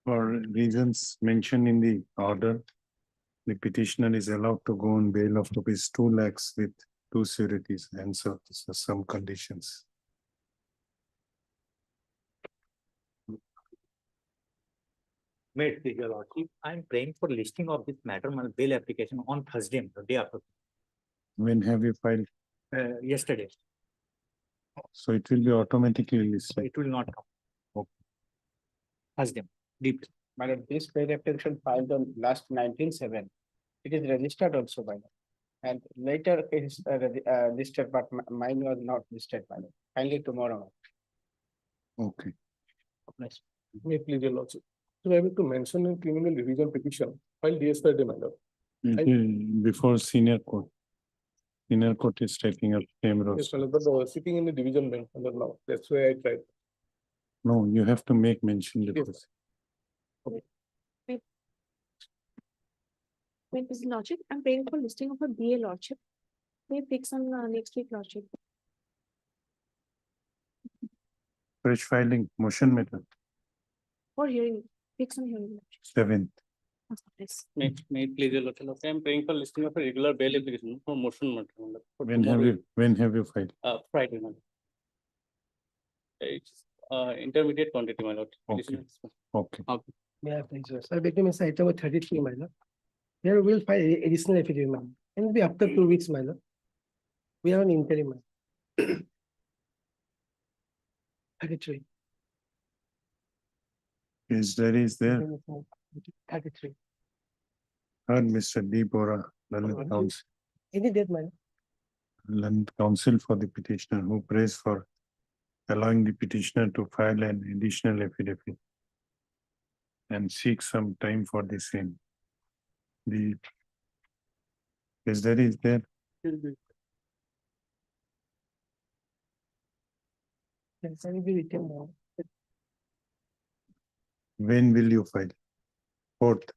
For reasons mentioned in the order, the petitioner is allowed to go on bail of rupees 2 lakhs with 2 sureties and so some conditions. Made Your Lordship, I am praying for listing of this matter on bail application on Thursday, the day after, When have you filed? yesterday. So it will be automatically So listed. it will not come. Okay. Thursday, deep. Madam, this bail application filed on last 19/7. It is registered also by them. And later it is listed, but mine was not listed by them. Kindly tomorrow. Okay. Nice. May please your lordship. So I want to mention a criminal revision petition filed yesterday, madam. Before senior court. Senior court is taking up same roles. Yes, madam, but sitting in the division bench under now. That's why I tried. No, you have to make mention. Yes. With his lordship, I'm praying for listing of a BA lordship. We fix on next week lordship. Fresh filing, motion matter, For hearing, fix on hearing. lordship. 7th. Yes. May it please your lordship. I am praying for listing of a regular bail application for motion matter. For When tomorrow, have you filed? Friday, madam. It's intermediate quantity, my lord. Okay. Petition is- Okay. Yeah, thanks, sir. Sir, victim is item 33, my lord. Here we'll file additional affidavit, ma'am. It will be after 2 weeks, my lord. We have an interim, ma'am. 33. Is there 33. heard Mr. D. Bora, Learned Counsel, Any date, my lord? Learned Counsel for the petitioner who prays for allowing the petitioner to file an additional affidavit and seek some time for the same. Is there? Yes, I will be written now. When will you file? 4th,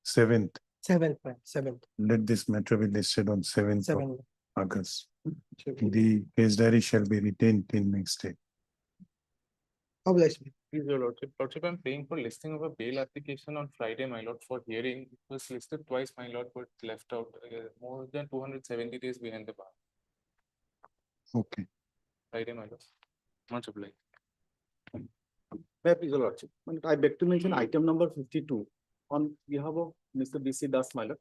7th. 7th, ma'am, 7th, Let this matter be listed on 7th of 7th. August. The case diary shall be retained till next day. Obliged, ma'am. Please, your lordship. Lordship, I'm praying for listing of a bail application on Friday, my lord, for hearing. It was listed twice, my lord, but left out more than 270 days behind the bar. Okay. Friday, my lord. Much obliged. May I please your lordship? I beg to mention item number 52 on behalf of Mr. B.C. Das, my lord.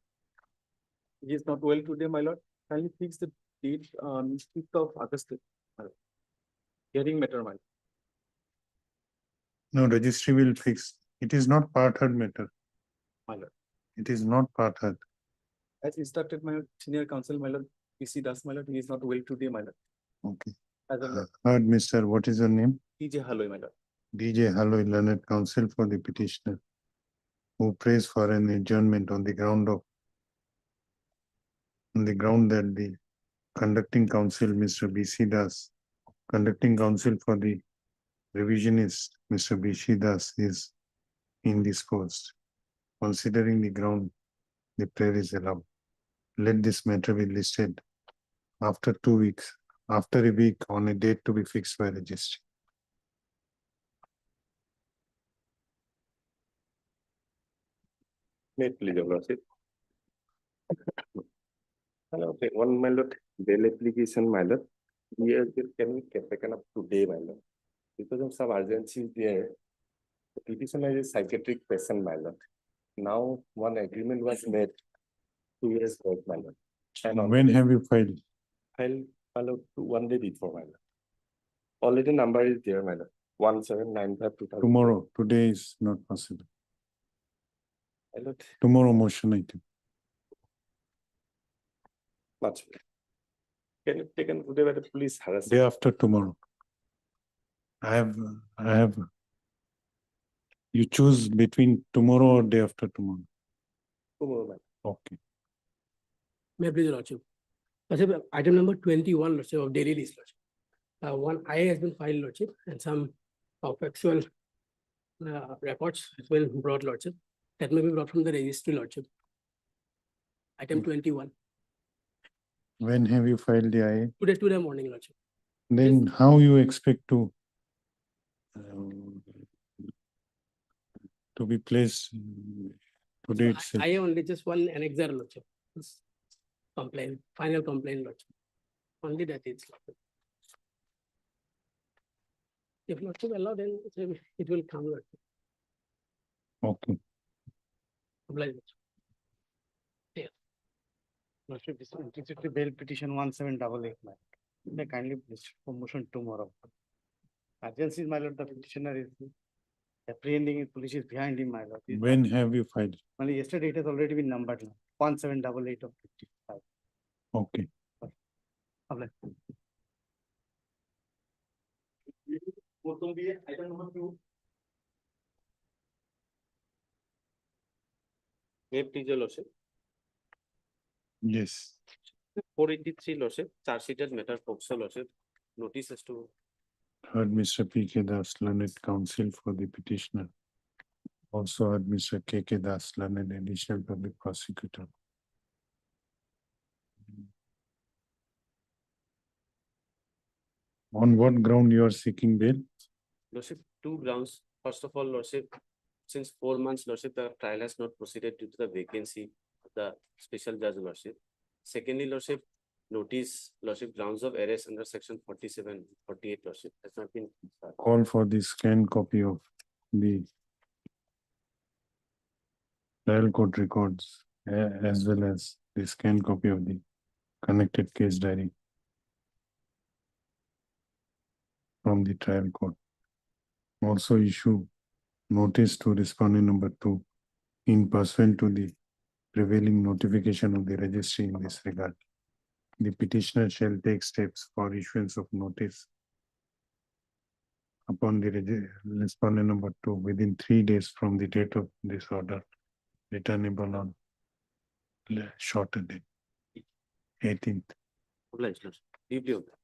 He is not well today, my lord. Kindly fix the date on 5th of August. My lord. Hearing matter, my lord. No, registry will fix. It is not part heard matter. My lord. It is not part heard. As instructed, my lord, senior counsel, my lord, B.C. Das, my lord, he is not well today, my lord. Okay. As a Heard, Mr. What is your name? TJ Halloi, my lord. DJ Halloi, Learned Counsel for the petitioner who prays for an adjournment on the ground that the conducting counsel, Mr. B.C. Das, conducting counsel for the revisionist, Mr. B.C. Das, is indisposed. Considering the ground, the prayer is allowed. Let this matter be listed after 2 weeks, after a week on a date to be fixed by registry. May it please your lordship. Hello, one my lord, bail application, my lord. Here can be taken up today, my lord. Because of some urgency there, the petitioner is a psychiatric patient, my lord. Now one agreement was made 2 years back, my lord. And When have you filed? filed, my lord, 1 day before, my lord. Already number is there, my lord. 1795 Tomorrow. Today is not possible. My lord, Tomorrow motion item. much. Can you take an today by the police Day harassment? after tomorrow. I have. You choose between tomorrow or day after tomorrow. Tomorrow, my lord. Okay. May I please your lordship? Lordship, item number 21, lordship, of daily list, lordship. One I has been filed, lordship, and some of actual records has been brought, lordship. That may be brought from the registry, lordship. Item 21, When have you filed the IA? today morning, lordship. Then how you expect to to be placed today So itself. I only just one annexer, Lordship. This Complaint, final complaint, Lordship. Only that is. Lordship. If Lordship allow, then it will come, Lordship. Okay, Oblige, Lordship. Lordship, this anticipated bail petition 1788, my lord. May kindly please for motion tomorrow. Urgency, my lord, the petitioner is apprehending, his police is behind him, my lord. He's not- when have you filed? Only yesterday it has already been numbered, 1788 of 55. Okay, Oblige. Item number 2. May I please your lordship? yes, 483 lordship, charge sheeted matter, Procedural lordship, notice as to heard Mr. P.K. Das, learned counsel for the petitioner. Also heard Mr. K.K. Das, learned additional public prosecutor. On what ground you are seeking bail? lordship, two grounds. First of all, lordship, since 4 months, lordship, the trial has not proceeded due to the vacancy of the special judge, lordship. Secondly, lordship, notice, lordship, grounds of arrest under section 47, 48, lordship, has not been. Call for the scanned copy of the trial court records as well as the scanned copy of the connected case diary from the trial court. Also issue notice to respondent number 2 in pursuant to the prevailing notification of the registry in this regard. The petitioner shall take steps for issuance of notice upon the respondent number 2 within 3 days from the date of this order, returnable on shorter date, 18th. Oblige, lordship. Deeply obliged.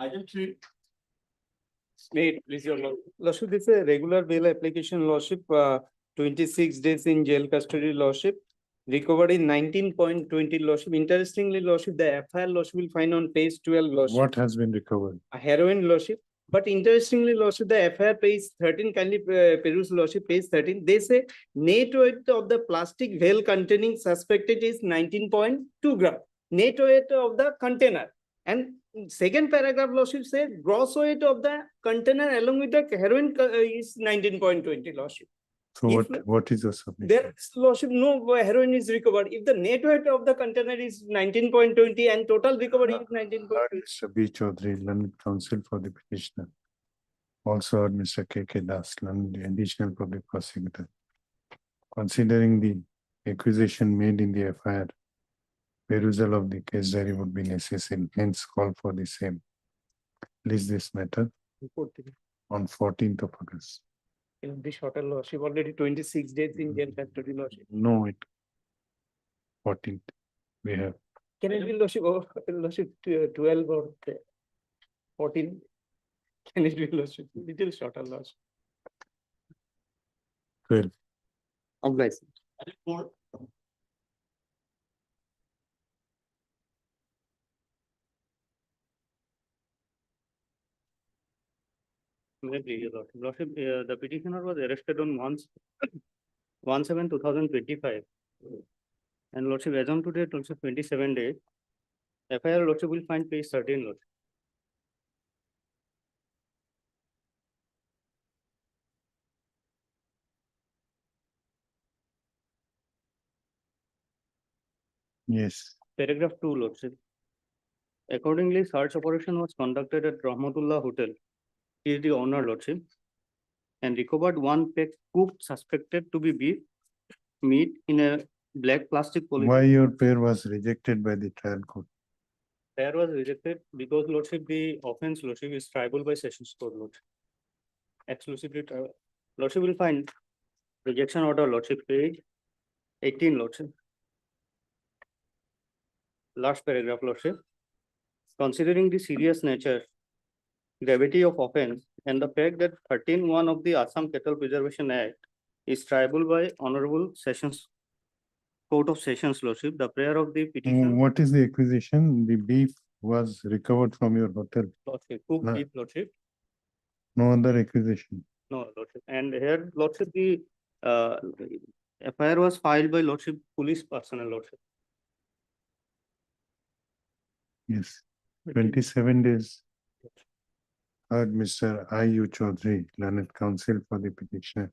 Item 3. May it please your lordship. Lordship, this is a regular bail application, Lordship, 26 days in jail custody, Lordship. Recovered in 19.20, Lordship. Interestingly, Lordship, the FIR, Lordship, will find on page 12, Lordship. What has been recovered? A heroin, Lordship. But interestingly, Lordship, the FIR page 13, kindly peruse, Lordship, page 13. They say net weight of the plastic veil containing suspected is 19.2 gram. Net weight of the container. And second paragraph, Lordship, says gross weight of the container along with the heroin is 19.20, Lordship. So If- what is your submission? There, Lordship, no heroin is recovered. If the net weight of the container is 19.20 and total recovery is 19.20. Mr. B. Chaudhary, learned counsel for the petitioner. Also heard Mr. K.K. Das, learned additional public prosecutor. Considering the accusation made in the FIR, perusal of the case diary would be necessary, hence call for the same. List this matter on 14th of August. In this shorter, Lordship, already 26 days in jail custody, Lordship. No, it 14th. We have Can it be, Lordship, Lordship, 12 or 14? Can it be, Lordship? Little shorter, Lordship. 12. Oblige. Item 4. May I please your lordship. Lordship, the petitioner was arrested on 1/7/2025. And lordship, as on today, also 27 days. FIR lordship will find page 13, lordship. Yes. Paragraph 2, lordship. Accordingly, search operation was conducted at Rahmatullah Hotel. He is the owner, lordship. And recovered one pack cooked suspected to be beef meat in a black plastic Why polythene. your pair was rejected by the trial court? Pair was rejected because lordship, the offense lordship is tribal by sessions court, lordship. Exclusively tribal. Lordship will find rejection order, lordship, page 18, lordship. Last paragraph, lordship. Considering the serious nature, gravity of offense, and the fact that 13(1) of the Assam Cattle Preservation Act is tribal by Honorable Sessions Court of Sessions, lordship, the prayer of the petition, What is the acquisition? The beef was recovered from your hotel. lordship, cooked No. beef, lordship. No other acquisition. No, lordship. Lordship. And here, Lordship, the FIR was filed by Lordship Police Personnel, Lordship. Yes, 27 days. Heard Mr. I.U. Chaudhary, learned counsel for the petitioner.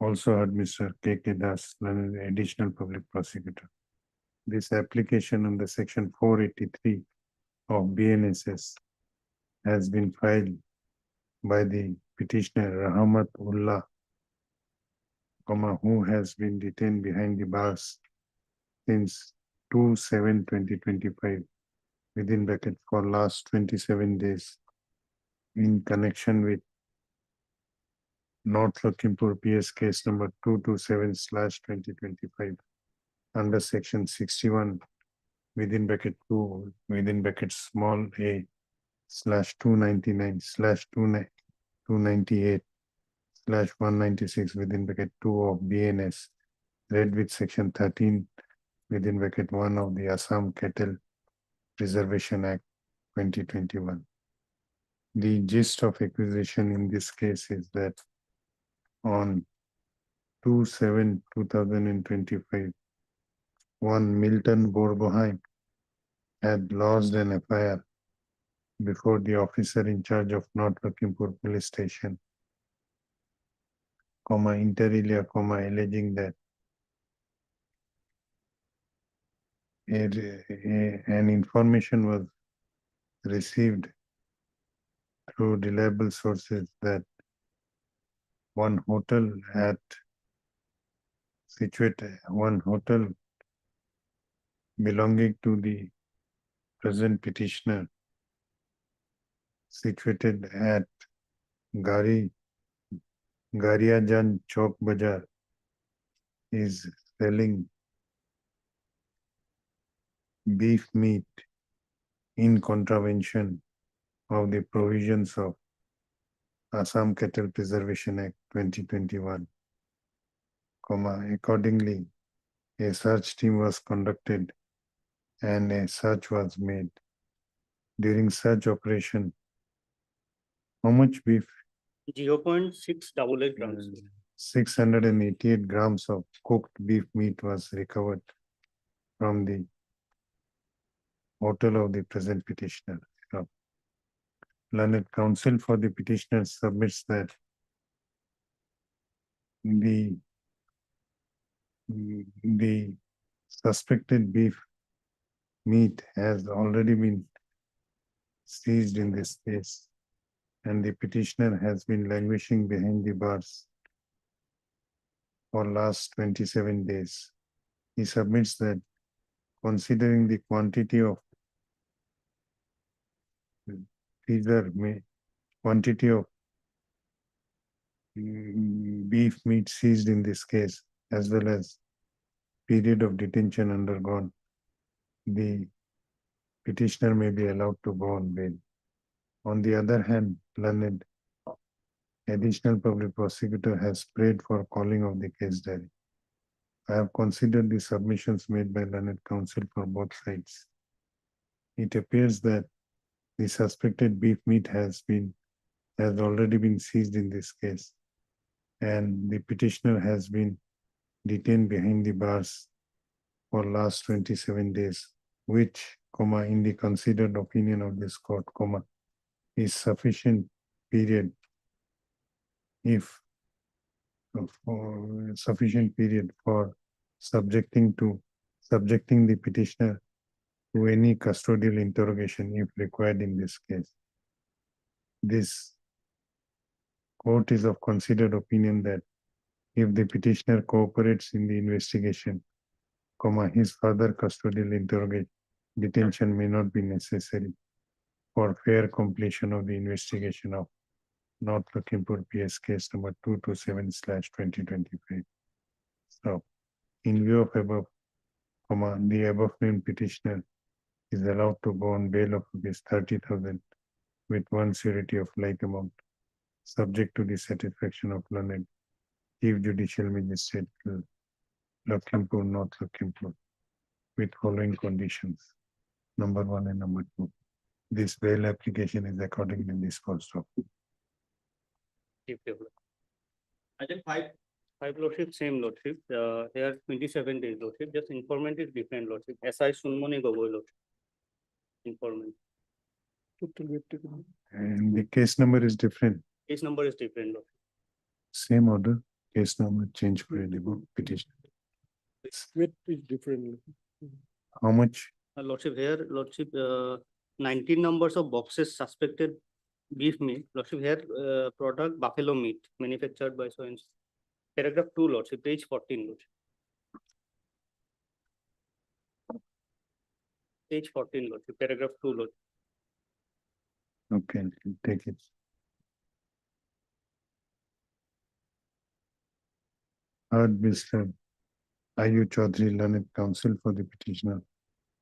Also heard Mr. K.K. Das, learned additional public prosecutor. This application under section 483 of BNSS has been filed by the petitioner Rahmat Ullah, who has been detained behind the bars since 2/7/2025 within bracket for last 27 days in connection with North Lakhimpur PS case number 227/2025 under section 61 within bracket 2 within bracket small a /299/298/196 within bracket 2 of BNS read with section 13 within bracket 1 of the Assam Cattle Preservation Act 2021. The gist of accusation in this case is that on 2/7/2025, one Milton Borgohain had lodged an FIR before the officer in charge of North Lakhimpur Police Station, inter alia, alleging that an information was received through reliable sources that one hotel belonging to the present petitioner situated at Gariajan Chowk Bazaar is selling beef meat in contravention of the provisions of Assam Cattle Preservation Act 2021, accordingly, a search team was conducted and a search was made. During such operation, how much beef? 0.688 grams. 688 grams of cooked beef meat was recovered from the hotel of the present petitioner. Learned counsel for the petitioner submits that the suspected beef meat has already been seized in this case, and the petitioner has been languishing behind the bars for last 27 days. He submits that considering the quantity of beef meat seized in this case, as well as period of detention undergone, the petitioner may be allowed to go on bail. On the other hand, learned additional public prosecutor has prayed for calling of the case diary. I have considered the submissions made by learned counsel for both sides. It appears that the suspected beef meat has already been seized in this case, and the petitioner has been detained behind the bars for last 27 days, which, in the considered opinion of this court, is sufficient period for subjecting the petitioner to any custodial interrogation if required in this case. This court is of considered opinion that if the petitioner cooperates in the investigation, his further custodial detention may not be necessary for fair completion of the investigation of North Lakhimpur PS case number 227/2025. So, in view of above, the above named petitioner is allowed to go on bail of rupees 30,000 with one surety of like amount, subject to the satisfaction of learned Chief Judicial Magistrate Lakhimpur, North Lakhimpur, with following conditions. Number 1 and number 2. This bail application is accordingly disposed of. Chief Developer. Five lordship, same lordship, here 27 days lordship, just informant is different lordship, SI Sunmoni Gogoi lordship. Informant, And the case number is different, case number is different lordship. same order, case number change for the petition. Weight is different. How much? Lordship here, lordship, 19 numbers of boxes suspected beef meat, lordship here, product buffalo meat manufactured by so and so. Paragraph 2 lordship, page 14 lordship. Page 14 lordship, paragraph 2 lordship. Okay, take it. Heard Mr. Ayu Chaudhary, learned counsel for the petitioner.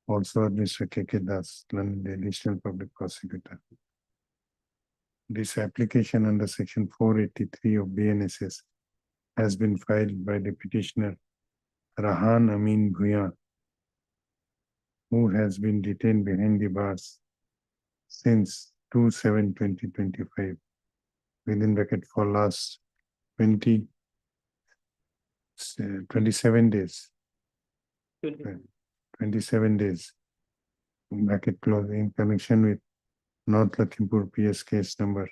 Also heard Mr. KK Das, learned additional public prosecutor. This application under section 483 of BNSS has been filed by the petitioner Rahan Amin Bhuyan, who has been detained behind the bars since 2/7/2025, within bracket for last 27 days. 27 days. Bracket close in connection with North Lakhimpur PS case number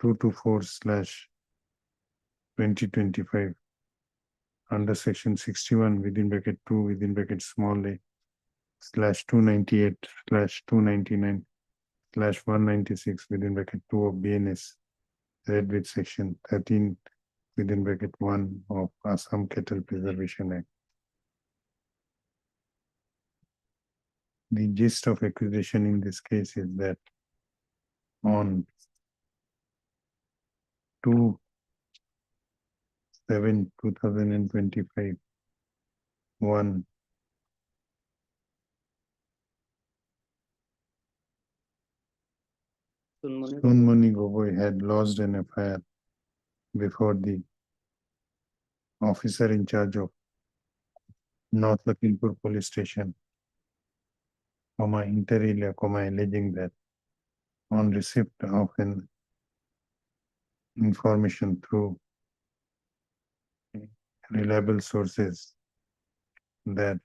224/2025 under section 61 within bracket 2 within bracket small a /298/299/196 within bracket 2 of BNS read with section 13 within bracket 1 of Assam Cattle Preservation Act. The gist of accusation in this case is that on 2/7/2025, one Sunmoni Gogoi had lodged an FIR before the officer in charge of North Lakhimpur Police Station, inter alia, alleging that on receipt of an information through reliable sources that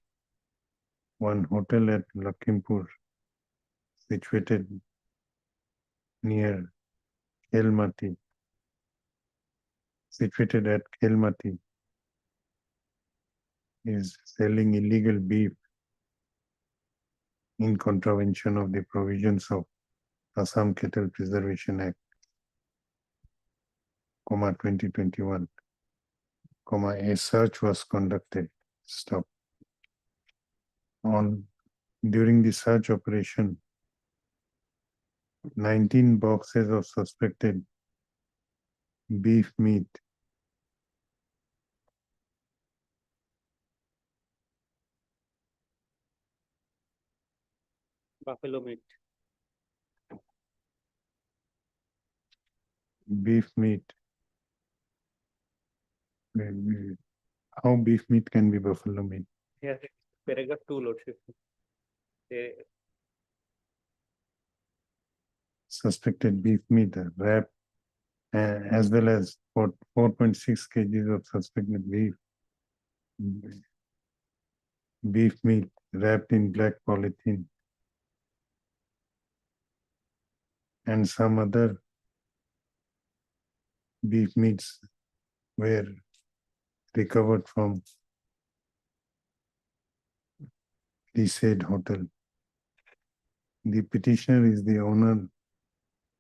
one hotel at Lakhimpur situated near Khelmati, is selling illegal beef in contravention of the provisions of Assam Cattle Preservation Act, 2021, a search was conducted. Stop. During the search operation, 19 boxes of suspected beef meat Buffalo meat. How beef meat can be buffalo meat? Here, paragraph 2 lordship. Suspected beef meat wrapped as well as 4.6 kgs of suspected beef meat wrapped in black polythene and some other beef meats were recovered from the said hotel. The petitioner is the owner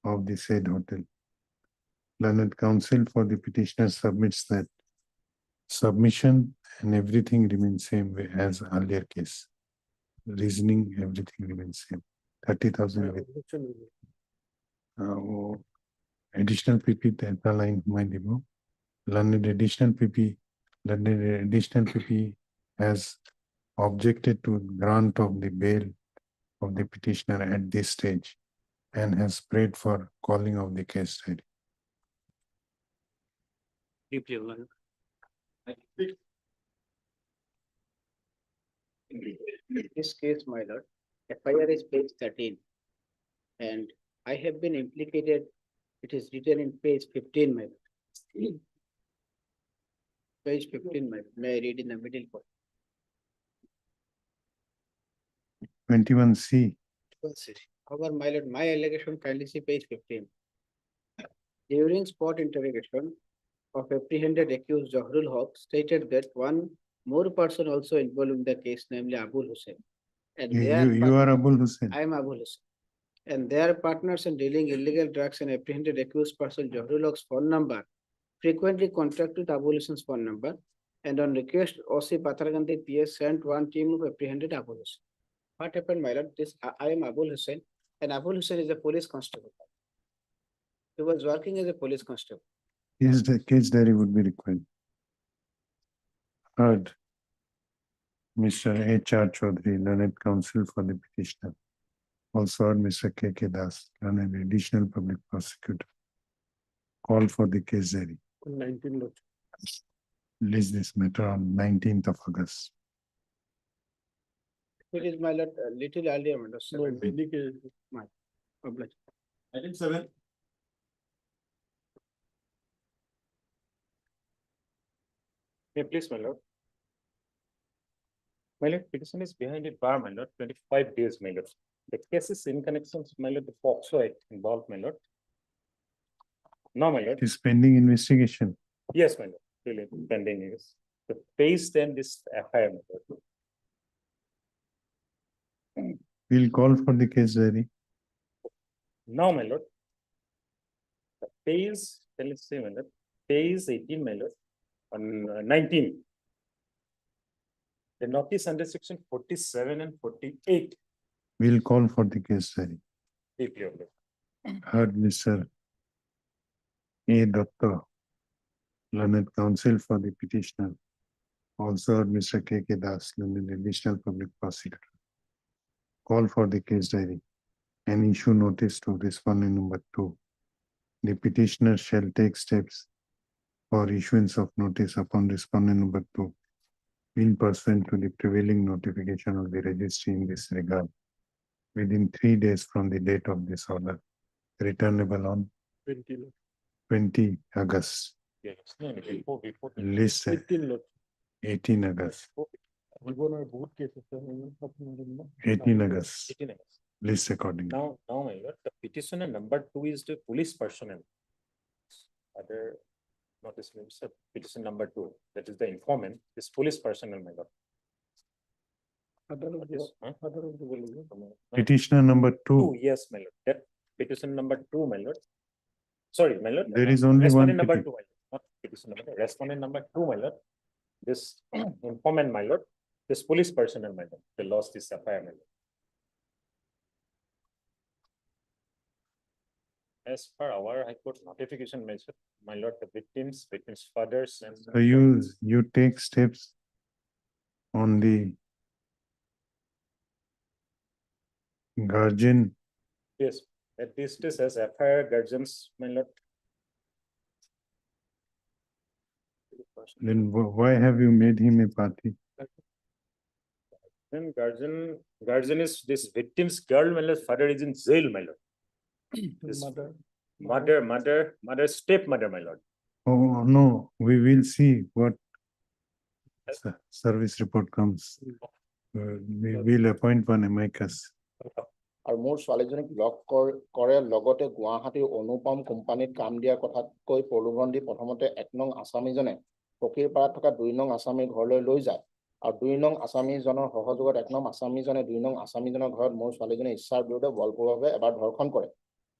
of the said hotel. Learned counsel for the petitioner submits that submission and everything remains same way as earlier case. Reasoning, everything remains same. 30,000 with additional PP data line learned additional PP has objected to grant of the bail of the petitioner at this stage and has prayed for calling of the case study. Deeply alive. In this case, my lord, FIR is page 13. And I have been implicated, it is written in page 15, my lord. Page 15, may I read in the middle part? 21C. However, my lord, my allegation, kindly see page 15. During spot interrogation of apprehended accused Zahrul Haq stated that one more person also involved in the case, namely Abul Hussain. And You are Abul Hussain. I am Abul Hussain. And their partners in dealing illegal drugs and apprehended accused person Zahrul Haq's phone number frequently contacted Abul Hussain's phone number. And on request, OC Patargandhi PS sent one team of apprehended Abul Hussain. What happened, my lord? I am Abul Hussain, and Abul Hussain is a police constable. He was working as a police constable. Yes, the case diary would be required. Heard. Mr. H.R. Chaudhary, learned counsel for the petitioner. Also heard Mr. K.K. Das, learned additional public prosecutor. Call for the case diary. 19 Lord. Release this matter on 19th of August. It is, my lord, a little earlier, my lord. No, 7. Vedic is Obliged. Item 7. May I please, my lord. My lord, petition is behind it bar, my lord, 25 days, my lord. The case is in connection, my lord, the POCSO Act involved, my lord. No, my lord. It is pending investigation. Yes, my lord, really pending is. The base then this FIR, my lord. We'll call for the case diary. Now, my lord. The phase, tell us say, my lord, phase 18, my lord, on 19. The notice under section 47 and 48. We'll call for the case diary. Deeply, my lord. Heard Mr. A. Datta, learned counsel for the petitioner. Also heard Mr. K.K. Das, learned additional public prosecutor. Call for the case diary and issue notice to respondent number 2. The petitioner shall take steps for issuance of notice upon respondent number 2 in pursuant to the prevailing notification of the registry in this regard within 3 days from the date of this order, returnable on 20 Lord. 20 August. Yes, no, before. List 18 Lord. 18 August. জীবনের বহুত case আছে আমি আপনার জন্য 18 August. 18 August. List accordingly. Now, my lord, the petitioner number 2 is the police personnel. Other notice means petition number 2, that is the informant, is police personnel, my lord. আদালত Yes, huh? আদালত বলে Petitioner number 2. 2, yes, my lord. That petition number 2, my lord. Sorry, my lord. There is only one Respondent number petition. 2, my lord. Not petition number 2. Respondent number 2, my lord. This informant, my lord. This police personnel, my lord. They lost this FIR, my lord. As per our High Court notification mentioned, my lord, the victims, fathers, and So you take steps on the guardian. yes, at least this as FIR guardians, my lord. Then why have you made him a party? Then guardian is this victim's girl, my lord. Father is in jail, my lord. This mother, stepmother, my lord. Oh, no, we will see what service report comes. We will appoint one amicus. আৰু মোৰ ছোৱালীজনীক log কৰে লগতে গুৱাহাটীৰ অনুপম কোম্পানীত কাম দিয়াৰ কথাতকৈ প্ৰলোভন দি প্ৰথমতে 1 নং আসামীজনে ফকীৰপাৰাত থকা 2 নং আসামীৰ ঘৰলৈ লৈ যায় আৰু 2 নং আসামীজনৰ সহযোগত 1 নং আসামীজনে 2 নং আসামীজনৰ ঘৰত মোৰ ছোৱালীজনীৰ ইচ্ছাৰ বিৰুদ্ধে বলপূৰ্বকভাৱে এবাৰ ধৰ্ষণ কৰে।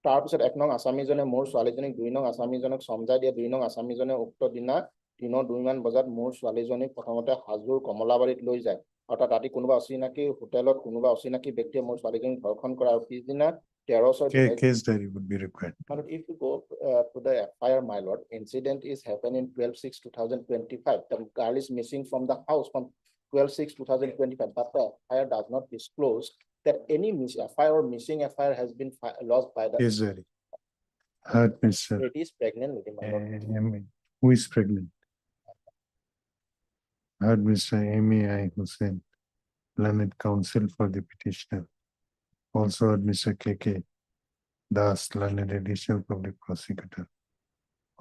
তাৰ পিছত 1 নং আসামীজনে মোৰ ছোৱালীজনীক 2 নং আসামীজনক সমজাই দিয়ে। 2 নং আসামীজনে উক্ত দিনা দিনৰ 2 মান বজাত মোৰ ছোৱালীজনীক প্ৰথমতে হাজোৰ কমলাবাৰীত লৈ যায়। অৰ্থাৎ ৰাতি কোনোবা অচিনাকি হোটেলত কোনোবা অচিনাকি ব্যক্তিয়ে মোৰ ছোৱালীজনীক ধৰ্ষণ কৰে আৰু পিছদিনা 13 Case diary would be required. But if you go to the FIR, my lord, incident is happening 12/6/2025. The girl is missing from the house from 12/6/2025. But the FIR does not disclose that any FIR or missing FIR has been lost by the. Case diary. Heard Mr. Lady is pregnant with him, my lord. Who is pregnant? Heard Mr. M.A.I. Hussain, learned counsel for the petitioner. Also heard Mr. K.K. Das, learned additional public prosecutor.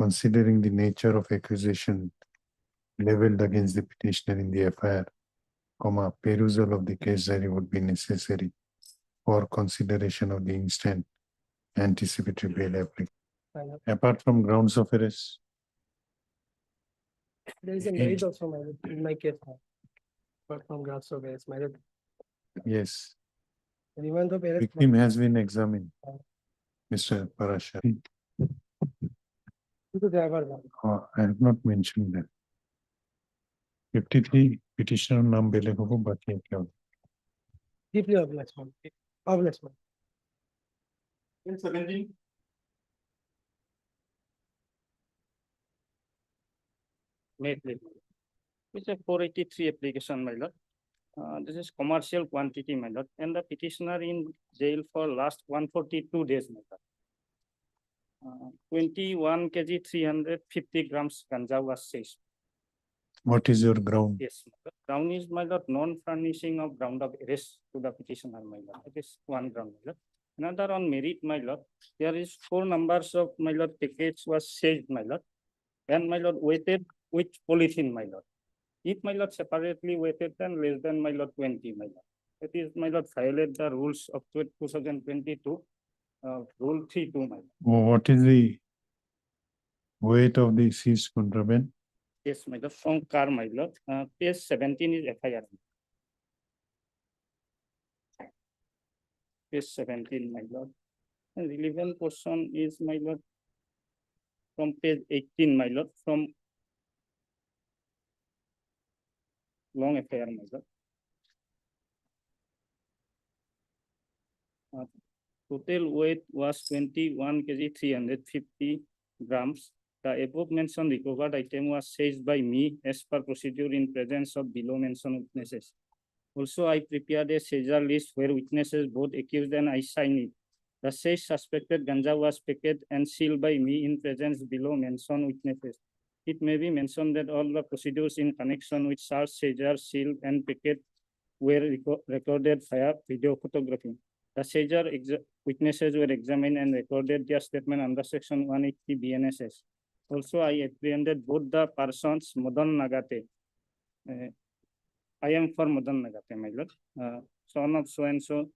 Considering the nature of accusation leveled against the petitioner in the FIR, perusal of the case diary would be necessary for consideration of the instant anticipatory bail application. Apart from grounds of arrest, There is a merit also, my lord, in my case. Apart from grounds of arrest, my lord, yes, remand of arrest. victim has been examined. Mr. Parashar, To driver. I have not mentioned that. 53 petitioner नाम बेले को बाकी है क्या? Deeply obliged, ma'am. Obliged, ma'am. In 17. It's a 483 application, my lord. This is commercial quantity, my lord, and the petitioner in jail for last 142 days, my lord. 21 kg 350 grams ganja was seized. What is your ground? Yes, my lord. Ground is, my lord, non-furnishing of ground of arrest to the petitioner, my lord. It is one ground, my lord. Another on merit, my lord, there is 4 numbers of, my lord, packets was seized, my lord, and, my lord, weighted with polythene, my lord. If, my lord, separately weighted, then less than, my lord, 20, my lord. That is, my lord, violate the rules of 2022, rule 3.2, my lord. What is the weight of the seized contraband? Yes, my lord, from car, my lord, page 17 is FIR. Page 17, my lord. And relevant portion is, my lord, from page 18, my lord, from long FIR, my lord. Total weight was 21 kg 350 grams. The above mentioned recovered item was seized by me as per procedure in presence of below mentioned witnesses. Also, I prepared a seizure list where witnesses, both accused and I, signed it. The seized suspected ganja was packed and sealed by me in presence below mentioned witnesses. It may be mentioned that all the procedures in connection with such seizure, seal, and packet were recorded via video photography. The seizure witnesses were examined and recorded their statement under section 180 BNSS. Also, I apprehended both the persons, Madan Nagate. I am for Madan Nagate, my lord, son of so and so.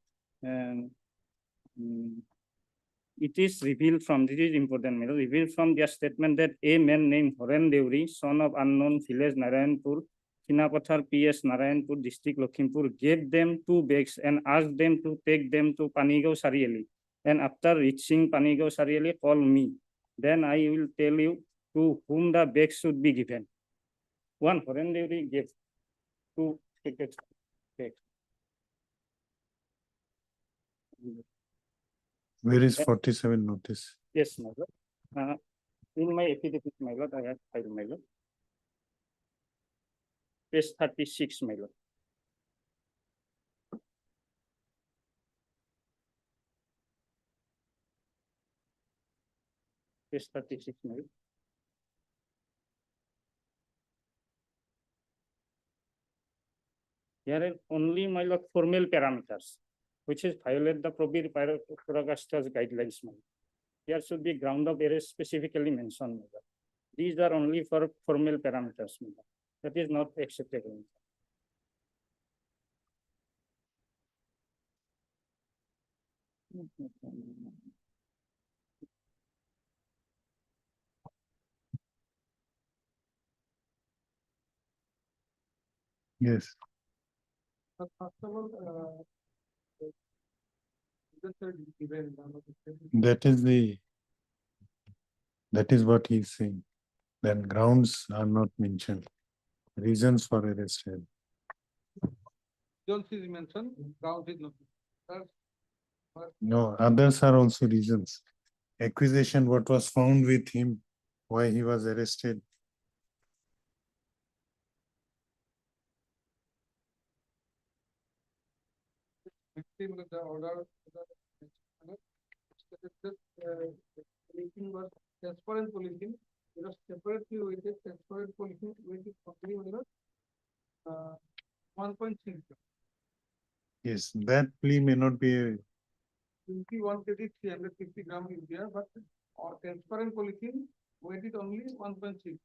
It is revealed from, this is important, my lord, revealed from their statement that a man named Horen Deuri, son of unknown village Narayanpur, Kinapathar PS Narayanpur district Lakhimpur, gave them 2 bags and asked them to take them to Panigao Sariali. And after reaching Panigao Sariali, call me. Then I will tell you to whom the bags should be given. One Horen Deuri gave 2 tickets. Where is 47 notice? Yes, my lord. In my affidavit, my lord, I have filed, my lord. Page 36, my lord. Page 36, my lord. Here are only, my lord, formal parameters, which is violate the Probir Pyrogasters guidelines, my lord. Here should be ground of arrest specifically mentioned, my lord. These are only for formal parameters, my lord. That is not acceptable. Yes. That is what he is saying. Then grounds are not mentioned. Reasons for arrest have. Jones is mentioned, ground is not. No, others are also reasons. Acquisition, what was found with him, why he was arrested. The order. Policing was transparent policing. It was separately weighted, transparent policing weighted company, 1.6. Yes, that plea may not be 21 kg 350 gram is there, but or transparent polythene weight is only 1.6.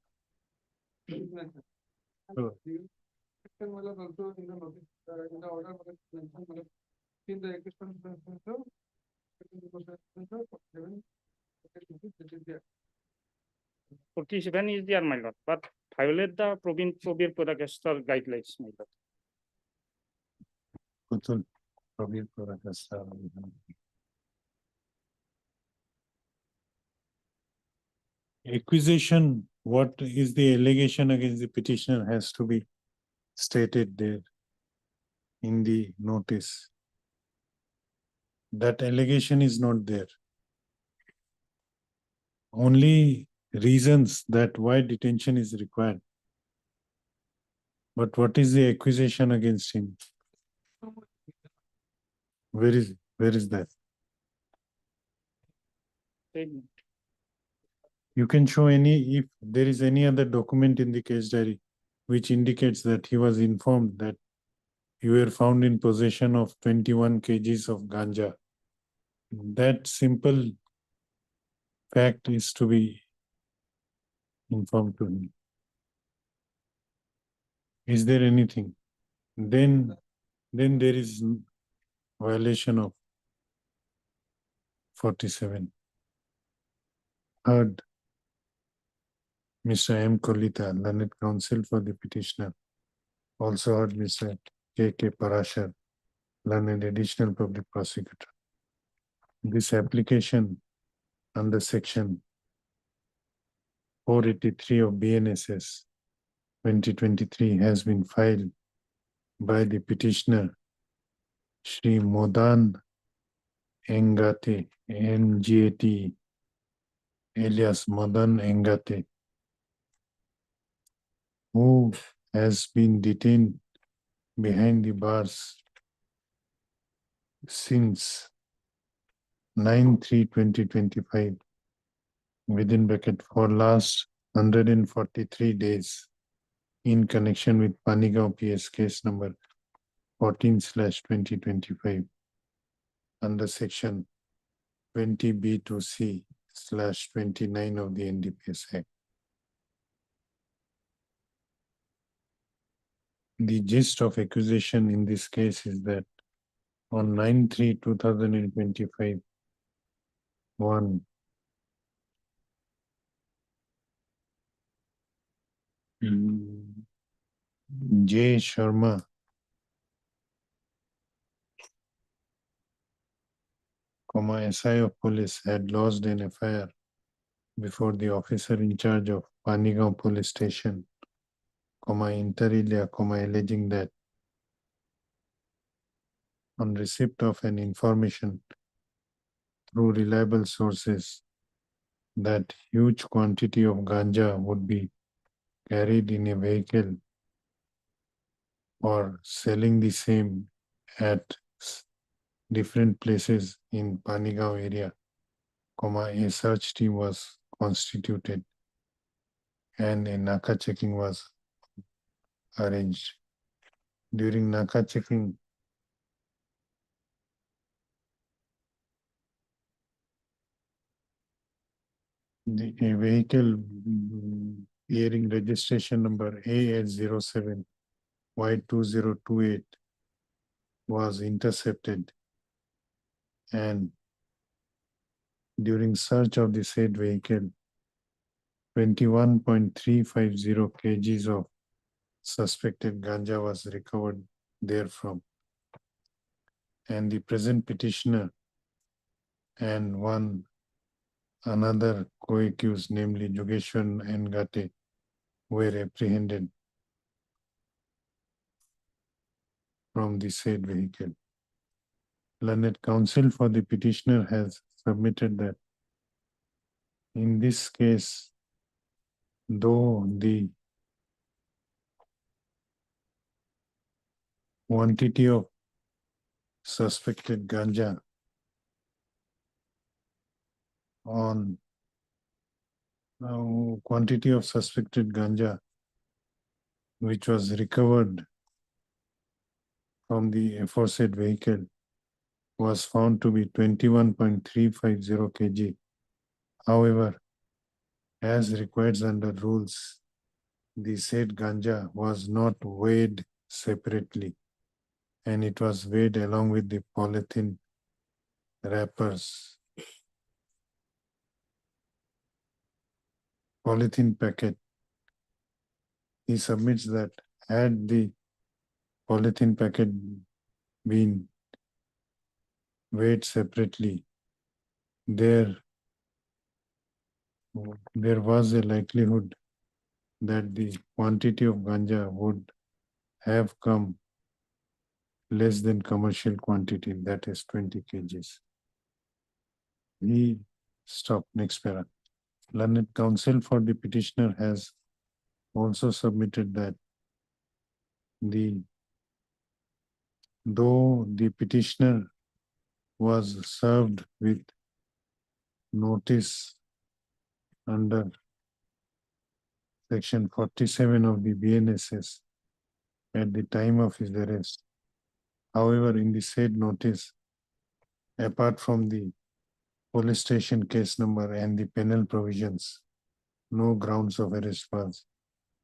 Sure. Section was also in the notice, in the order was mentioned, in the existence of. Participant is there, my lord, but violate the Probir Prodakastar guidelines, my lord. Putul, Probir Prodakastar. Accusation, what is the allegation against the petitioner has to be stated there in the notice. That allegation is not there. Only reasons that why detention is required. But what is the accusation against him? Where is that? You can show any, if there is any other document in the case diary which indicates that he was informed that you were found in possession of 21 kgs of ganja. That simple fact is to be informed to him. Is there anything? Then there is violation of 47. Third, Mr. M. Kolita, learned counsel for the petitioner. Also heard Mr. K.K. Parashar, learned additional public prosecutor. This application under section 483 of BNSS 2023 has been filed by the petitioner Shri Modan Engate, NGAT, alias Madan Engate, who has been detained behind the bars since 9/3/2025 within bracket for last 143 days in connection with Panigaon PS case number 14/2025 under section 20B2C/29 of the NDPS Act. The gist of accusation in this case is that on 9/3/2025, one J. Sharma SI of police had lodged an FIR before the officer in charge of Panigaon police station, inter alia, alleging that on receipt of an information through reliable sources that huge quantity of ganja would be carried in a vehicle or selling the same at different places in Panigaon area, a search team was constituted and a Naka checking was arranged. During Naka checking, a vehicle bearing registration number AS07 Y2028 was intercepted, and during search of the said vehicle, 21.350 kgs of suspected ganja was recovered therefrom. And the present petitioner and another co-accused, namely Jogeshwar and Gate, were apprehended from the said vehicle. Learned counsel for the petitioner has submitted that in this case, though the quantity of suspected ganja which was recovered from the aforesaid vehicle was found to be 21.350 kg. However, as required under rules, the said ganja was not weighed separately, and it was weighed along with the polythene wrappers, polythene packet. He submits that had the polythene packet been weighed separately, there was a likelihood that the quantity of ganja would have come less than commercial quantity, that is 20 kgs. He stopped. Next para. Learned counsel for the petitioner has also submitted that though the petitioner was served with notice under section 47 of the BNSS at the time of his arrest. However, in the said notice, apart from the police station case number and the penal provisions, no grounds of arrest was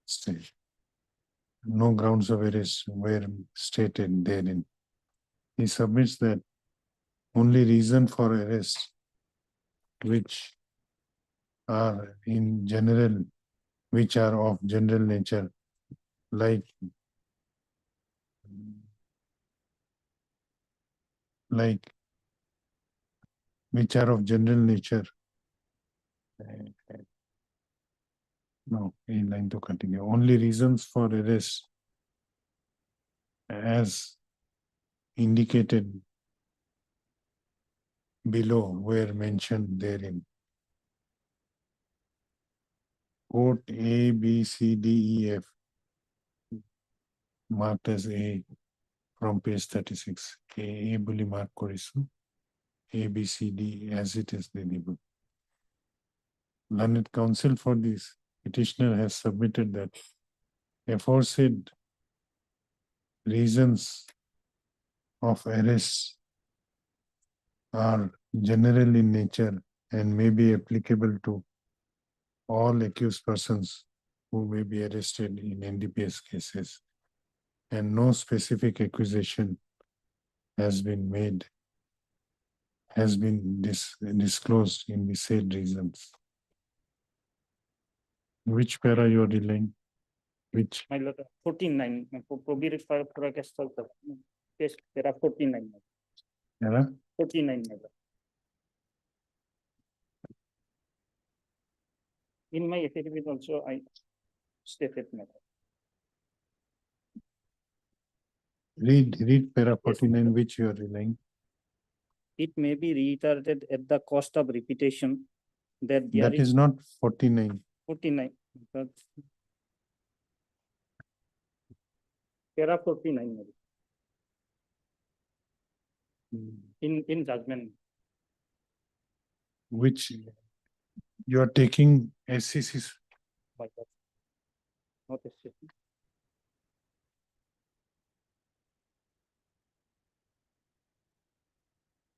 stated. No grounds of arrest were stated therein. He submits that only reason for arrest, which are in general, which are of general nature, like which are of general nature. No, in line to continue. Only reasons for arrest as indicated below were mentioned therein. Quote A, B, C, D, E, F, marked as A from page 36. A bully mark korisu. A, B, C, D as it is delivered. Learned counsel for this petitioner has submitted that aforesaid reasons of arrest are general in nature and may be applicable to all accused persons who may be arrested in NDPS cases, and no specific accusation has been disclosed in the said reasons. Which para you are relying? Which? My lord, 49, probir para kestal case para 49. Para? 49, my lord. In my affidavit also, I stated my lord. Read para 49, which you are relying. It may be reiterated at the cost of repetition that there That is not 49. 49. Para 49. In judgment. Which you are taking SCC's. My lord. Not a statement.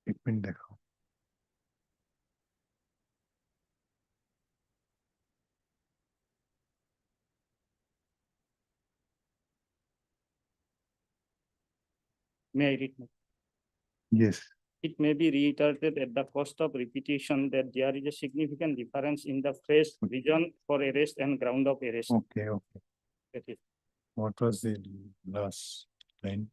एक minute देखो. May I read? Yes. It may be reiterated at the cost of repetition that there is a significant difference in the phrase reason for arrest and ground of arrest. Okay. That is, What was the last line?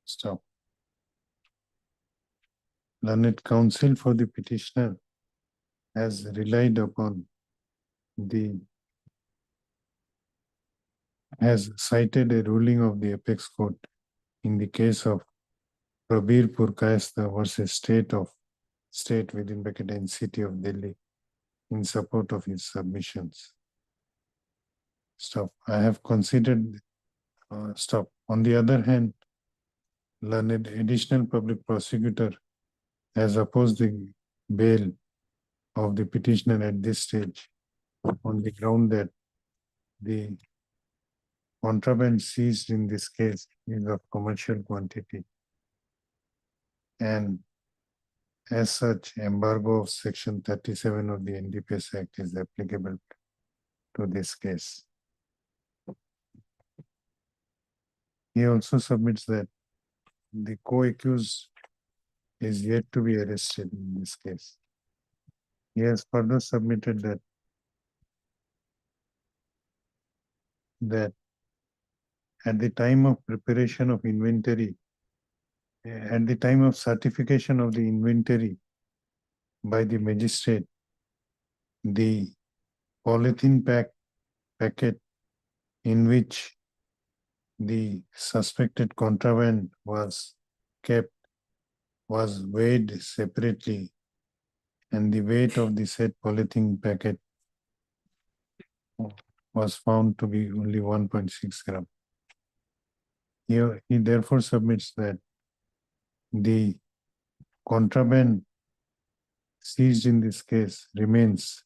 Stop. Learned counsel for the petitioner has relied upon has cited a ruling of the apex court in the case of Prabir Purkayastha versus State within bracket and City of Delhi in support of his submissions. Stop. I have considered. Stop. On the other hand, learned additional public prosecutor has opposed the bail of the petitioner at this stage on the ground that the contraband seized in this case is of commercial quantity. And as such, embargo of section 37 of the NDPS Act is applicable to this case. He also submits that the co-accused is yet to be arrested in this case. He has further submitted that at the time of preparation of inventory, at the time of certification of the inventory by the magistrate, the polythene packet in which the suspected contraband was kept was weighed separately, and the weight of the said polythene packet was found to be only 1.6 gram. Here, he therefore submits that the contraband seized in this case remains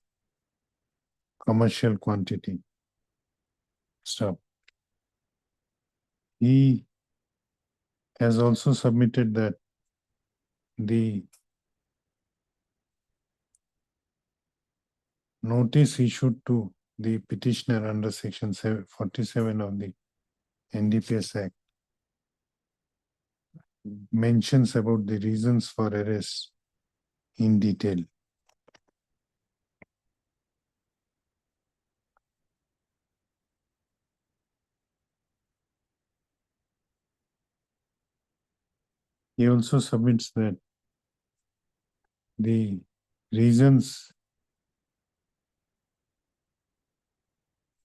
commercial quantity. Stop. He has also submitted that the notice issued to the petitioner under section 47 of the NDPS Act mentions about the reasons for arrest in detail. He also submits that the reasons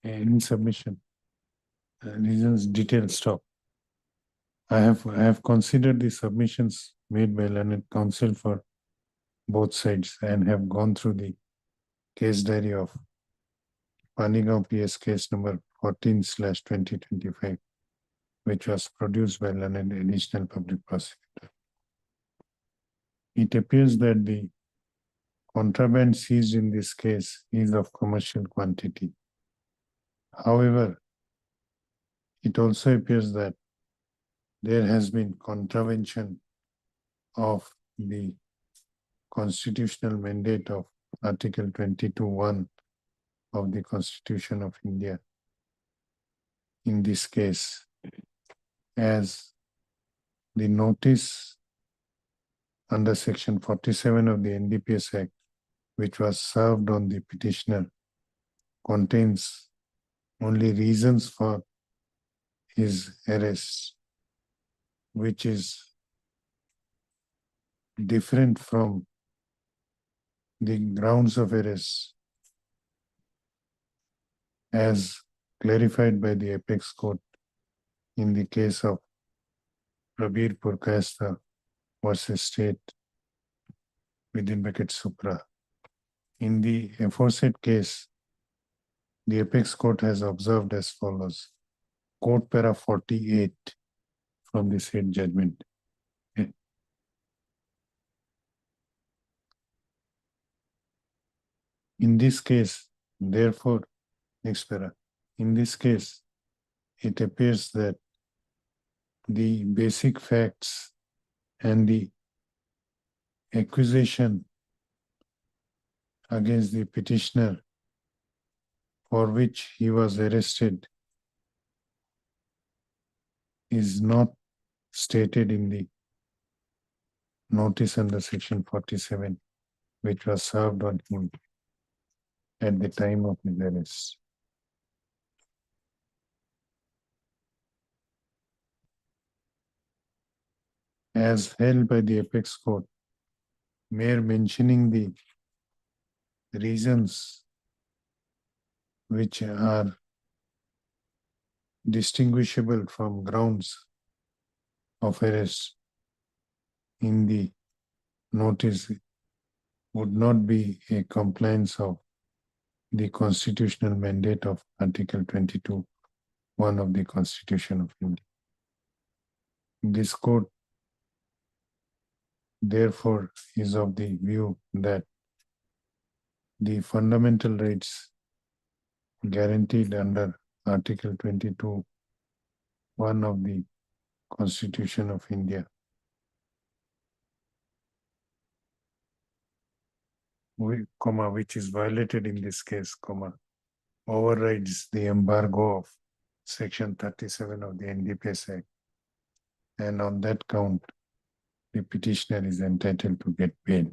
in submission, reasons detailed stop. I have considered the submissions made by learned counsel for both sides and have gone through the case diary of Panigaon PS case number 14/2025, which was produced by learned additional public prosecutor. It appears that the contraband seized in this case is of commercial quantity. However, it also appears that there has been contravention of the constitutional mandate of Article 22(1) of the Constitution of India. In this case, as the notice under section 47 of the NDPS Act, which was served on the petitioner, contains only reasons for his arrest, which is different from the grounds of arrest as clarified by the apex court in the case of Prabir Purkayastha versus State within bracket Supra. In the aforesaid case, the apex court has observed as follows. Court para 48 from the said judgment. In this case, therefore, next para. In this case, it appears that the basic facts and the accusation against the petitioner for which he was arrested is not stated in the notice under section 47, which was served on him at the time of his arrest. As held by the apex court, mere mentioning the reasons which are distinguishable from grounds of arrest in the notice would not be a compliance of the constitutional mandate of Article 22(1) of the Constitution of India. This court therefore is of the view that the fundamental rights guaranteed under Article 22(1) of the Constitution of India which is violated in this case, overrides the embargo of section 37 of the NDPS Act. And on that count, the petitioner is entitled to get bail.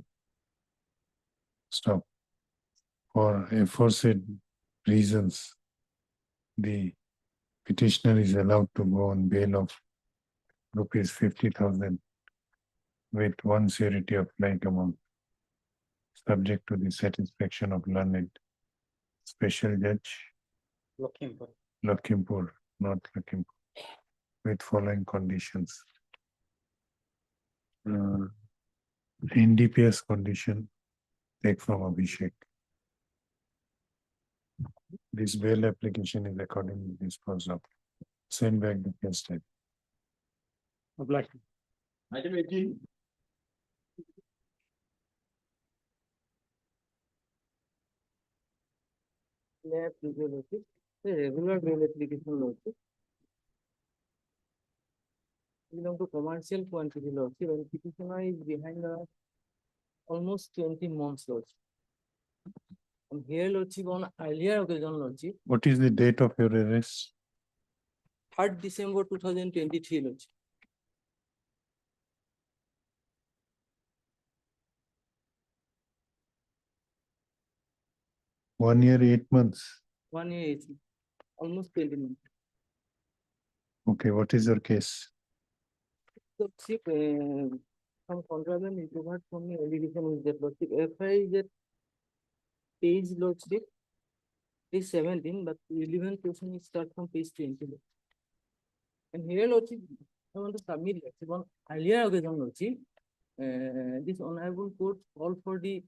Stop. For aforesaid reasons, the petitioner is allowed to go on bail of rupees 50,000 with one surety of like amount, subject to the satisfaction of learned special judge Lakhimpur, not Lakhimpur, with following conditions. NDPS condition, take from Abhishek. This bail application is accordingly disposed of. Send back the case type. Item 18. Regular bail application lordship. Belong to commercial quantity lordship and petitioner is behind almost 20 months lordship. And here lordship on earlier occasion lordship, What is the date of your arrest? 3rd December 2023 lordship. One year, 8 months. 1 year, almost 20 months. Okay, what is your case? Lordship, some contraband is recovered from the allegation is that lordship. FI is that page lordship, page 17, but relevant question is start from page 20. And here lordship, I want to submit lordship on earlier occasion lordship. This honorable court called for the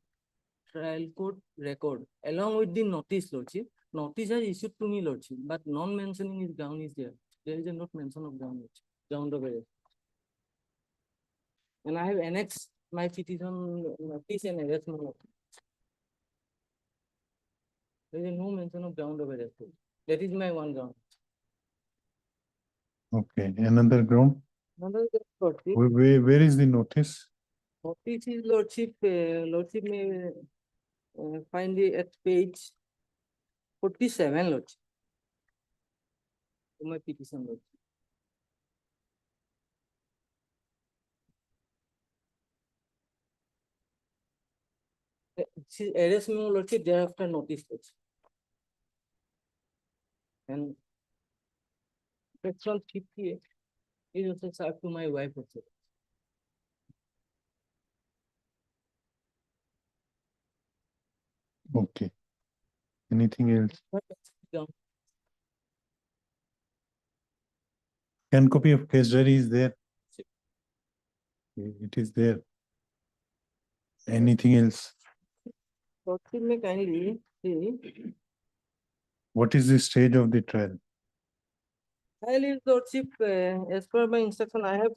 trial court record along with the notice lordship. Notice has issued to me lordship, but non-mentioning his ground is there. There is a not mention of ground lordship, ground of arrest. And I have annexed my petition notice and arrest memo. There is no mention of ground of arrest. That is my one ground. Okay, another ground? Another lordship. Where is the notice? Notice is lordship, lordship may find it at page 47 lordship. My petition lordship. Arrest memo lordship, thereafter notice lordship. And section 58 is also served to my wife also. Okay. Anything else? Can copy of case diary is there? It is there. Anything else? Lordship may kindly see. What is the stage of the trial? Trial is lordship, as per my instruction, I have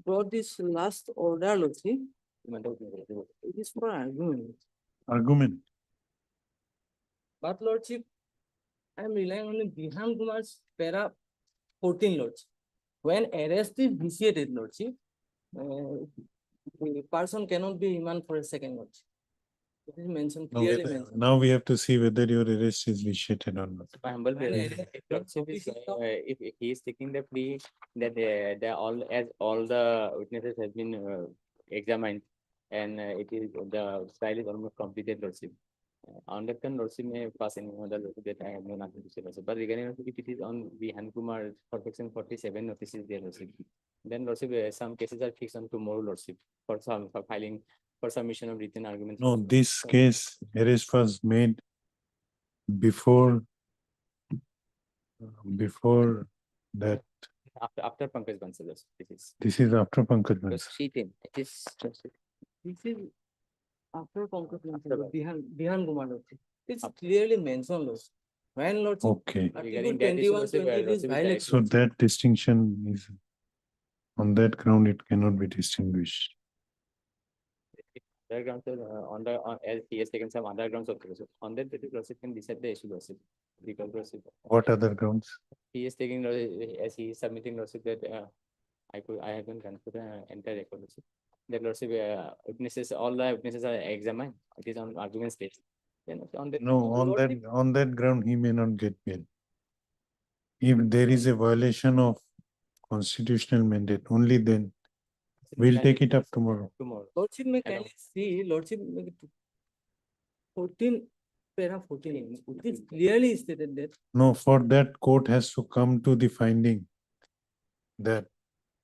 brought this last order lordship. It is for argument. Argument. But lordship, I am relying on the Bihan Kumar's para 14 lordship. When arrest is vitiated lordship, the person cannot be remanded for a second lordship. It is mentioned, clearly mentioned. Now we have to see whether your arrest is vitiated or not. My humble When lordship is, if he is taking the plea that all the witnesses have been examined and it is the trial is almost completed lordship. On that time lordship may pass any other lordship that I have no nothing to say lordship. But regarding if it is on Bihan Kumar for section 47 notice is there lordship, then lordship some cases are fixed on tomorrow lordship for filing for submission of written arguments. No, this case arrest was made before that. After Pankaj Bansal, This is after Pankaj Bansal. it is This is after Pankaj Bansal, Bihan Kumar lordship. It's clearly mentioned lordship. When lordship. Okay. Article 21, 20 is violated. So that distinction is, on that ground, it cannot be distinguished. Underground, as he has taken some undergrounds of lordship. On that lordship can decide the issue lordship. Because lordship. What other grounds? He is taking as he is submitting lordship that I haven't gone through the entire record lordship. That lordship, witnesses, all the witnesses are examined, it is on argument stage. Then on the. No, on that ground, he may not get bail. If there is a violation of constitutional mandate, only then we'll take it up tomorrow. Tomorrow. Lordship may Hello. kindly see, Lordship, 14, para 14, it is clearly stated that No, for that court has to come to the finding that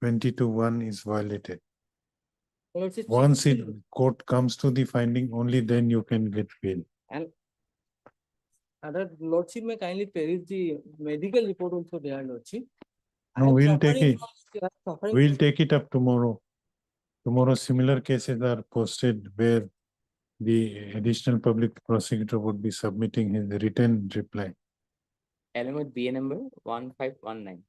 22(1) is violated. Lordship. Once court comes to the finding, only then you can get bail. And other Lordship may kindly peruse the medical report also there, Lordship. No, I am we'll take suffering it. from- suffering We'll from- take it up tomorrow. Tomorrow, similar cases are posted where the additional public prosecutor would be submitting his written reply. Along with BA number 1519.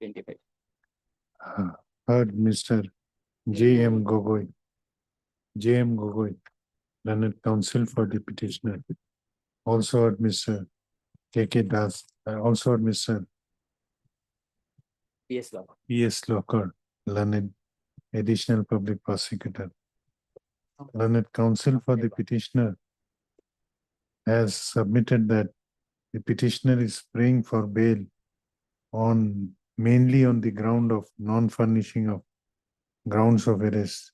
25. Heard Mr. J.M. Gogoi. J.M. Gogoi, learned counsel for the petitioner. Also heard Mr. K.K. Das, also heard Mr. PS law. P.S. Locker, learned additional public prosecutor. Learned counsel for the petitioner has submitted that the petitioner is praying for bail on mainly on the ground of non-furnishing of grounds of arrest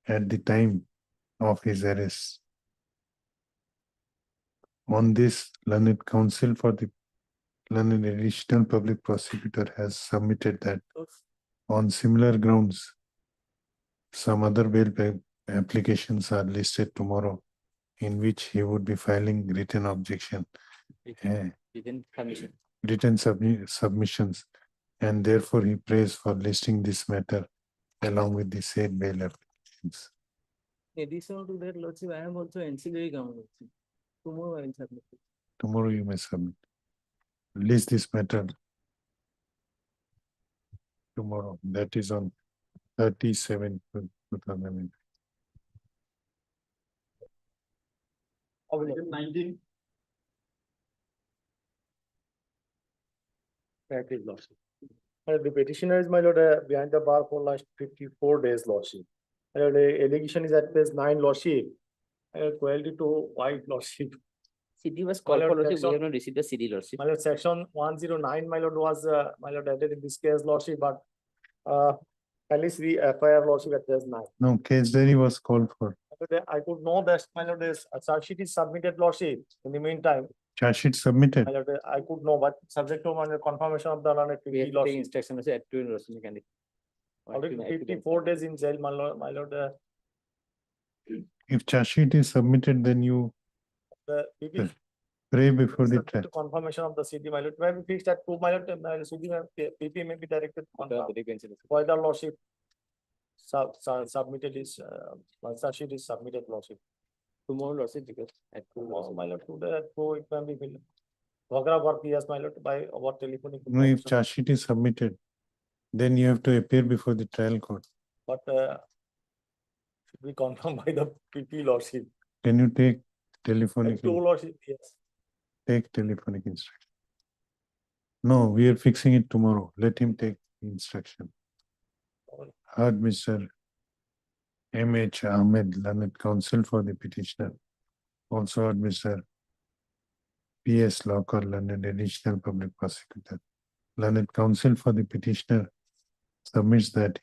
at the time of his arrest. On this, learned counsel for the learned additional public prosecutor has submitted that on similar grounds, some other bail applications are listed tomorrow, in which he would be filing written objection, Written permission. written submissions, and therefore he prays for listing this matter along with the said bail applications. In addition to that, Lordship, I am also ancillary ground, Lordship. Tomorrow I will submit it. Tomorrow you may submit. List this matter tomorrow. That is on 37/2000. Item 19. The petitioner is, my lord, behind the bar for last 54 days, lordship. The allegation is at page 9, lordship. Quality to white, lordship. CD was My called for lord, lordship, we section- have not received the CD lordship. My lord, section 109, my lord, was, my lord, added in this case, lordship, but at least the FIR, lordship, at page 9. No, case diary was called for. I could know that, my lord, this charge sheet is submitted, lordship. In the meantime, Charge sheet submitted. my lord, I could know, but subject to my lord, confirmation of the learned We have to take lordship. instruction also at 2 lordship mechanic. Already 54 days in jail, my lord, If charge sheet is submitted, then you the PP. pray before the Subject trial. to confirmation of the CD, my lord, where we fixed that 2, my lord, CD, PP may be directed to confirm. Why the lordship submitted is, once the sheet is submitted, lordship. Tomorrow lordship, because at 2 Also, my lord, today at 2, it can be filled. Vagra work, yes, my lord, by our telephonic. No, if information. charge sheet is submitted, then you have to appear before the trial court. But should be confirmed by the PP lordship. Can you take telephonic, Two lordship, yes. take telephonic instruction? No, we are fixing it tomorrow. Let him take instruction. Heard Mr. M.H. Ahmed, learned counsel for the petitioner. Also heard Mr. P.S. Locker, learned additional public prosecutor. Learned counsel for the petitioner submits that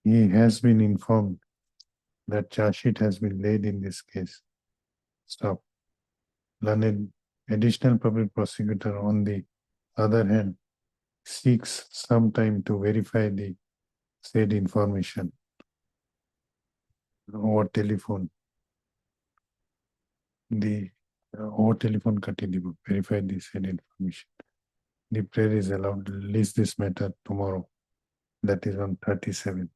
he has been informed that charge sheet has been laid in this case. Stop. Learned additional public prosecutor, on the other hand, seeks some time to verify the said information over telephone. The over telephone katidibu, verify the said information. The prayer is allowed. List this matter tomorrow. That is on 37.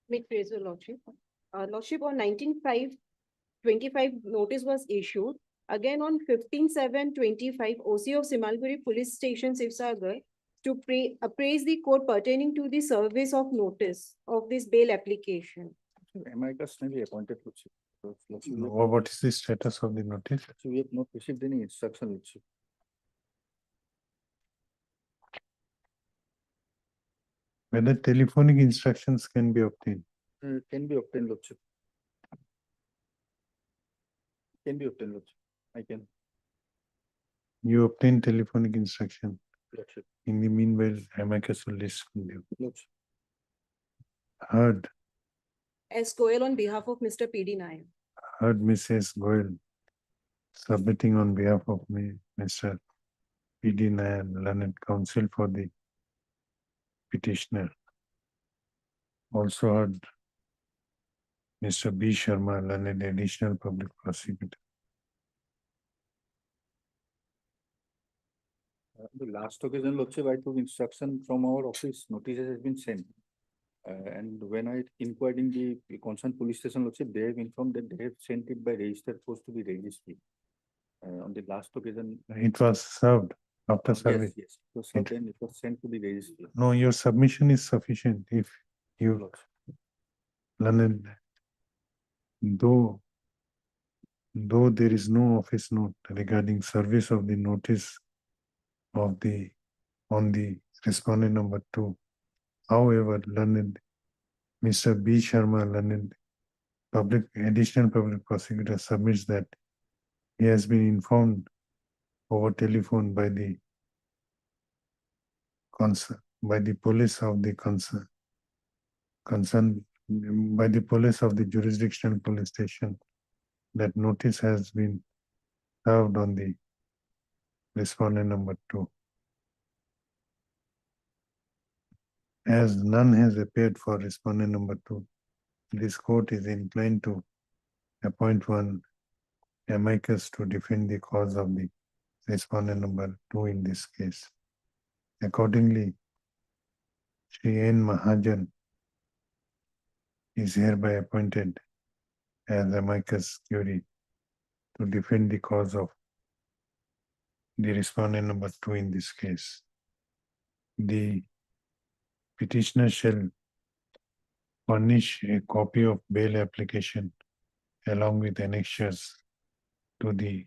Make praise your lordship. Lordship, on 19/5/25 notice was issued. Again on 15/7/25, OC of Simalpuri Police Station, Sivsagar, to appraise the court pertaining to the service of notice of this bail application. Amicus may be appointed, lordship. What is the status of the notice? So we have not received any instruction, Lordship. Whether telephonic instructions can be obtained? Can be obtained, Lordship. Can be obtained, Lordship. I can, You obtain telephonic instruction. Lordship. In the meanwhile, amicus will list from you. Lordship. Heard, S. Goel on behalf of Mr. P.D. Nair. heard Mrs. Goel submitting on behalf of me, Mr. P.D. Nair, learned counsel for the petitioner. Also heard Mr. B. Sharma, learned additional public prosecutor. The last occasion, Lordship, I took instruction from our office, notices has been sent. And when I inquired in the concerned police station, Lordship, they have informed that they have sent it by registered post to the registry. On the last occasion. It was served after Yes, service. yes, it was served and it was sent to the registry. No, your submission is sufficient if you Lordship. learned. Though there is no office note regarding service of the notice of the on the respondent number 2. However, learned Mr. B. Sharma, learned additional public prosecutor submits that he has been informed over telephone by the police of the by the police of the jurisdictional police station that notice has been served on the respondent number 2. As none has appeared for respondent number 2, this court is inclined to appoint one amicus to defend the cause of the respondent number 2 in this case. Accordingly, Shri N. Mahajan is hereby appointed as amicus curiae to defend the cause of the respondent number 2 in this case. The petitioner shall furnish a copy of bail application along with annexures to the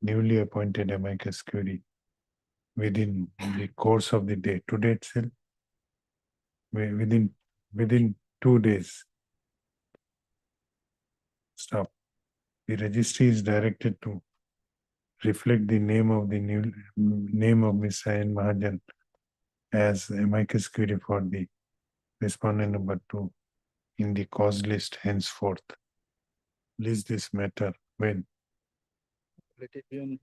newly appointed amicus curiae within the course of the day. Today itself, within 2 days. Stop. The registry is directed to reflect the name of Mr. N. Mahajan as amicus curiae for the respondent number 2 in the cause list henceforth. List this matter when? Let it be on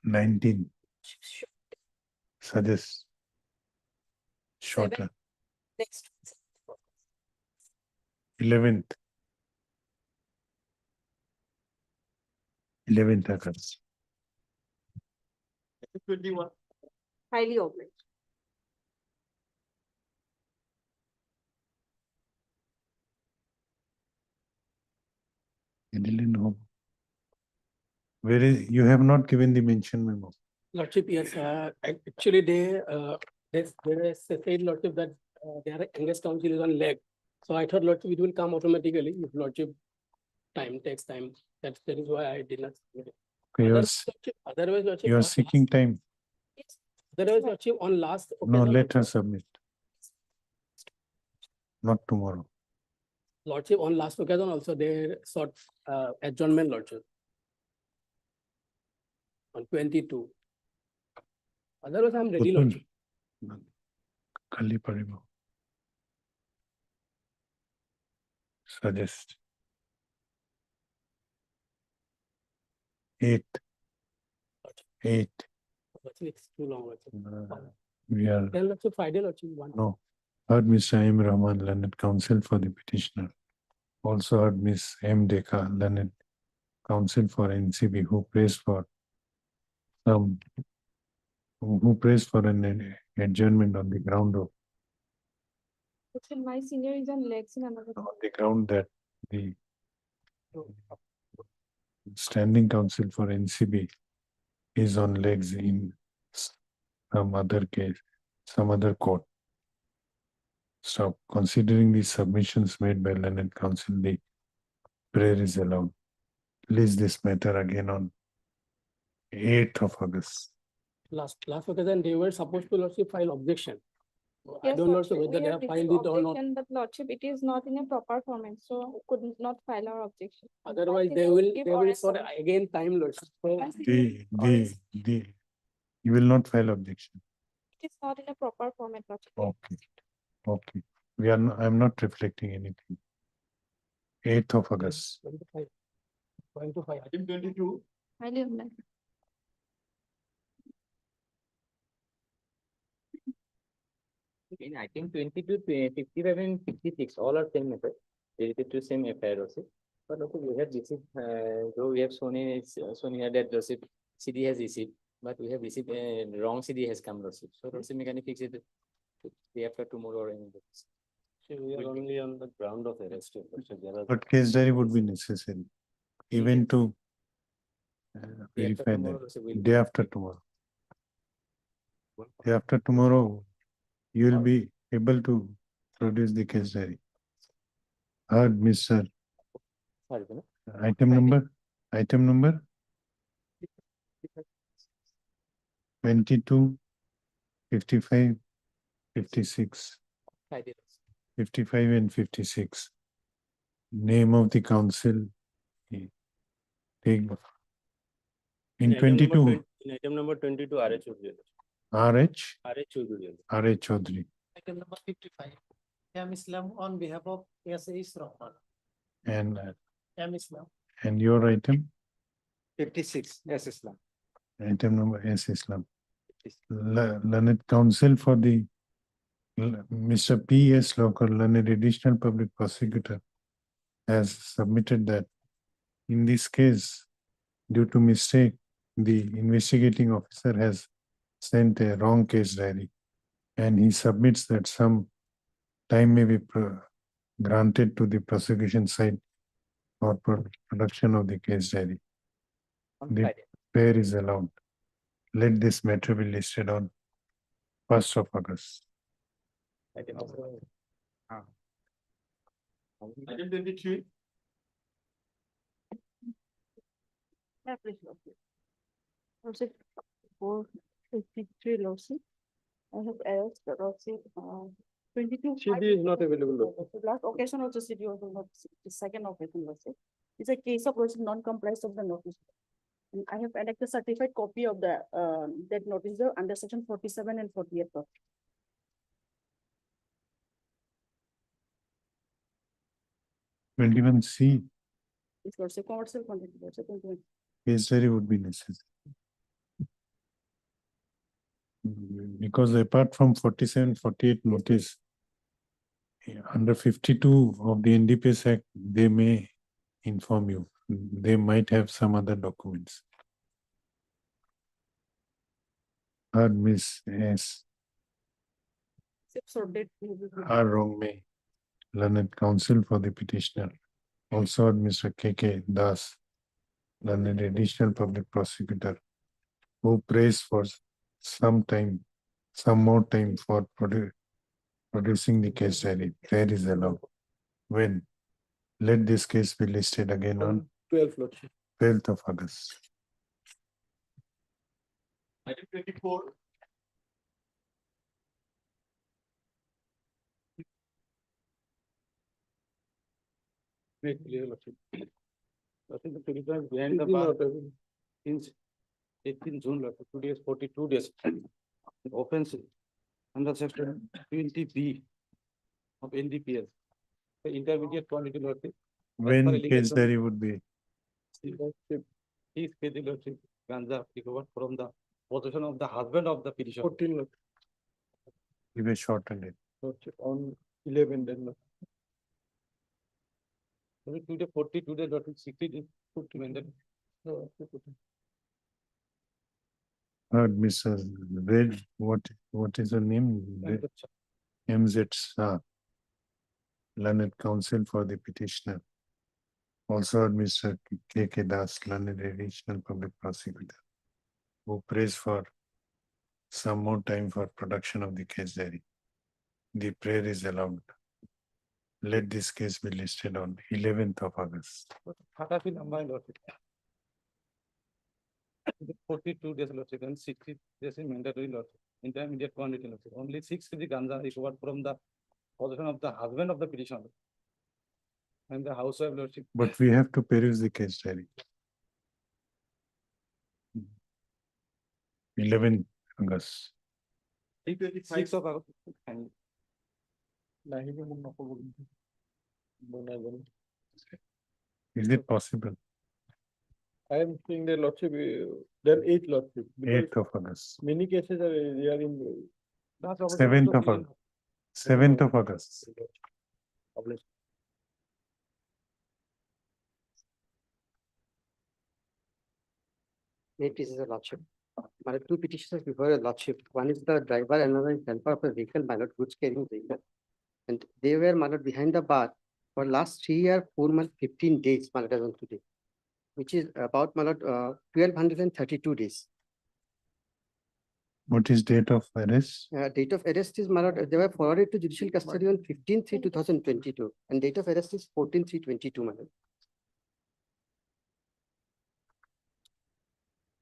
19. Suggest shorter. Next. 11th. 11th occurs. 21. Highly obliged. Where is, you have not given the mention memo. Lordship, yes, actually there is said Lordship that their youngest counsel is on leg. So I thought Lordship, it will come automatically if Lordship takes time. That is why I did not. submit it. Otherwise, Lordship. You are seeking time. Otherwise, Lordship, on last. No, occasion, let her submit. Not tomorrow. Lordship, on last occasion also they sought adjournment, Lordship. On 22. Otherwise, I'm ready, Lordship. Kali Paribo. Suggest. 8. It's too long, Lordship. We are. Then Lordship, Friday, Lordship, 1. No. Heard Mr. M. Rahman, learned counsel for the petitioner. Also heard Ms. M. Deka, learned counsel for NCB, who prays for an adjournment on the ground of My senior is on legs in another. on the ground that the standing counsel for NCB is on legs in some other case, some other court. Stop. Considering the submissions made by learned counsel, the prayer is allowed. Release this matter again on 8th of August. Last occasion, they were supposed to lordship file objection. I Yes, don't know Lordship, whether we they have have filed it or not. objection, but Lordship, it is not in a proper format, so could not file our objection. Otherwise, It they will will, give they will oral for submission. again time lordship. So You will not file objection. It is not in a proper format, Lordship. Okay, okay. We are, I'm not reflecting anything. 8th of August. 25. Going to file. Item 22. Highly unlikely. In item 22, 55 and 56, all are same method, related to same affair also. But also we have received, though we have shown in, shown here that receipt CD has received, but we have received, wrong CD has come receipt. So receipt mechanic fix it day after tomorrow or any day. So we are only on the ground of arrest. But case diary would be necessary, even to verify tomorrow that. also will Day be- after tomorrow. Day after tomorrow, you will be able to produce the case diary. Heard, Mr. Sorry, no? Item number 22, 55, 56, Friday. 55 and 56. Name of the council. Take in 22, In item number 22, RH Chaudhary. RH, RH Chaudhary. RH Chaudhary. Item number 55. M. Islam on behalf of S.A. Rahman. And, M. Islam. and your item, 56, yes, Islam. item number S Islam. Learned counsel for the Mr. P.S. Locker, learned additional public prosecutor, has submitted that in this case, due to mistake, the investigating officer has sent a wrong case diary, and he submits that some time may be granted to the prosecution side for production of the case diary. On The Friday. prayer is allowed. Let this matter be listed on 1st of August. Item number- Item 23. Yeah, please, Lordship. Lordship, 453 Lordship. I have errors, but Lordship, 22. CD is not available. Lordship. The last occasion also CD was not, the second occasion Lordship. It's a case of Lordship non-compliance of the notice. And I have annexed a certified copy of the, that notice under section 47 and 48. Lordship. 21C, It's Lordship, commercial content, Lordship, 21. case diary would be necessary. Because apart from 47, 48 notice, under 52 of the NDPS Act, they may inform you. They might have some other documents. Heard Miss S. So that. R. Wrongmay, learned counsel for the petitioner. Also heard Mr. K.K. Das, learned additional public prosecutor, who prays for some more time for producing the case diary. Prayer is allowed. When? Let this case be listed again on 12th, Lordship. 12th of August. Item 24. Make clear, Lordship. I think the petition is behind the bar since 18 June, Lordship. Today is 42 days. Offense under section 20B of NDPS. The intermediate quantity, Lordship. When case diary would be, He said, Lordship, ganja recovered from the possession of the husband of the petition. 14, Lordship. give a shortened date. Lordship, on 11 then. Lordship. Today 42 days, Lordship, 60 days. 50 and then. Heard Mr. Red, what is her name? MZ Shah, learned counsel for the petitioner. Also heard Mr. K.K. Das, learned additional public prosecutor, who prays for some more time for production of the case diary. the prayer is allowed. Let this case be listed on 11th of August. 42 days lordship and 60 days in mandatory lordship, intermediate quantity lordship. Only 6 kg ganja recovered from the possession of the husband of the petitioner. And the housewife lordship. But we have to peruse the case diary. 11th August. 6 of August. Is it possible? I am seeing the lordship, then 8th lordship. because 8th of August. Many cases are, they are in. 7th of August. 7th of August. May it please the lordship. My two petitions before your lordship. One is the driver, another is helper of a vehicle, my lord, goods carrying vehicle. And they were, my lord, behind the bar for last 3 years, 4 months, 15 days, my lord, as on today, which is about, my lord, 1232 days. What is date of arrest? Date of arrest is, my lord, they were forwarded to judicial custody on 15/3/2022, and date of arrest is 14/3/22, my lord.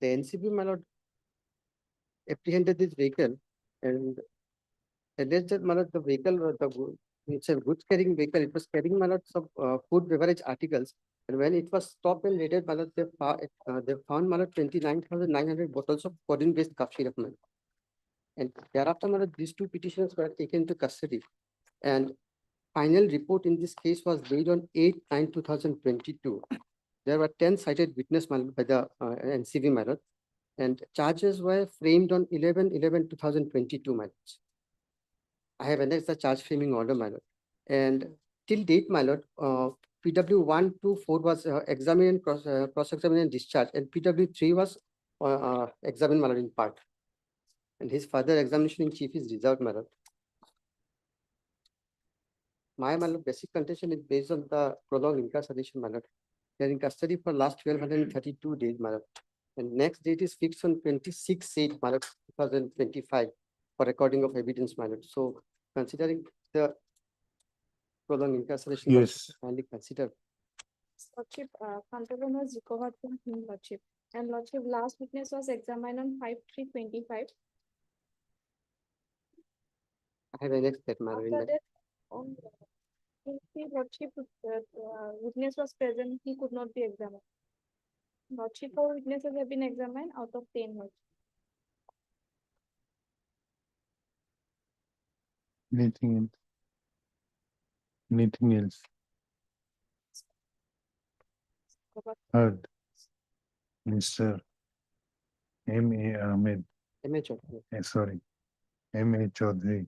The NCB, my lord, apprehended this vehicle and alleged that, my lord, the vehicle, it's a goods carrying vehicle. It was carrying, my lord, some food beverage articles. And when it was stopped and raided, my lord, they found, my lord, 29,900 bottles of codeine-based cough syrup, my lord. And thereafter, my lord, these two petitions were taken to custody. And final report in this case was made on 8/9/2022. There were 10 cited witness, my lord, by the NCB, my lord. And charges were framed on 11/11/2022, my lord. I have annexed the charge framing order, my lord. And till date, my lord, PW 1, 2, 4 was examined, cross-examined and discharged, and PW 3 was examined, my lord, in part. And his further examination in chief is reserved, my lord. My lord, basic contention is based on the prolonged incarceration, my lord. They are in custody for last 1232 days, my lord. And next date is fixed on 26/8, my lord, 2025 for recording of evidence, my lord. So considering the prolonged incarceration, Yes. kindly consider. Lordship, Kantalan was recovered from him, Lordship. And Lordship, last witness was examined on 5/3/25. I have annexed that, my lord. in After my- that, if the Lordship, witness was present, he could not be examined. Lordship, 4 witnesses have been examined out of 10. Lordship. Anything else? Anything else? Heard. Mr. M.A. Ahmed, MH. sorry, M.A. Chaudhary,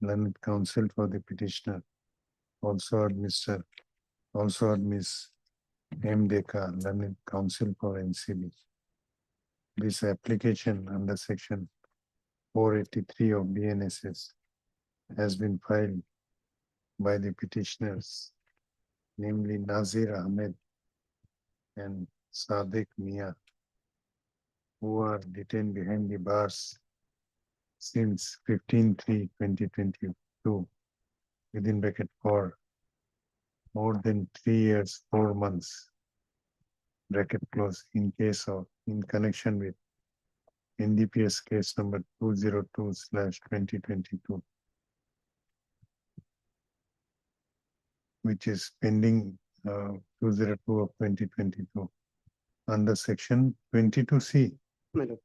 learned counsel for the petitioner. Also heard Miss M. Deka, learned counsel for NCB. This application under section 483 of BNSS has been filed by the petitioners, namely Nazir Ahmed and Sadiq Mia, who are detained behind the bars since 15/3/2022, within bracket for more than 3 years, 4 months, bracket close, in connection with NDPS case number 202/2022, which is pending 202 of 2022 under section 22C. Madam.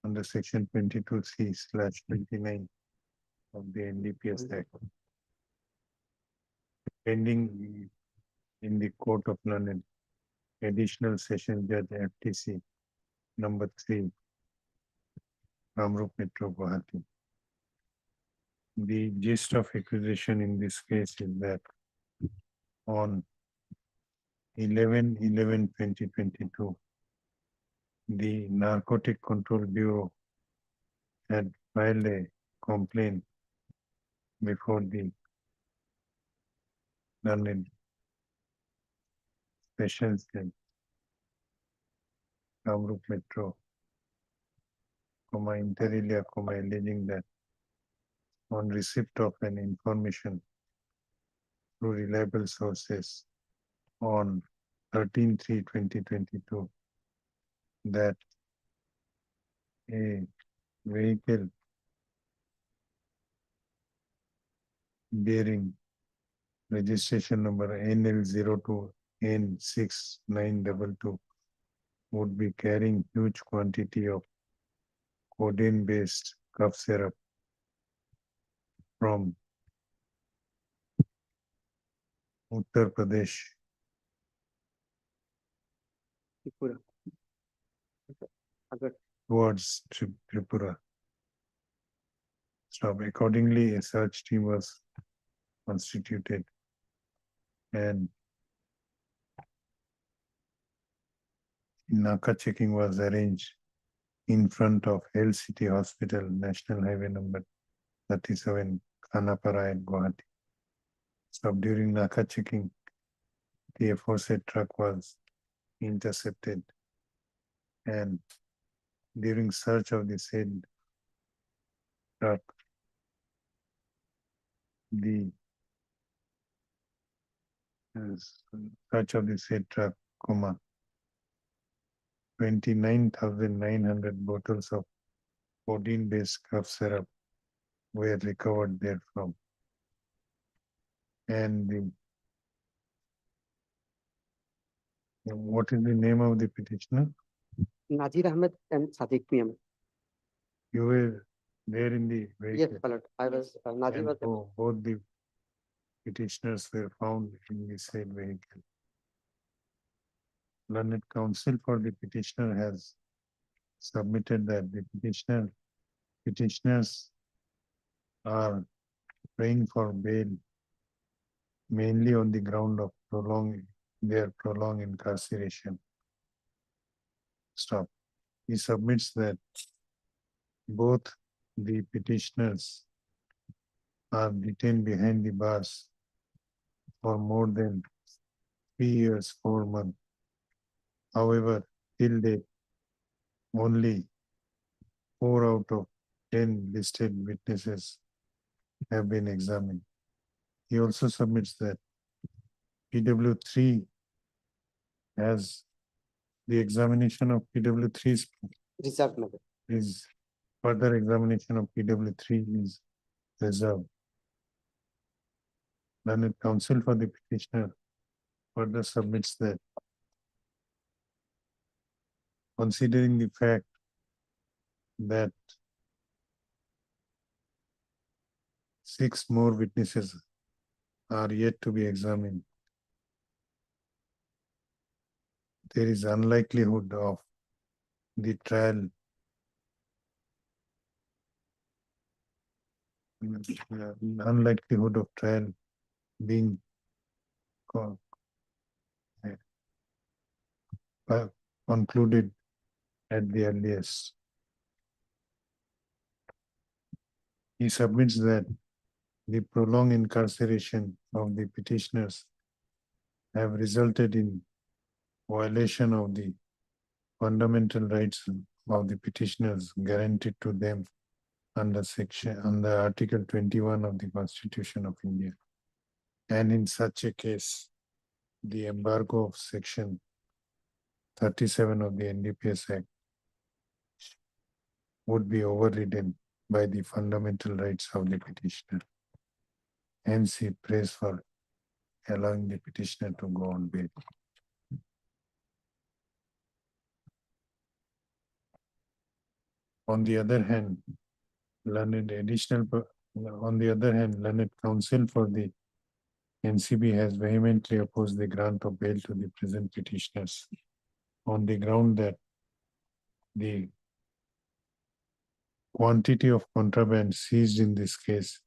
Under section 22C/29 of the NDPS Act. Pending in the Court of London, Additional Session Judge FTC number 3, Kamrup Metro, Guwahati. The gist of accusation in this case is that on 11/11/2022, the Narcotic Control Bureau had filed a complaint before the London Special Judge, Kamrup Metro, inter alia, alleging that on receipt of an information through reliable sources on 13/3/2022 that a vehicle bearing registration number NL02N6922 would be carrying huge quantity of codeine-based cough syrup from Uttar Pradesh Tripura. Agar towards Tripura. So accordingly, a search team was constituted and Naka checking was arranged in front of Health City Hospital, National Highway number 37, Khanapara at Guwahati. So during Naka checking, the aforesaid truck was intercepted and during search of the said truck, the search of the said truck, 29,900 bottles of codeine-based cough syrup were recovered therefrom. And what is the name of the petitioner? Nazir Ahmed and Sadiq PM. You were there in the Yes, vehicle. my lord. I was, Nazir And was there. both the petitioners were found in the said vehicle. Learned counsel for the petitioner has submitted that the petitioners are praying for bail mainly on the ground of their prolonged incarceration. Stop. He submits that both the petitioners are detained behind the bars for more than 3 years, 4 months. However, till date, only 4 out of 10 listed witnesses have been examined. He also submits that PW3 has the examination of PW3 Reserved, my lord. is further examination of PW3 is reserved. Learned counsel for the petitioner further submits that considering the fact that 6 more witnesses are yet to be examined, there is unlikelihood of the trial being concluded at the earliest. He submits that the prolonged incarceration of the petitioners have resulted in violation of the fundamental rights of the petitioners guaranteed to them under Article 21 of the Constitution of India. And in such a case, the embargo of Section 37 of the NDPS Act would be overridden by the fundamental rights of the petitioner. Hence, he prays for allowing the petitioner to go on bail. On the other hand, learned counsel for the NCB has vehemently opposed the grant of bail to the present petitioners on the ground that the quantity of contraband seized in this case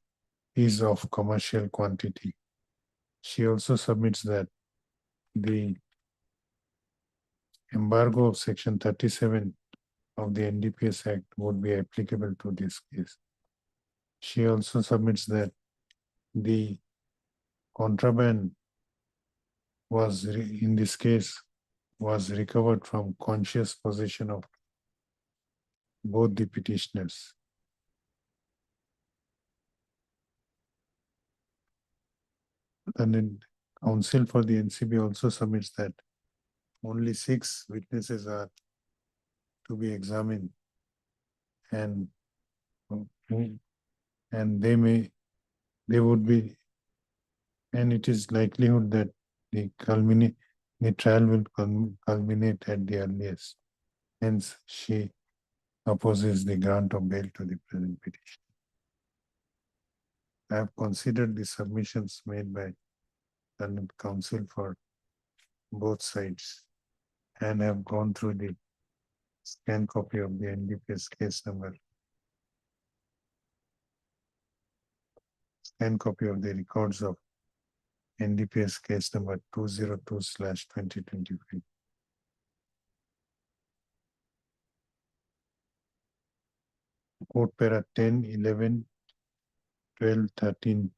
is of commercial quantity. She also submits that the embargo of Section 37 of the NDPS Act would be applicable to this case. She also submits that the contraband was, in this case, was recovered from conscious possession of both the petitioners. then counsel for the NCB also submits that only 6 witnesses are to be examined. And they would be, and it is likelihood that the trial will culminate at the earliest. Hence, she opposes the grant of bail to the present petition. I have considered the submissions made by the counsel for both sides and have gone through the scanned copy of the NDPS case number. Scanned copy of the records of NDPS case number 202/2025. Code para 10, 11, 12, 13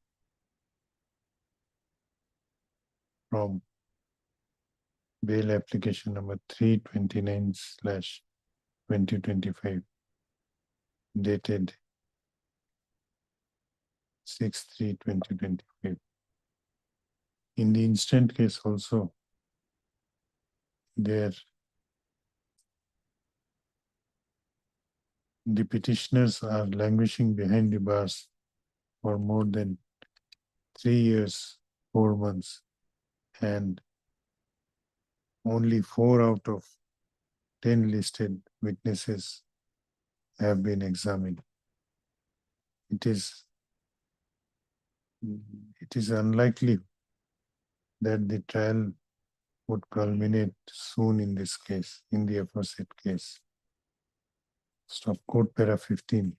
from bail application number 329/2025 dated 6/3/2025. In the instant case also, the petitioners are languishing behind the bars for more than 3 years, 4 months, and only 4 out of 10 listed witnesses have been examined. It is unlikely that the trial would culminate soon in this case, in the aforesaid case. Stop code para 15.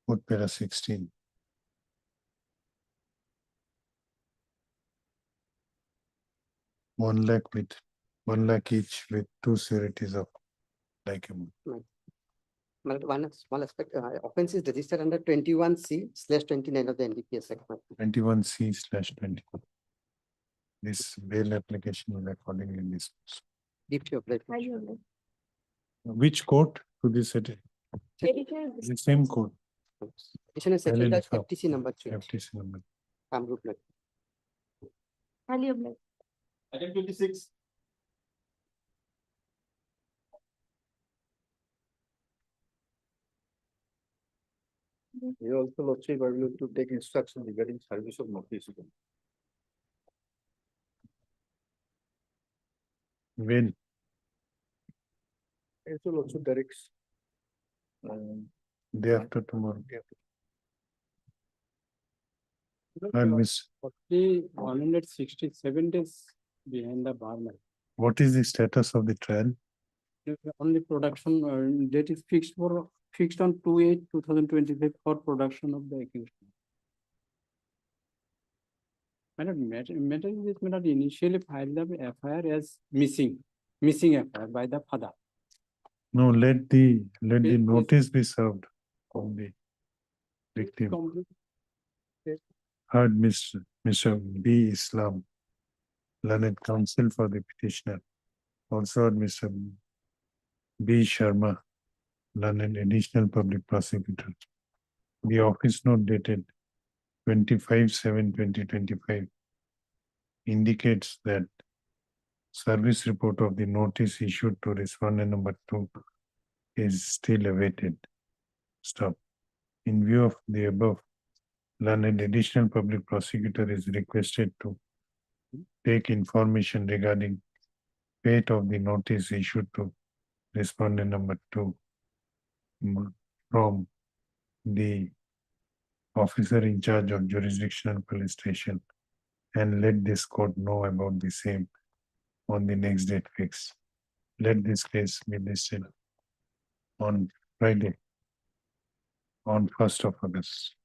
Code para 16. One lakh each with 2 sureties of like amount. One small aspect, offense is registered under 21C/29 of the NDPS Act. 21C/20. This bail application is accordingly disposed. Deputy of Life. Which court to this city? The same court. Petition is settled at FTC number 3. FTC number. Kamrup. Item 26. Here also Lordship, I will to take instruction regarding service of notice. When? It will also directs. Day after tomorrow. And Miss, 167 days behind the bar. what is the status of the trial? Only production date is fixed on 2/8/2025 for production of the accused. Matter is this matter initially filed the FIR as missing FIR by the father. No, let the notice be served on the victim. Heard Mr. B. Islam, learned counsel for the petitioner. Also heard Mr. B. Sharma, learned additional public prosecutor. The office note dated 25/7/2025 indicates that service report of the notice issued to respondent number 2 is still awaited. Stop. In view of the above, learned additional public prosecutor is requested to take information regarding fate of the notice issued to respondent number 2 from the officer in charge of jurisdictional police station and let this court know about the same on the next date fixed. Let this case be listed on Friday, on 1st of August.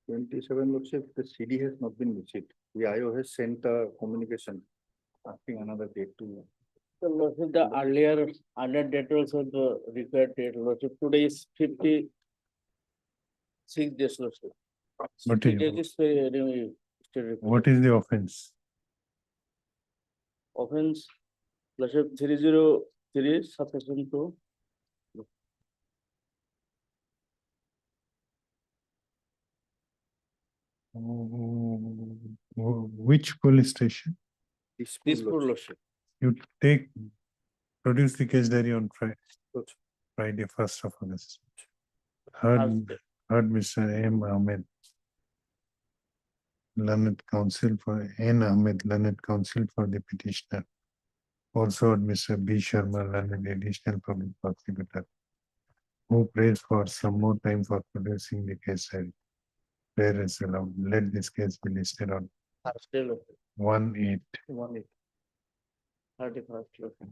27 Lordship, the CD has not been received. The IO has sent a communication asking another date to. So Lordship, the earlier date also the required date, Lordship, today is 56 days, Lordship. What is the offense? Offense, Lordship 30 Three is sufficient to. Which police station? Peaceful lordship. You produce the case diary on Friday, 1st of August. Heard Mr. M. Ahmed, learned counsel for N. Ahmed, learned counsel for the petitioner. Also heard Mr. B. Sharma, learned additional public prosecutor, who prays for some more time for producing the case diary. Prayer is allowed. Let this case be listed on Thursday lordship. 1/8. 1/8. 31st lordship.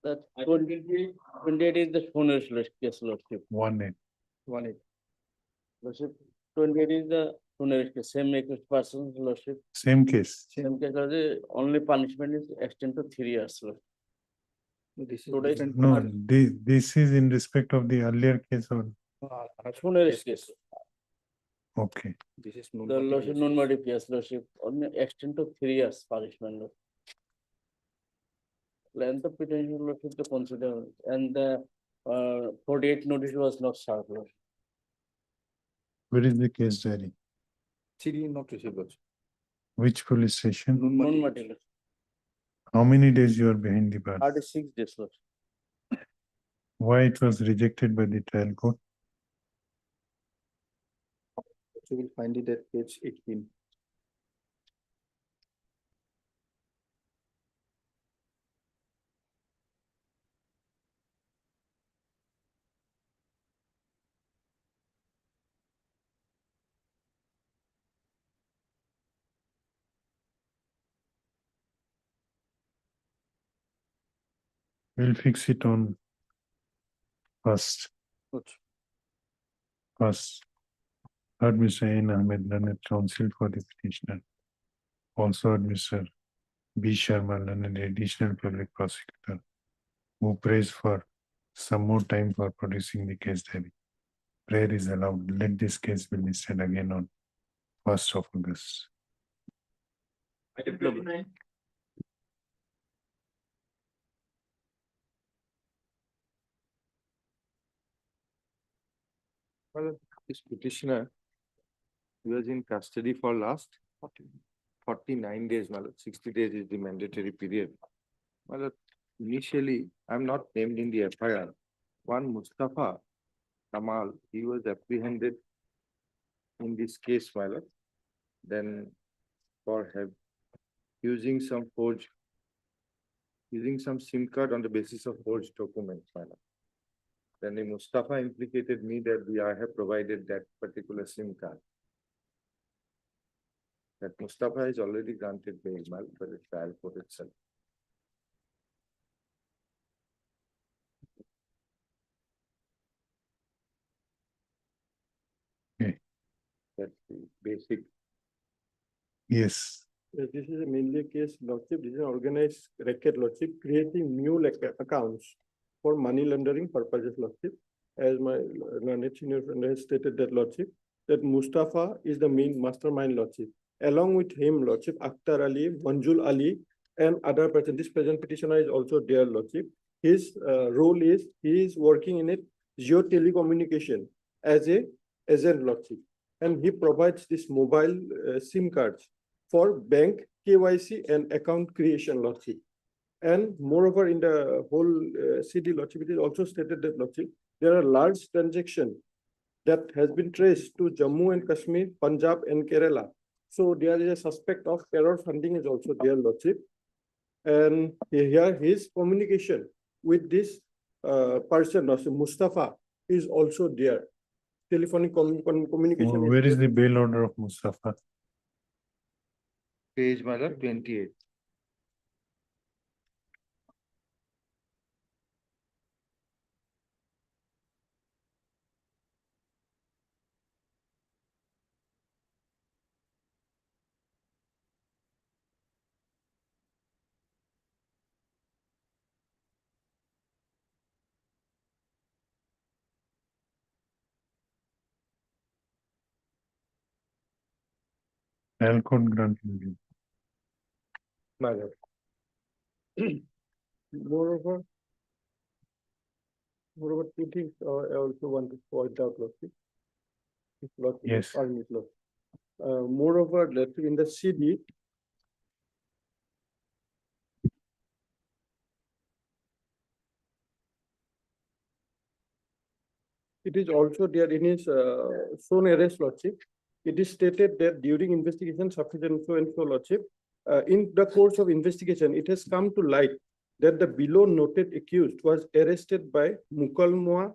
That 28 is the funeral case lordship. 1/8. 1/8. Lordship, 28 is the funeral case, same accused person's lordship. Same case. Same case, the only punishment is extended to 3 years. Lordship. This is Today- different. No, this is in respect of the earlier case or, Funeral case. okay. This is The lordship, non-motive case, lordship, only extend to 3 years punishment. Lordship. Length of petition lordship to consider, and the 48 notice was not served. Lordship. Where is the case diary? CD not received. Lordship. Which police station? Non-motive, How many days you are behind the bar? 36 days. Lordship. Why it was rejected by the trial court? So we'll find it at page 18. We'll fix it on first. First. Heard Mr. N. Ahmed, learned counsel for the petitioner. Also heard Mr. B. Sharma, learned additional public prosecutor, who prays for some more time for producing the case diary. Prayer is allowed. Let this case be listed again on 1st of August. Item 29. Well, this petitioner was in custody for last 49 days, my lord. 60 days is the mandatory period. My lord, initially, I'm not named in the FIR. One Mustafa Kamal, he was apprehended in this case, my lord. Then for using some SIM card on the basis of forged documents, my lord. Then the Mustafa implicated me that I have provided that particular SIM card. That Mustafa is already granted bail, my lord, for the trial court itself. Okay. That's the basic. Yes. Yes, this is mainly a case, lordship, this is an organized racket, lordship, creating new accounts for money laundering purposes, lordship. As my learned senior friend has stated that, lordship, that Mustafa is the main mastermind, lordship. Along with him, lordship, Akhtar Ali, Manjul Ali, and other person. This present petitioner is also there, lordship. His role is, he is working in it, geo telecommunication as a agent, lordship. And he provides this mobile SIM cards for bank KYC and account creation, lordship. And moreover, in the whole CD, lordship, it is also stated that, lordship, there are large transactions that has been traced to Jammu and Kashmir, Punjab, and Kerala. So there is a suspect of terror funding is also there, lordship. And here his communication with this person, lordship, Mustafa, is also there. Telephonic communication. Where is the bail order of Mustafa? Page, my lord, 28. Trial court granted bail. My lord. Moreover, two things I also want to point out, Lordship. If Lordship will Yes. permit, Lordship. Moreover, Lordship, in the CD, it is also there in his shown arrest, Lordship. It is stated that during investigation, sufficient so and so, Lordship. In the course of investigation, it has come to light that the below noted accused was arrested by Mukalma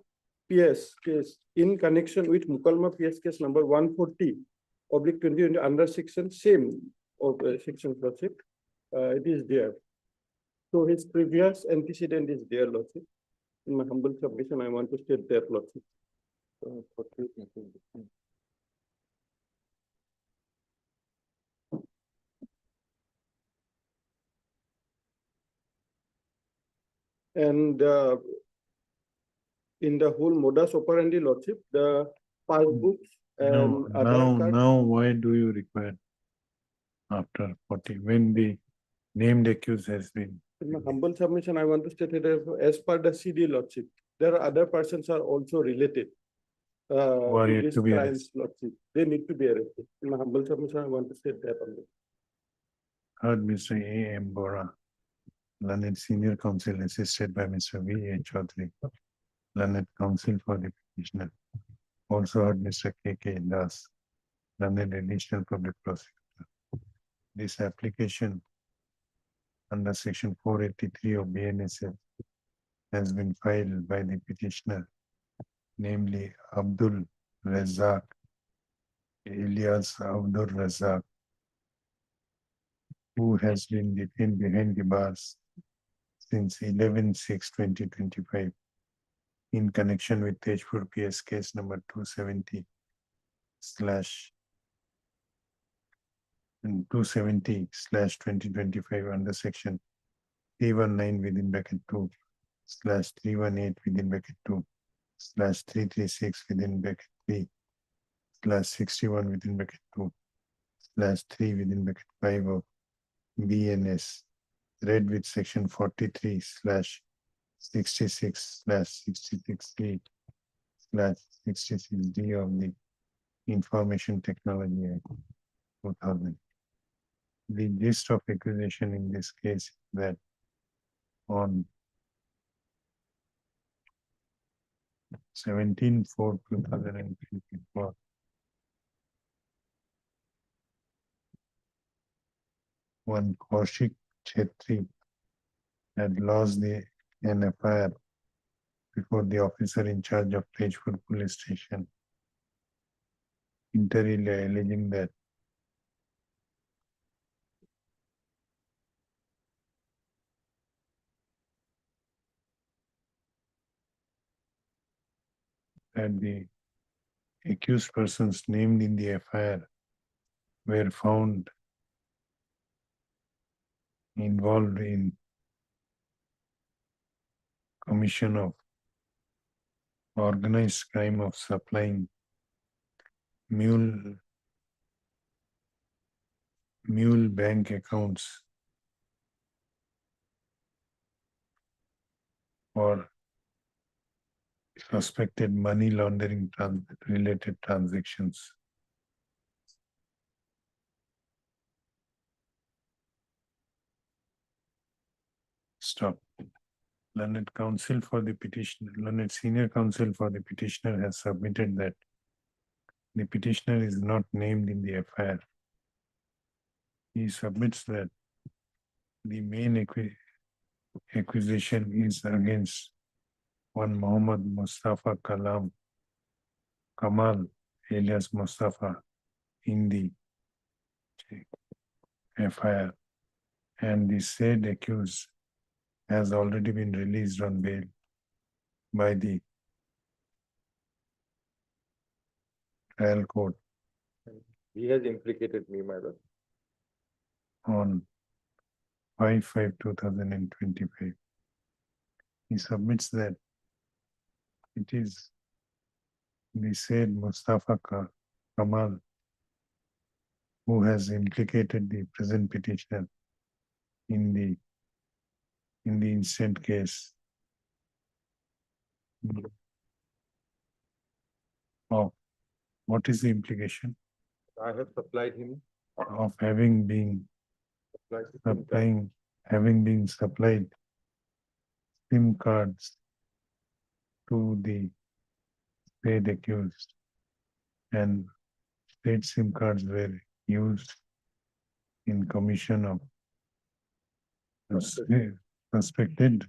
PS case in connection with Mukalma PS case number 140/20 under section same of section, Lordship. It is there. So his previous antecedent is there, Lordship. In my humble submission, I want to state that, Lordship. And in the whole modus operandi, Lordship, the passbooks No, and Aadhaar card. now why do you require after 40, when the named accused has been? In my humble submission, I want to state it as per the CD, Lordship. There are other persons are also related. Who are to yet these to be crimes, arrested. Lordship. They need to be arrested. In my humble submission, I want to state that only. Heard Mr. A. M. Bora, learned senior counsel assisted by Mr. V. A. Chaudhary, learned counsel for the petitioner. Also heard Mr. K. K. Das, learned additional public prosecutor. This application under section 483 of BNSF has been filed by the petitioner, namely Abdul Razak, alias Abdul Razak, who has been detained behind the bars since 11/6/2025 in connection with Tejpur PS case number 270/2025 under section 319 within bracket 2/318 within bracket 2/336 within bracket 3/61 within bracket 2/3 within bracket 5 of BNS, read with section 43/66/66C/66D of the Information Technology Act 2000. The gist of accusation in this case is that on 17/4/2024, one Kaushik Chetri had lost an FIR before the officer in charge of Tejpur police station, inter alia alleging that the accused persons named in the FIR were found involved in commission of organized crime of supplying mule bank accounts for suspected money laundering related transactions. Stop. Learned counsel for the petitioner, learned senior counsel for the petitioner has submitted that the petitioner is not named in the FIR. He submits that the main accusation is against one Muhammad Mustafa Kamal alias Mustafa in the FIR, and the said accused has already been released on bail by the trial court He has implicated me, my lord. on 5/5/2025. He submits that it is the said Mustafa Kamal who has implicated the present petitioner in the in the instant case of what is the implication I have supplied him. of having been supplied SIM cards to the state accused, and state SIM cards were used in commission of suspected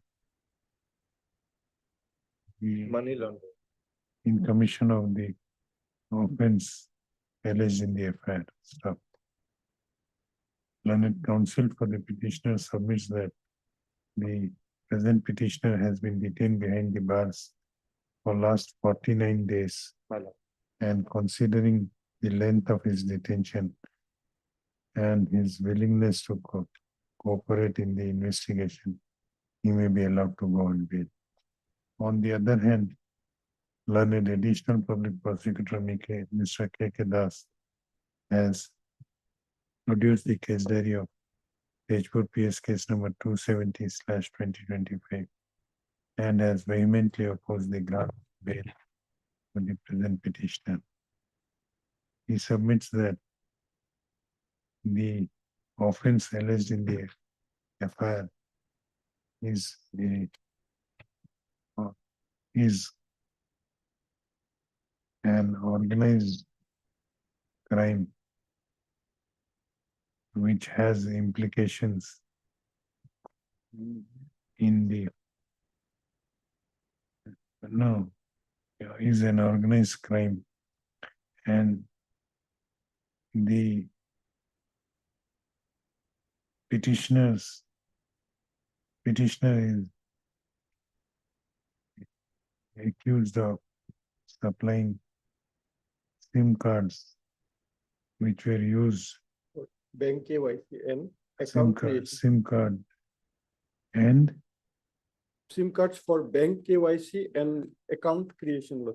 Money laundering. in commission of the offense alleged in the FIR stuff. Learned counsel for the petitioner submits that the present petitioner has been detained behind the bars for last 49 days. And considering the length of his detention and his willingness to cooperate in the investigation, he may be allowed to go on bail. On the other hand, learned additional public prosecutor Mr. K.K. Das has produced the case diary of Tejpur PS case number 270/2025 and has vehemently opposed the grant of bail for the present petitioner. He submits that the offense alleged in the FIR is an organized crime which has implications in the is an organized crime, and the petitioner is accused of supplying SIM cards which were used Bank KYC and account creation. SIM card and SIM cards for bank KYC and account creation.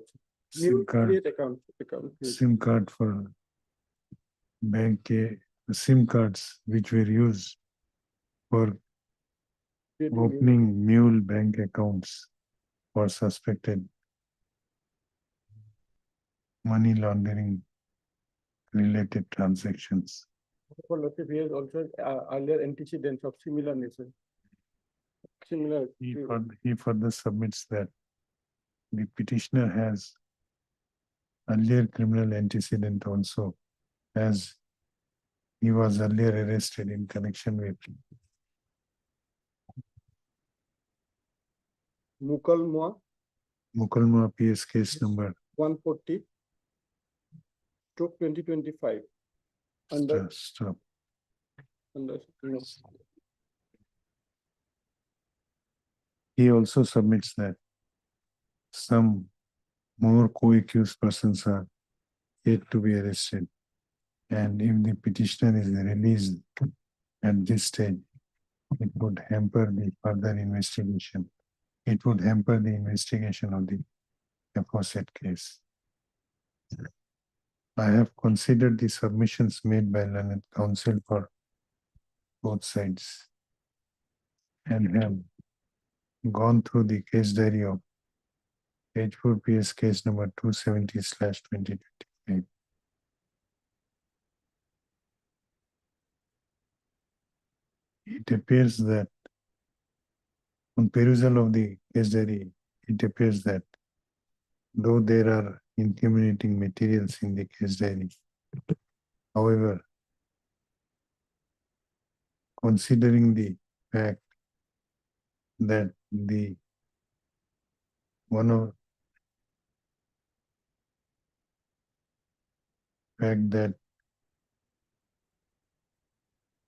SIM card. Create account creation. SIM card for SIM cards which were used for opening mule bank accounts for suspected money laundering related transactions. For Lordship, he has also earlier antecedents of similar nature. He further submits that the petitioner has earlier criminal antecedent also, as he was earlier arrested in connection with Mukalmua Mukalmua PS case number 140/2025. Under stop. He also submits that some more co-accused persons are yet to be arrested, and if the petitioner is released at this stage, it would hamper the further investigation. It would hamper the investigation of the aforesaid case. I have considered the submissions made by learned counsel for both sides and have gone through the case diary of H4 PS case number 270/2025. It appears that on perusal of the case diary, it appears that though there are incriminating materials in the case diary, however, considering the fact that the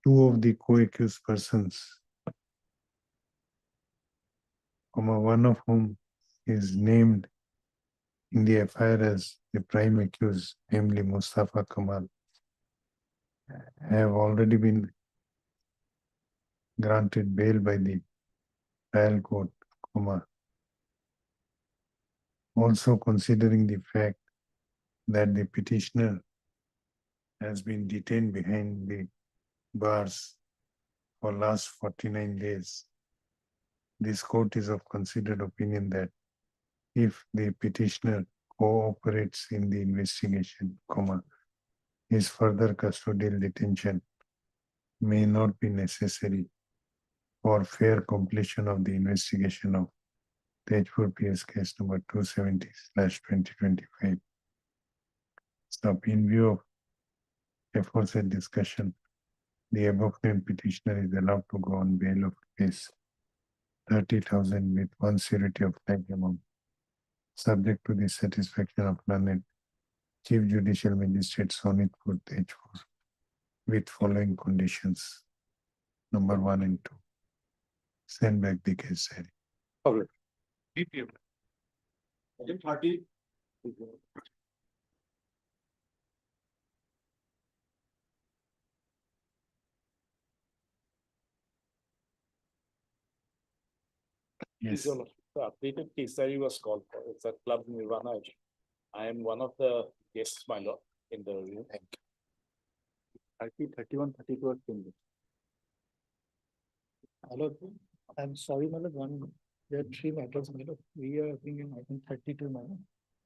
two of the co-accused persons, one of whom is named in the FIR as the prime accused, namely Mustafa Kamal, have already been granted bail by the trial court, also considering the fact that the petitioner has been detained behind the bars for last 49 days, This court is of considered opinion that if the petitioner cooperates in the investigation, his further custodial detention may not be necessary for fair completion of the investigation of the H4PS case number 270/2025. So in view of aforesaid discussion, the above named petitioner is allowed to go on bail of case 30,000 with one surety of like amount, subject to the satisfaction of learned Chief Judicial Magistrate Sonitpur H4 with following conditions. Number 1 and 2. Send back the case. Public. DPM. Item 30. Yes. The updated case diary was called for. It's a Club Nirvana. I am one of the guests, my lord, in the room. 30, 31, 32 are changed. Hello, I'm sorry, my lord, there are three matters, my lord. We are being in item 32, my lord.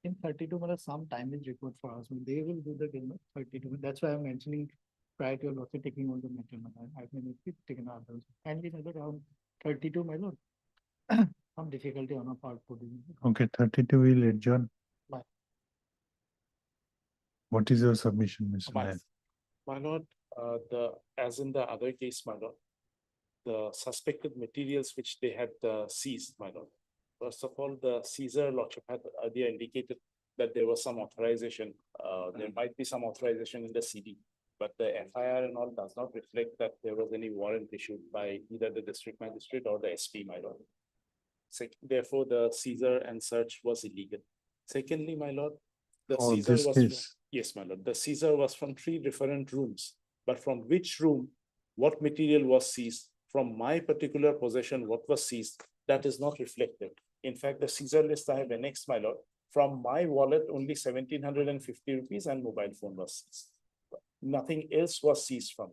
In 32, my lord, some time is required for us. They will do the game of 32. That's why I'm mentioning prior to your also taking on the matter, my lord. I mean, if taken others. And in other around 32, my lord. Some difficulty on our part putting. Okay, 32 will adjourn. Bye. What is your submission, Mr. My, Nair? my lord, as in the other case, my lord, the suspected materials which they had seized, my lord. First of all, the Caesar lordship had earlier indicated that there was some authorization. There might be some authorization in the CD, but the FIR and all does not reflect that there was any warrant issued by either the district magistrate or the SP, my lord. Therefore, the Caesar and search was illegal. Secondly, my lord, the Caesar was from, yes, my lord. The Caesar was from 3 different rooms, but from which room, what material was seized, from my particular possession, what was seized, that is not reflected. In fact, the Caesar list I have annexed, my lord. From my wallet, only 1,750 rupees and mobile phone was seized. Nothing else was seized from.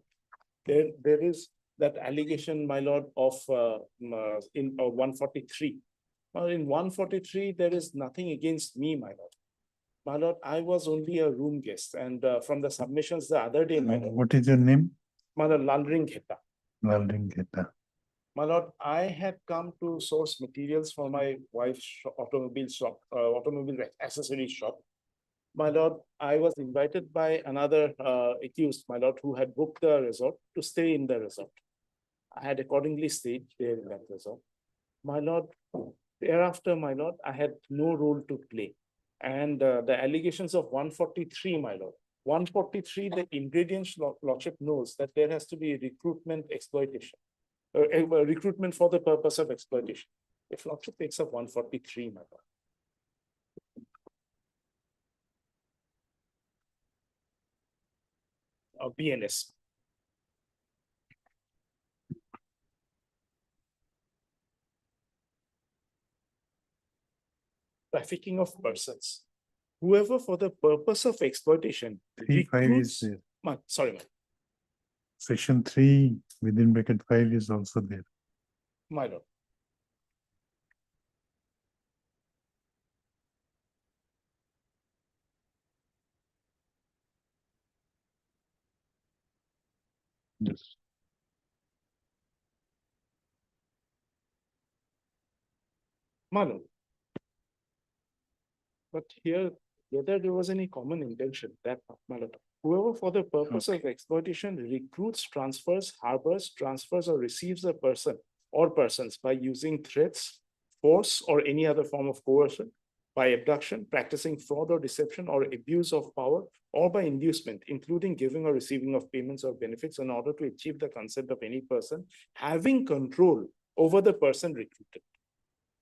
There is that allegation, my lord, of in 143. Now, in 143, there is nothing against me, my lord. My lord, I was only a room guest, and from the submissions the other day, my lord. What is your name? My lord, Lalring Kheta. Lalring Kheta. My lord, I had come to source materials for my wife's automobile shop, automobile accessory shop. My lord, I was invited by another accused, my lord, who had booked the resort to stay in the resort. I had accordingly stayed there in that resort. My lord, thereafter, my lord, I had no role to play. And the allegations of 143, my lord, 143, the ingredients lordship knows that there has to be recruitment exploitation, recruitment for the purpose of exploitation. If lordship takes up 143, my lord. BNS. Trafficking of persons. Whoever for the purpose of exploitation 3(5) is there. Sorry, man. Section 3 within bracket 5 is also there. My lord. Yes. My lord. But here, whether there was any common intention, that my lord. Whoever for the purpose of exploitation recruits, transfers, harbors, transfers, or receives a person or persons by using threats, force, or any other form of coercion, by abduction, practicing fraud or deception, or abuse of power, or by inducement, including giving or receiving of payments or benefits in order to achieve the consent of any person having control over the person recruited,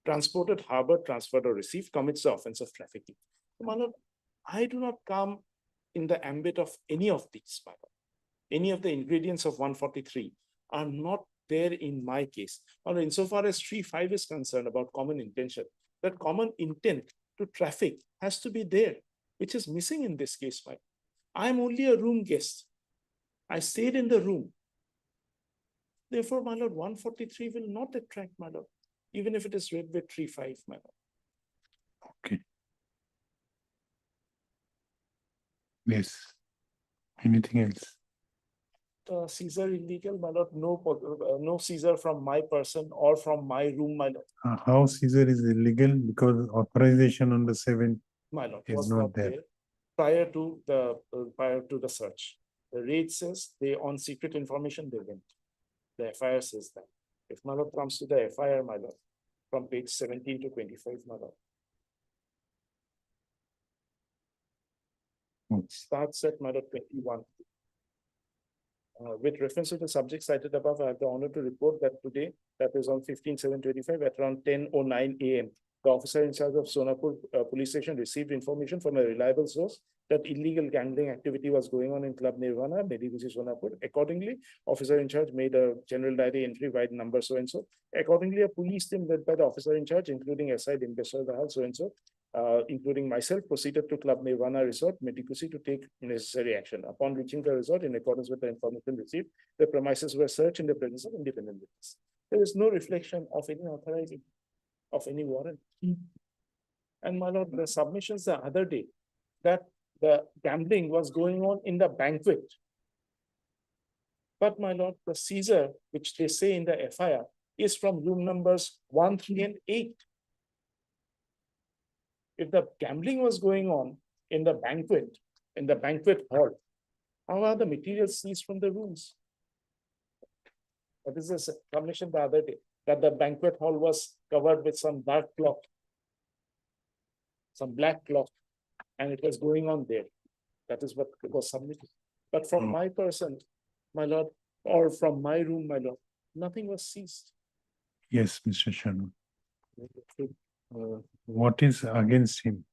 transported, harbored, transferred, or received, commits the offense of trafficking. So, my lord, I do not come in the ambit of any of these, my lord. Any of the ingredients of 143 are not there in my case. Or insofar as 3(5) is concerned about common intention, that common intent to traffic has to be there, which is missing in this case, my lord. I am only a room guest. I stayed in the room. Therefore, my lord, 143 will not attract, my lord. even if it is read with 3-5, my lord. Okay. Yes. Anything else? Seizure illegal, my lord, no seizure from my person or from my room, my lord. How seizure is illegal? Because authorization on the 7th My lord, is was not not there. there prior to the search. The raid says they on secret information they went. The FIR says that. If my lord comes to the FIR, my lord, from page 17 to 25, my lord. Starts at my lord 21. With reference to the subject cited above, I have the honor to report that today, that is on 15/7/25 at around 10:09 AM, the officer in charge of Sonapur Police Station received information from a reliable source that illegal gambling activity was going on in Club Nirvana, Mediguchi, Sonapur. Accordingly, officer in charge made a general diary entry by number so and so. Accordingly, a police team led by the officer in charge, including SI Dimbeswar Dahal so and so, including myself, proceeded to Club Nirvana Resort, Mediguchi, to take necessary action. Upon reaching the resort, in accordance with the information received, the premises were searched in the presence of independent witness. There is no reflection of any authorizing of any warrant. And my lord, the submissions the other day that the gambling was going on in the banquet. But my lord, the seizure, which they say in the FIR, is from room numbers 1, 3, and 8. If the gambling was going on in the banquet hall, how are the materials seized from the rooms? That is a submission the other day, that the banquet hall was covered with some dark cloth, some black cloth, and it was going on there. That is what was submitted. But from my person, my lord, or from my room, my lord, nothing was seized. Yes, Mr. Sharma. What is against him?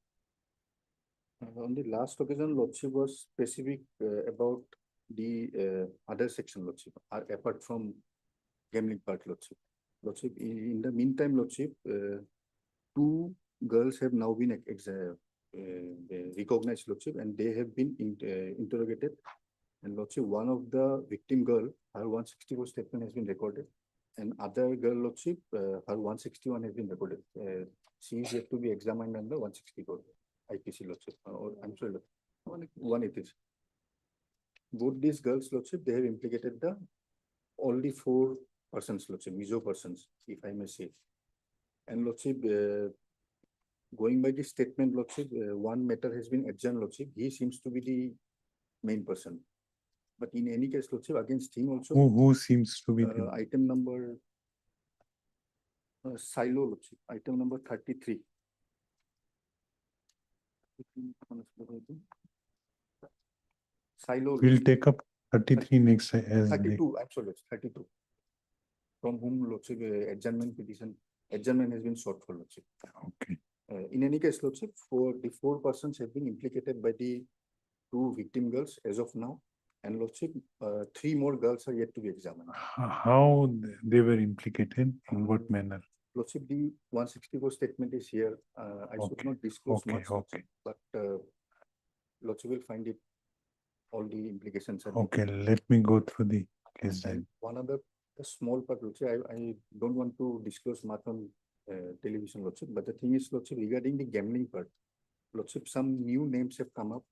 On the last occasion, Lordship was specific about the other section, Lordship, apart from gambling part, Lordship. Lordship, in the meantime, Lordship, 2 girls have now been recognized, Lordship, and they have been interrogated. And Lordship, one of the victim girl, her 164 statement has been recorded. And other girl, Lordship, her 161 has been recorded. She is yet to be examined under 164 IPC, Lordship. Or I'm sorry, 180. Both these girls, Lordship, they have implicated all the 4 persons, Lordship, miso persons, if I may say. And Lordship, going by the statement, Lordship, one matter has been adjourned, Lordship. He seems to be the main person. But in any case, Lordship, against him also. Who seems to be the item number silo, Lordship, item number 33. Silo. We'll take up 33 next as 32, absolutely, 32. From whom Lordship adjournment has been sought for, Lordship. Okay. In any case, Lordship, for the 4 persons have been implicated by the 2 victim girls as of now. And Lordship, 3 more girls are yet to be examined. How they were implicated, in what manner? Lordship, the 164 statement is here. I should not disclose much, Lordship, but Lordship will find it, all the implications. Okay, let me go through the case then. One other small part, Lordship, I don't want to disclose much on television, Lordship, but the thing is, Lordship, regarding the gambling part, Lordship, some new names have come up.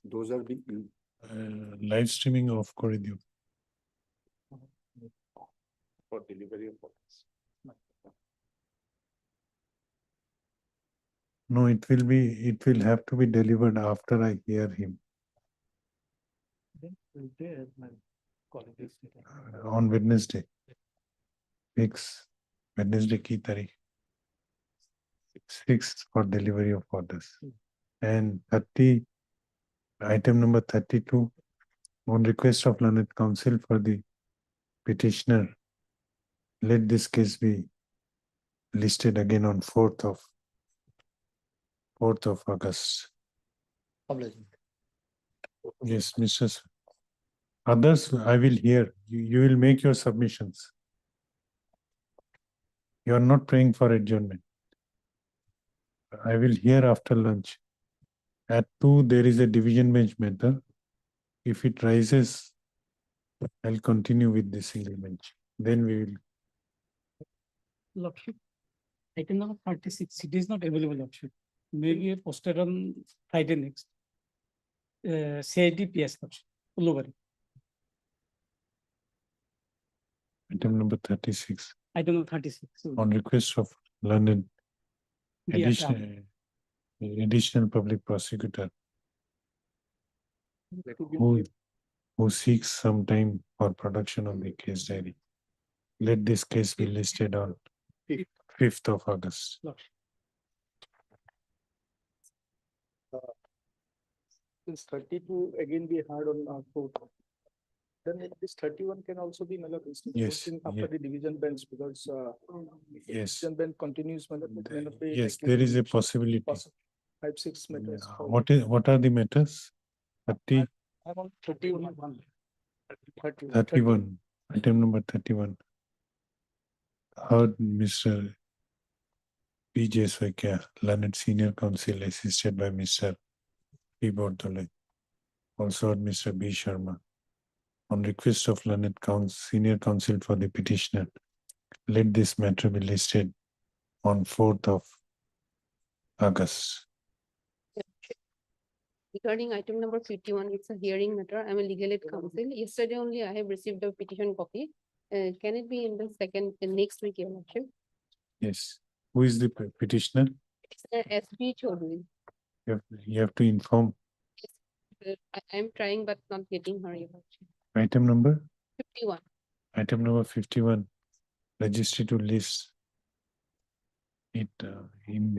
Those are the live streaming of Koridio. For delivery of orders. No, it will have to be delivered after I hear him. On Wednesday. Fix Wednesday ki tarikh. 6th for delivery of orders. And 30, item number 32, on request of learned counsel for the petitioner, let this case be listed again on 4th of August. Yes, Mr. Others, I will hear. You will make your submissions. You are not praying for adjournment. I will hear after lunch. At 2, there is a division bench matter. If it rises, I'll continue with the single bench. Then we will. Lordship, Item number 36, it is not available option. Maybe posted on Friday next. CIDPS option, Ulubari. Item number 36, Item number 36. on request of learned Yeah, additional public prosecutor who seeks some time for production of the case diary. Let this case be listed on 5th of August. Since 32 again be hard on fourth. Then this 31 can also be Malak Yes, after yeah. the division bench because Yes. division bench continues Malak. Yes, there is a possibility. 5-6 matters. What are the matters? 30, I'm on 31. 31, item number 31. Heard Mr. P.J. Swekya, learned senior counsel assisted by Mr. P. Bordole. Also heard Mr. B. Sharma. On request of learned senior counsel for the petitioner, let this matter be listed on 4th of August. Regarding item number 51, it's a hearing matter. I'm a legal aid counsel. Yesterday only I have received a petition copy. Can it be in the next week, Your Lordship? Yes. Who is the petitioner? It's SB Chaudhary. You have to inform. I'm trying but not getting her, Your Lordship. Item number? 51. Item number 51. Registry to list it in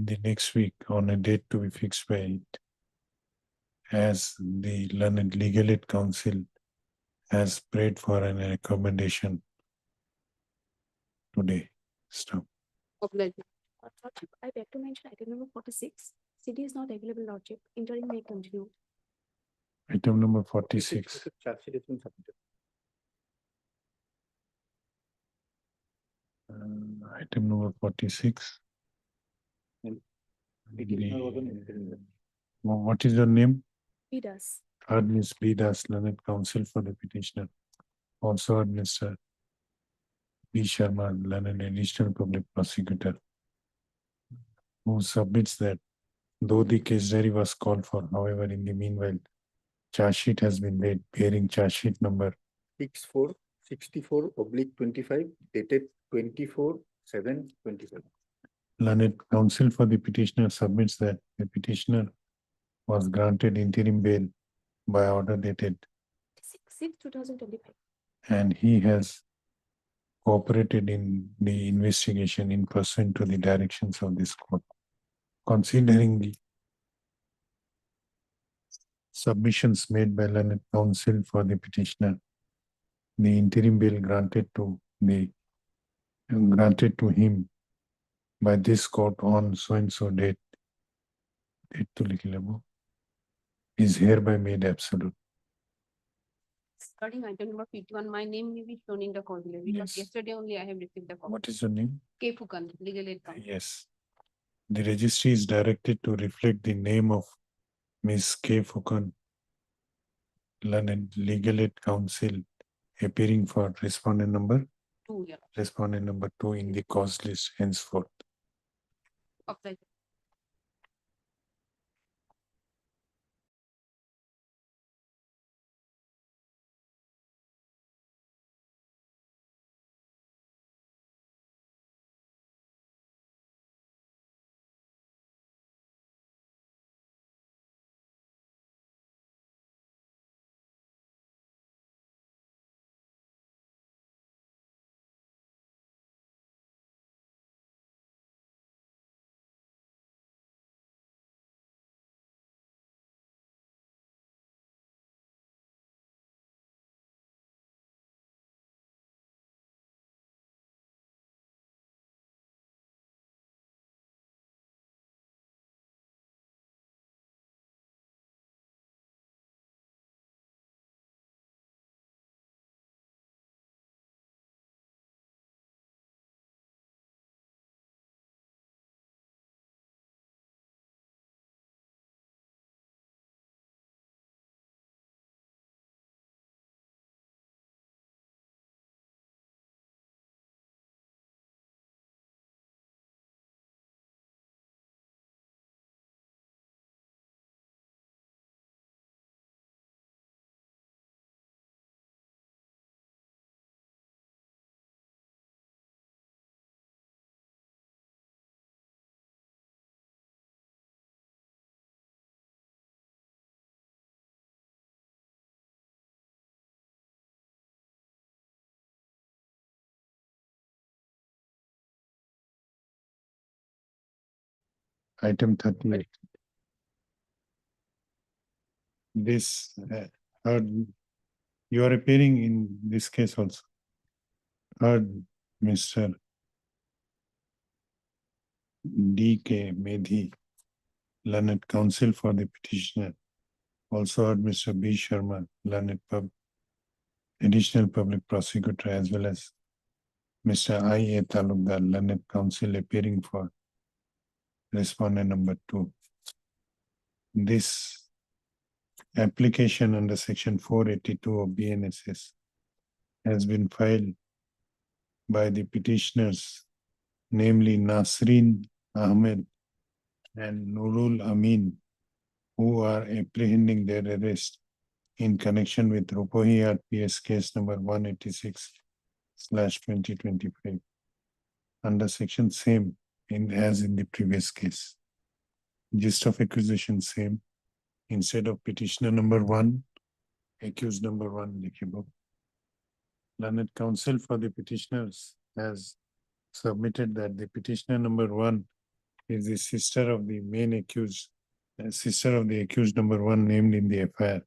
the next week on a date to be fixed by it, as the learned legal aid council has prayed for an recommendation today. Stop. I beg to mention item number 46. CD is not available, Lordship. Interim may continue. Item number 46. Item number 46. What is your name? He does. Heard Ms. Bidas, learned counsel for the petitioner. Also heard Mr. B. Sharma, learned additional public prosecutor, who submits that though the case diary was called for, however, in the meanwhile, charge sheet has been made bearing charge sheet number 64/25 dated 24/7/25. Learned counsel for the petitioner submits that the petitioner was granted interim bail by order dated 6/2025. and he has cooperated in the investigation in pursuant to the directions of this court. Considering the submissions made by learned counsel for the petitioner, the interim bail granted to him by this court on so and so date is hereby made absolute. Regarding item number 51, my name may be shown in the call below because yesterday only I have received the call. What is your name? K. Fukan, legal aid counsel. Yes. The registry is directed to reflect the name of Ms. K. Fukan, learned legal aid counsel, appearing for respondent number 2, yeah. Respondent number 2 in the cause list henceforth. Of Item 38. This heard, you are appearing in this case also. Heard Mr. D.K. Medhi, learned counsel for the petitioner. Also heard Mr. B. Sharma, learned additional public prosecutor, as well as Mr. I. A. Talukdar, learned counsel appearing for respondent number 2. This application under section 482 of BNSS has been filed by the petitioners, namely Nasreen Ahmed and Nurul Amin, who are apprehending their arrest in connection with Rupohi RPS case number 186/2025 under section same as in the previous case. Gist of accusation same. Instead of petitioner number 1, accused number 1 likhebo. Learned counsel for the petitioners has submitted that the petitioner number 1 is the sister of the main accused, sister of the accused number 1 named in the FIR.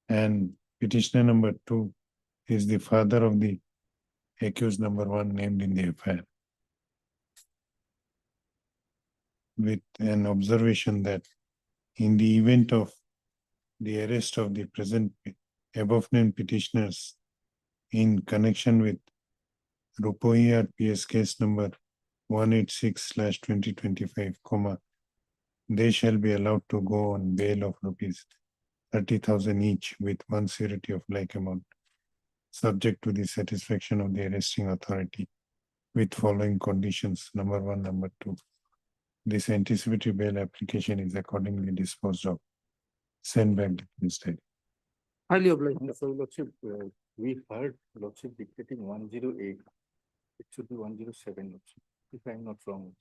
And petitioner number 2 is the father of the accused number 1 named in the FIR. With an observation that in the event of the arrest of the present above named petitioners in connection with Rupohi RPS case number 186/2025, they shall be allowed to go on bail of rupees 30,000 each with one surety of like amount, subject to the satisfaction of the arresting authority with following conditions, number 1, number 2. This anticipatory bail application is accordingly disposed of. Send back instead. Highly obliged. So, Lordship, we heard Lordship dictating 108. It should be 107, Lordship, if I'm not wrong.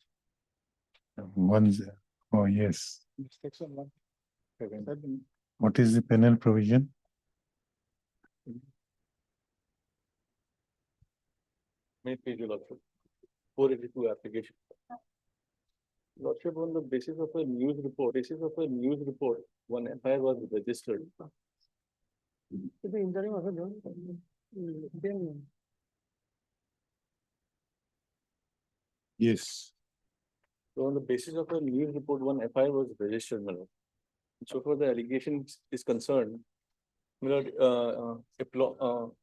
Oh, yes. Section 1. What is the penal provision? May page, Lordship. 482 application. Lordship, on the basis of a news report, one FIR was registered. Yes. So on the basis of a news report, one FIR was registered, my lord. So far the allegation is concerned, my lord,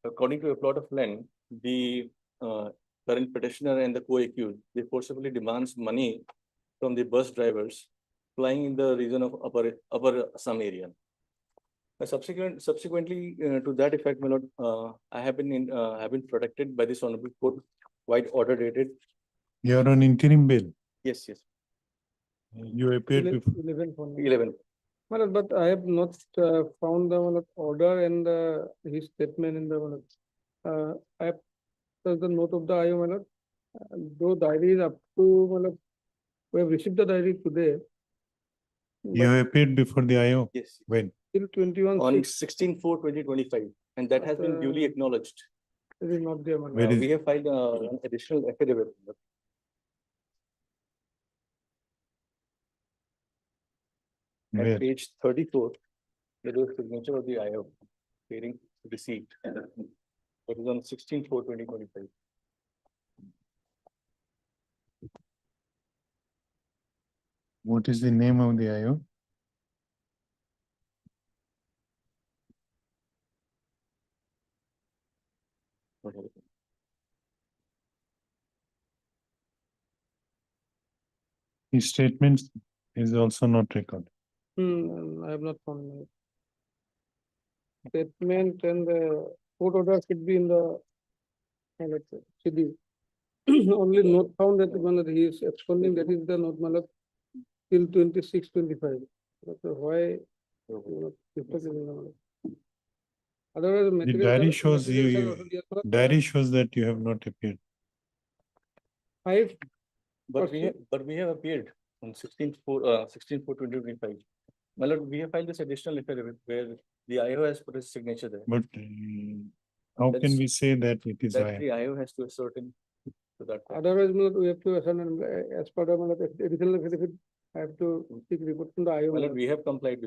according to a plot of land, the current petitioner and the co-accused, they forcibly demands money from the bus drivers flying in the region of upper Assam area. Subsequently to that effect, my lord, I have been protected by this honorable court, quite order dated. You are on interim bail. Yes. You appeared before. 11. But I have not found the order and his statement in the I have the note of the IO, though diary is up to we have received the diary today. You have appeared before the IO? Yes. When? Till 21. On 16/4/2025, and that has been duly acknowledged. It is not there. Where is We have filed an additional affidavit. Where? At page 34, there is a signature of the IO bearing receipt. That is on 16/4/2025. What is the name of the IO? His statement is also not recorded. I have not found it. Statement and the court order should be in the let's say, should be only note found that one he is absconding, that is the note till 26/25. Why? Otherwise, The diary shows diary shows that you have not appeared. But we have appeared on 16/4/2025. My lord, we have filed this additional affidavit where the IO has put his signature there. But how can we say that it is That IO? the IO has to ascertain to that. Otherwise, we have to assign as part of additional affidavit I have to seek report from the IO. My lord, we have complied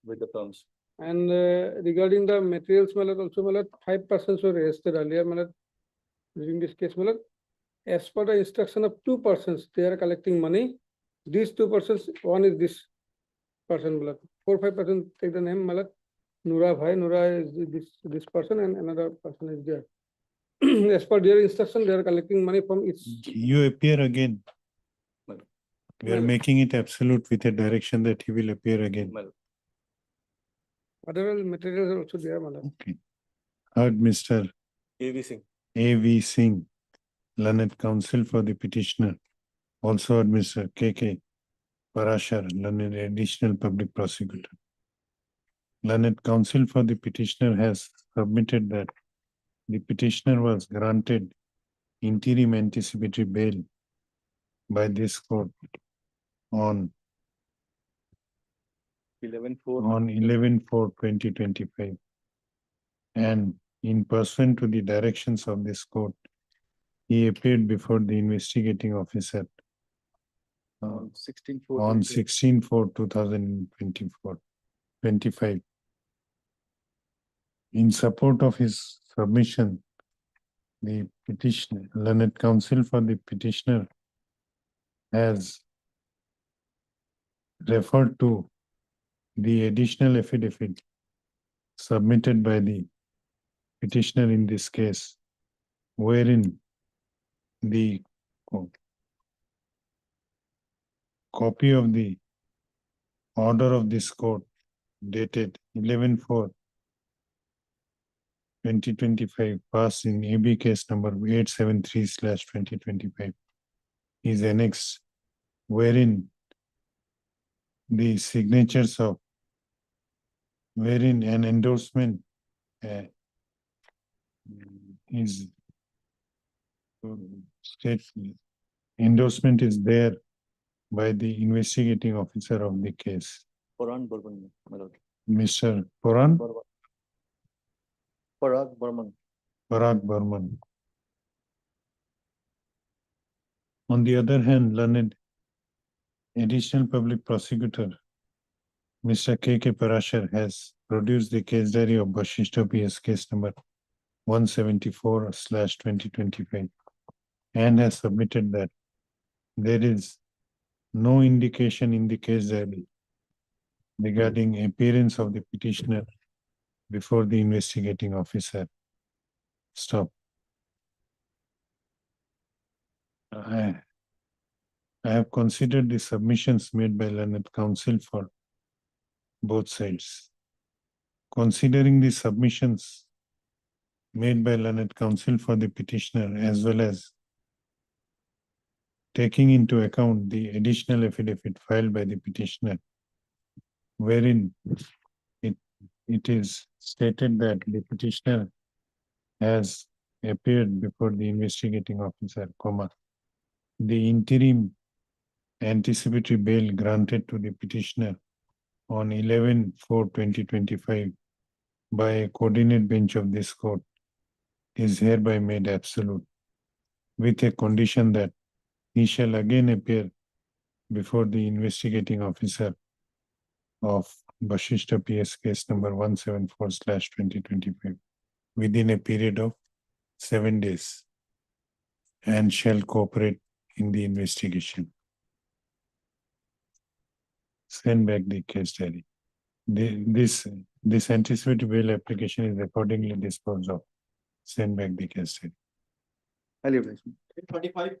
with the terms. And regarding the materials, my lord, also, my lord, 5 persons were arrested earlier, my lord, during this case, my lord. As per the instruction of 2 persons, they are collecting money. These 2 persons, one is this person, my lord. 4-5 persons take the name, my lord. Nura Bhai, Nura is this person, and another person is there. As per their instruction, they are collecting money from each. You appear again. We are Well- making it absolute with a direction that he will appear again. Other materials are also there, my lord. Okay. Heard Mr. A.V. Singh. A.V. Singh, learned counsel for the petitioner. Also heard Mr. K.K. Parashar, learned additional public prosecutor. Learned counsel for the petitioner has submitted that the petitioner was granted interim anticipatory bail by this court on 11/4/2025. And in pursuant to the directions of this court, he appeared before the investigating officer On 16/4. on 16/4/2025. In support of his submission, the petitioner, learned counsel for the petitioner has referred to the additional affidavit submitted by the petitioner in this case, wherein the copy of the order of this court dated 11/4/2025 passed in AB case number 873/2025 is annexed, wherein the signatures of wherein an endorsement is endorsement is there by the investigating officer of the case, Paran Burman, my lord. Mr. Puran Parag Burman. Parag Burman. On the other hand, learned additional public prosecutor, Mr. K.K. Parashar, has produced the case diary of Bashishta PS case number 174/2025 and has submitted that there is no indication in the case diary regarding appearance of the petitioner before the investigating officer. Stop. I have considered the submissions made by learned counsel for both sides. Considering the submissions made by learned counsel for the petitioner as well as taking into account the additional affidavit filed by the petitioner, wherein it is stated that the petitioner has appeared before the investigating officer, the interim anticipatory bail granted to the petitioner on 11/4/2025 by a coordinate bench of this court is hereby made absolute, with a condition that he shall again appear before the investigating officer of Bashishta PS case number 174/2025 within a period of 7 days and shall cooperate in the investigation. Send back the case diary. This anticipatory bail application is accordingly disposed of. Send back the case diary. Highly obliged. 35.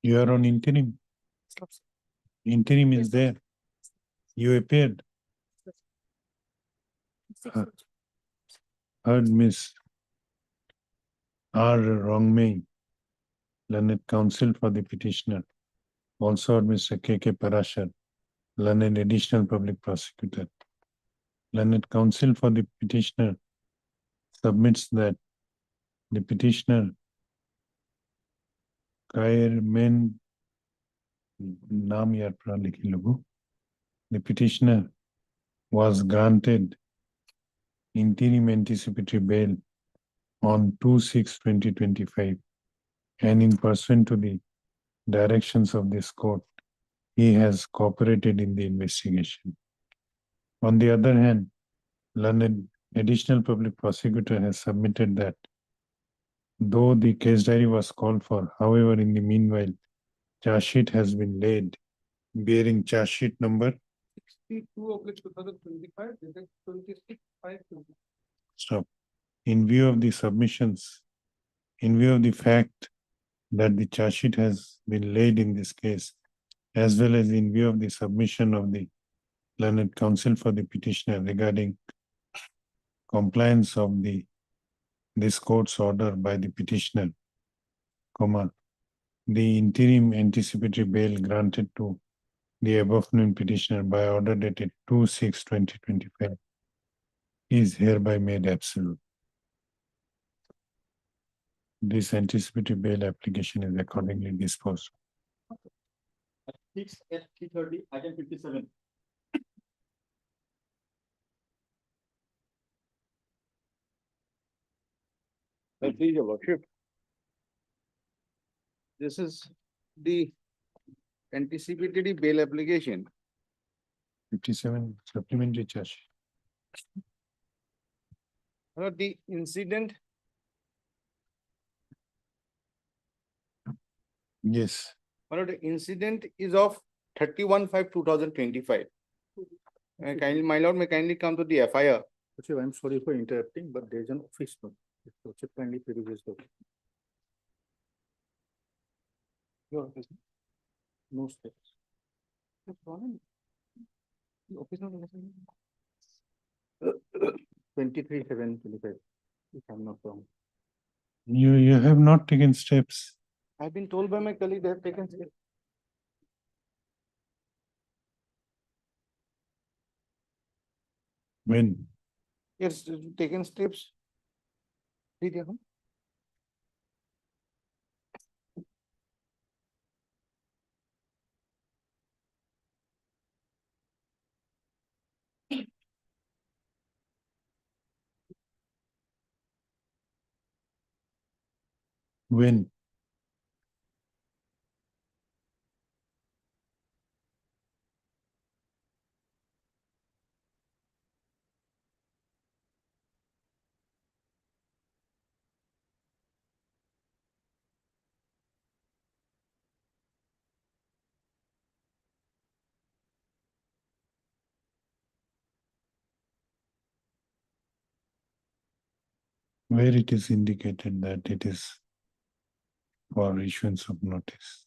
You are on interim. Interim is there. You appeared. Heard Miss R. Rongmei, learned counsel for the petitioner. Also heard Mr. K.K. Parashar, learned additional public prosecutor. Learned counsel for the petitioner submits that the petitioner the petitioner was granted interim anticipatory bail on 2/6/2025, and in pursuant to the directions of this court, he has cooperated in the investigation. On the other hand, learned additional public prosecutor has submitted that though the case diary was called for, however, in the meanwhile, charge sheet has been laid bearing charge sheet number. 62/2025, dated 26/5/20. Stop. In view of the submissions, in view of the fact that the charge sheet has been laid in this case, as well as in view of the submission of the learned counsel for the petitioner regarding compliance of this court's order by the petitioner, the interim anticipatory bail granted to the above named petitioner by order dated 2/6/2025 is hereby made absolute. This anticipatory bail application is accordingly disposed. 6/330, item 57. Please, your lordship. This is the anticipatory bail application. 57 supplementary charge. The incident. Yes. The incident is of 31/5/2025. Kindly, my lord, may kindly come to the FIR. I'm sorry for interrupting, but there is an office note. If Lordship kindly peruse this document. Your office note? No steps. The office note. 23/7/25, if I'm not wrong. You have not taken steps. I've been told by my colleague they have taken steps. When? Yes, taken steps. When? Where it is indicated that it is for issuance of notice.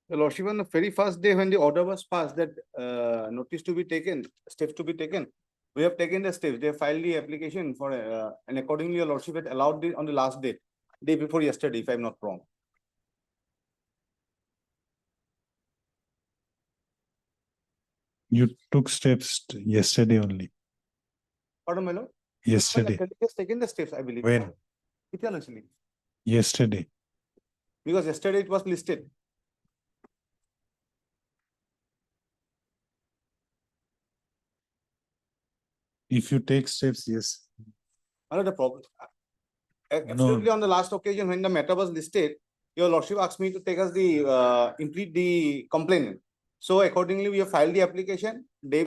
The lordship, on the very first day when the order was passed that notice to be taken, steps to be taken, we have taken the steps. They have filed the application for and accordingly, your lordship had allowed it on the last day before yesterday, if I'm not wrong. You took steps yesterday only. Pardon, my lord? Yesterday. My colleague has taken the steps, I believe. When? Yesterday. Because yesterday it was listed. If you take steps, yes. Another problem. Absolutely, on the last occasion when the matter was listed, your lordship asked me to take us the impeach the complainant. So accordingly, we have filed the application. They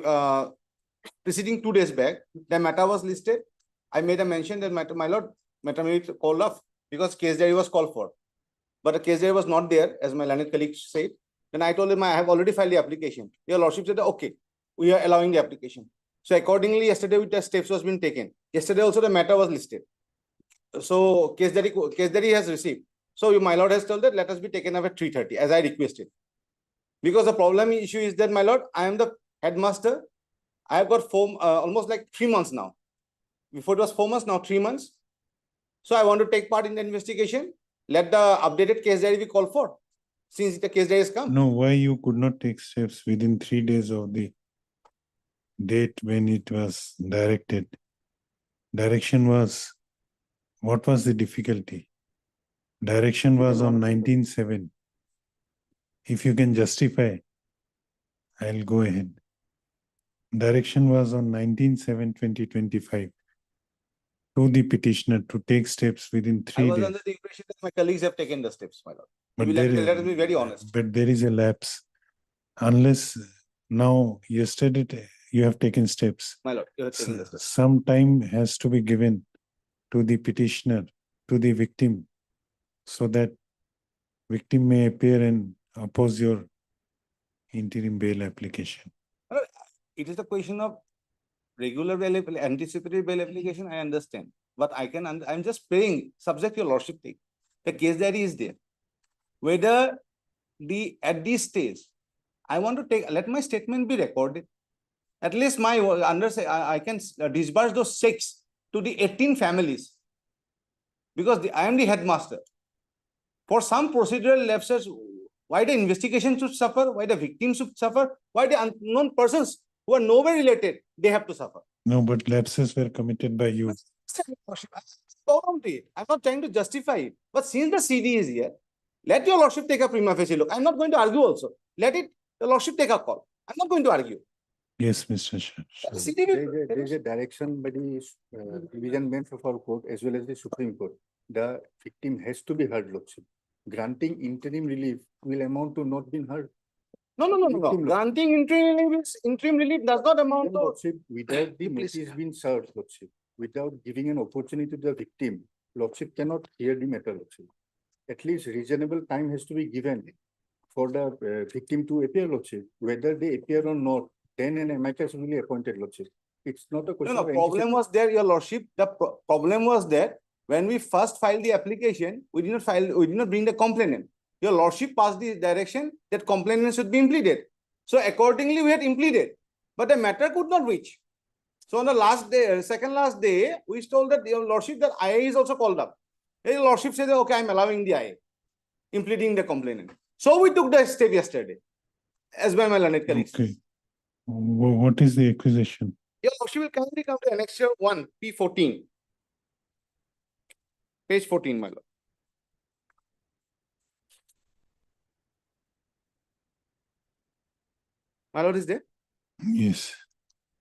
preceding 2 days back, the matter was listed. I made a mention that matter, my lord, matter may be called off because case diary was called for. But the case diary was not there, as my learned colleague said. Then I told him I have already filed the application. Your lordship said, okay, we are allowing the application. So accordingly, yesterday the steps was been taken. Yesterday also the matter was listed. So case diary has received. So my lord has told that let us be taken up at 3:30 as I requested. Because the problem issue is that, my lord, I am the headmaster. I have got almost like 3 months now. Before it was 4 months, now 3 months. So I want to take part in the investigation. Let the updated case diary be called for. Since the case diary has come. No, why you could not take steps within 3 days of the date when it was directed? Direction was, what was the difficulty? Direction was on 19/7. If you can justify, I'll go ahead. Direction was on 19/7/2025. to the petitioner to take steps within I 3 was days. under the impression that my colleagues have taken the steps, my lord. But Let there us be very honest. But there is a lapse. Unless now yesterday you have taken steps. My lord, you have taken the steps. Some time has to be given to the petitioner, to the victim, so that victim may appear and oppose your interim bail application. It is the question of regular bail, anticipatory bail application, I understand. But I'm just praying, subject your lordship take. The case diary is there. Whether at this stage, I want to let my statement be recorded. At least I can disburse those checks to the 18 families. Because I am the headmaster. For some procedural lapses, why the investigation should suffer, why the victims should suffer, why the unknown persons who are nowhere related, they have to suffer. No, but lapses were committed by you. I'm not trying to justify it. But since the CD is here, let your lordship take a prima facie look. I'm not going to argue also. Let the lordship take a call. I'm not going to argue. Yes, Mr. Shah. There is a direction by the division bench of our court as well as the Supreme Court. The victim has to be heard, lordship. Granting interim relief will amount to not being heard. No. Granting interim relief does not amount to. Lordship, without the notice being served, lordship, without giving an opportunity to the victim, lordship cannot hear the matter, lordship. At least reasonable time has to be given for the victim to appear, lordship. Whether they appear or not, then an amicus will be appointed, lordship. It's not a question. No, problem was there, your lordship. The problem was there when we first filed the application. We did not bring the complainant. Your lordship passed the direction that complainant should be impleaded. So accordingly, we had impleaded, but the matter could not reach. So on the last day, second last day, we told that your lordship that IA is also called up. Your lordship said, okay, I'm allowing the IA, impleading the complainant. So we took the step yesterday, as by my learned colleagues. Okay. What is the accusation? Your lordship will kindly come to annexure 1, P14. Page 14, my lord. My lord is there? Yes.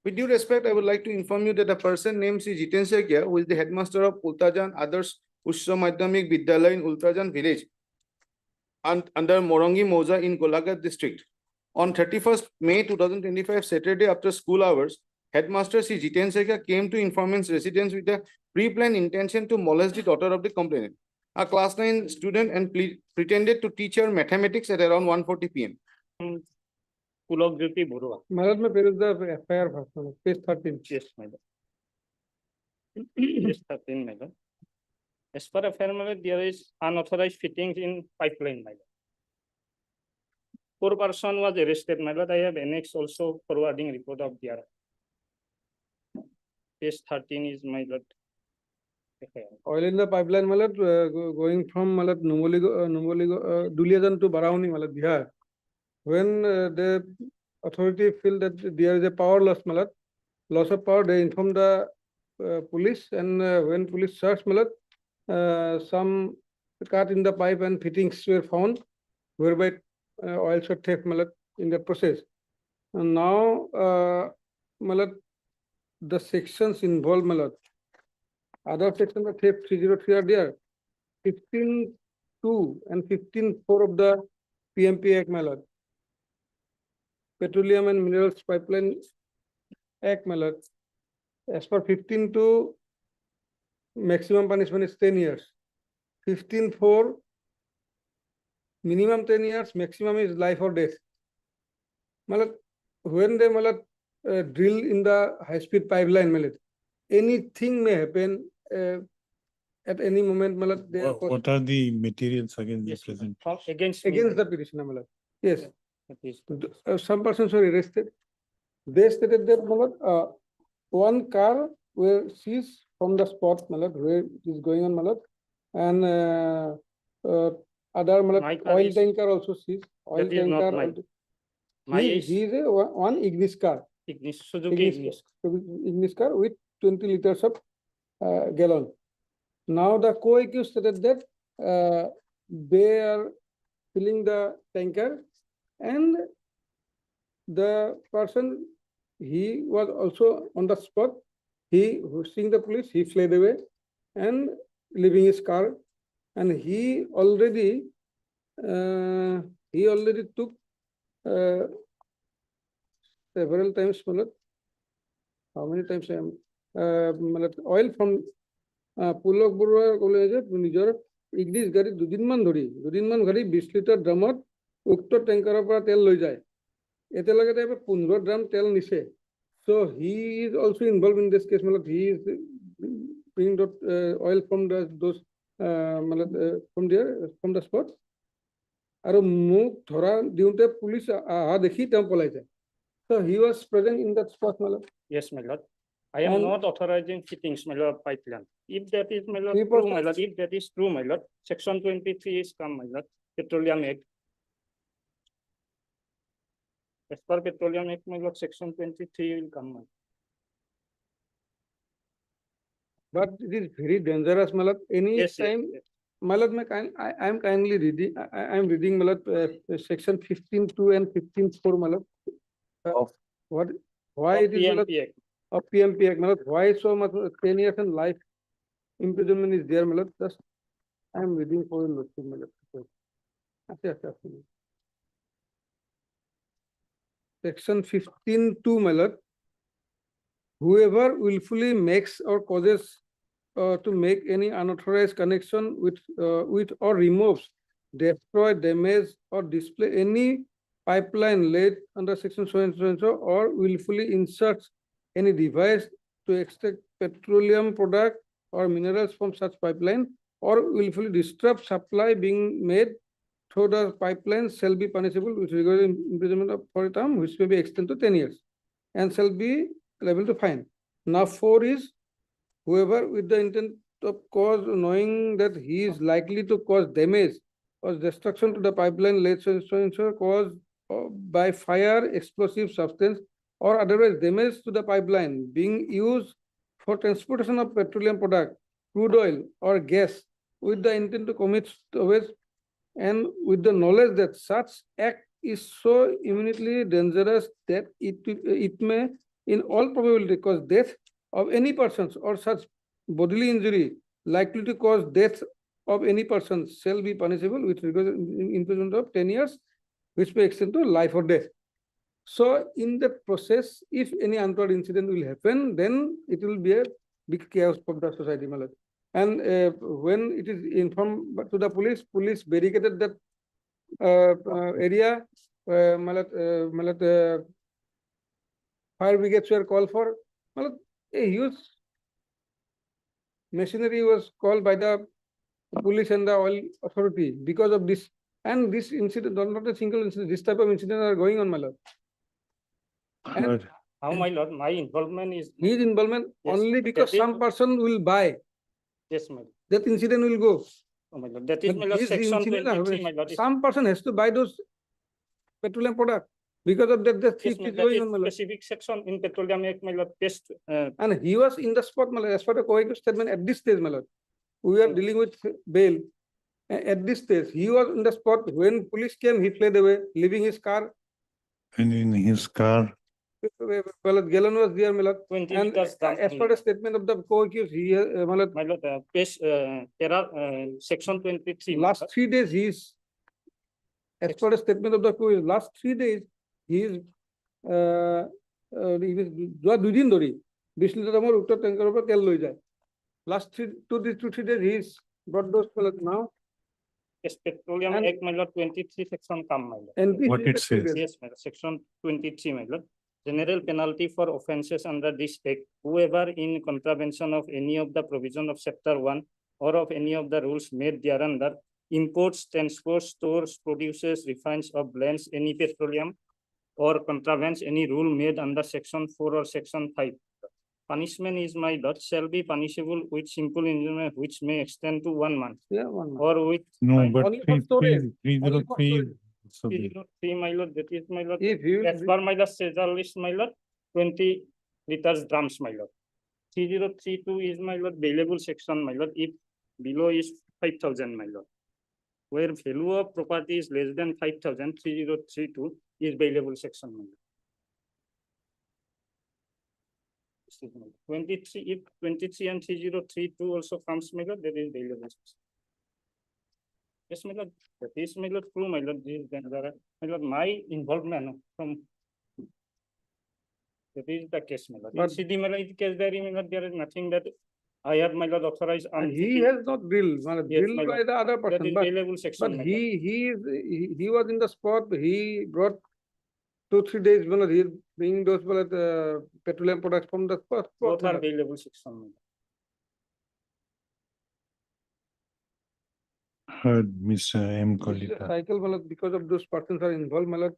With due respect, I would like to inform you that a person named Sri Jiten Sekia, who is the headmaster of Ultrajan Others Ushra Madhyamik Vidyalaya in Ultrajan village and under Morongi Moja in Golaghat district. On 31st May 2025, Saturday after school hours, headmaster Sri Jiten Sekia came to informant's residence with a pre-planned intention to molest the daughter of the complainant, a class 9 student, and pretended to teach her mathematics at around 1:40 p.m. Madam, where is the FIR version? Page 13. Yes, madam. Page 13, madam. As per FIR, madam, there is unauthorized fittings in pipeline, madam. 4 person was arrested, madam. I have annexed also forwarding report of DR. Page 13 is my lord. Oil in the pipeline, malad, going from malad Duliajan to Barauni, malad Bihar. When the authority feel that there is a power loss, malad, loss of power, they inform the police, and when police search, malad, some cut in the pipe and fittings were found, whereby oil shot theft, malad, in the process. And now, malad, the sections involved, malad, other sections of theft 303 are there. 15.2 and 15.4 of the PMP Act, malad. Petroleum and Minerals Pipeline Act, malad. As per 15.2, maximum punishment is 10 years. 15.4, minimum 10 years, maximum is life or death. Malad, when they malad drill in the high-speed pipeline, malad, anything may happen at any moment, malad. What are the materials against the present? Against the petitioner, malad. Yes. Some persons were arrested. They stated that malad, one car were seized from the spot, malad, where it is going on, malad, and other malad, oil tanker also seized. Oil tanker. He is a one Ignis car. Ignis car with 20 liters of gallon. Now the co-accused stated that they are filling the tanker, and the person, he was also on the spot. he, seeing the police, he fled away and leaving his car. And he already took several times, how many times I am oil from Pulok Burua কলে নিজৰ ইগনিছ গাড়ী দুদিনমান গাড়ী 20 litre ড্ৰামত উক্ত টেংকাৰৰ পৰা তেল লৈ যায় এতিয়ালৈকে তাই 15 ড্ৰাম তেল নিছে so he is also involved in this case he is bringing the oil from those from the spot আৰু মোক ধৰা দিওঁতে পুলিচ আহা দেখি তেওঁ পলাই যায় so he was present in that spot Yes, my lord. I am And- not authorizing fittings, my lord, pipeline. If that is, my lord, He true, was- my lord, if that is true, my lord, section 23 is come, my lord, Petroleum Act. As per Petroleum Act, my lord, section 23 will come, my lord. but it is very dangerous malad any Yes, yes, time yes. malad I am kindly reading I am reading malad section 15.2 and 15.4 malad what why Of it is malad PMP Act. of PMP Act malad why so much 10 years and life imprisonment is there malad just I am reading for you malad section 15.2 malad whoever willfully makes or causes to make any unauthorized connection with or removes, destroy, damage, or display any pipeline laid under section so and so and so, or willfully inserts any device to extract petroleum product or minerals from such pipeline, or willfully disrupt supply being made through the pipeline shall be punishable with regard to imprisonment for a term which may be extended to 10 years and shall be liable to fine. Now 4 is whoever with the intent of cause knowing that he is likely to cause damage or destruction to the pipeline laid so and so caused by fire, explosive substance or otherwise damage to the pipeline being used for transportation of petroleum product, crude oil or gas with the intent to commit offense and with the knowledge that such act is so imminently dangerous that it may in all probability cause death of any persons or such bodily injury likely to cause death of any person shall be punishable with regard to imprisonment of 10 years, which may extend to life or death. So in that process, if any untoward incident will happen, then it will be a big chaos for the society. And when it is informed to the police barricaded that area, fire brigades were called for. A huge machinery was called by the police and the oil authority because of this. And this incident, not a single incident, this type of incidents are going on, my lord. And How, my lord, my involvement is. his involvement Yes, only because that is- some person will buy, Yes, my lord. that incident will go. Oh, my lord, that is, But my lord, this section incident, 23, my lord. is- some person has to buy those petroleum product because of that the Yes, thief my is lord, going that on, my is lord. specific section in Petroleum Act, my lord, test. And he was in the spot, my lord, as per the co-equal statement at this stage, my lord. We are dealing with bail. At this stage, he was in the spot when police came, he fled away, leaving his car. And in his car, Well, Gallon was there, my lord. 20 And liters dump as per the statement of the co-accused, he, my lord, My lord, page, section 23. my last lord. 3 days, he is, as per the statement of the co-accused, last 3 days, he is, যোৱা 2 দিন ধৰি 20 litre দামৰ উত্তৰ টেংকাৰৰ পৰা তেল লৈ যায়। Last 2-3 days, he is brought those fellows now. Yes, Petroleum And- Act, my lord, 23 section come, my lord. NPC What it says. Yes, my lord, section 23, my lord. General penalty for offences under this act, whoever in contravention of any of the provision of chapter 1 or of any of the rules made thereunder imports, transports, stores, produces, refines or blends any petroleum or contravenes any rule made under section 4 or section 5. Punishment is, my lord, shall be punishable with simple imprisonment which may extend to 1 month Yeah, 1 month. or with no, fine. but Only for storage. Only for 303. storage. So the- 303, my lord, that is, my lord. If you, As per my lord, Cesar list, my lord, 20 liters drums, my lord. 3032 is, my lord, bailable section, my lord, if below is 5,000, my lord. Where value of property is less than 5,000, 3032 is bailable section, my lord. 23, if 23 and 3032 also comes, my lord, there is deliberations. Yes, my lord, that is, my lord, true, my lord, this is my lord, my involvement from. That is the case, my lord. In But- CD, my lord, case there, my lord, there is nothing that I have, my lord, authorized. He has not billed, Yes, billed my by lord. the other That person, is but, bailable section, my lord. he was in the spot, he brought 2-3 days, he bringing those, petroleum products from the spot. Both are bailable section, my lord. Heard Mr. M. This is a Kolita. cycle, because of those persons are involved,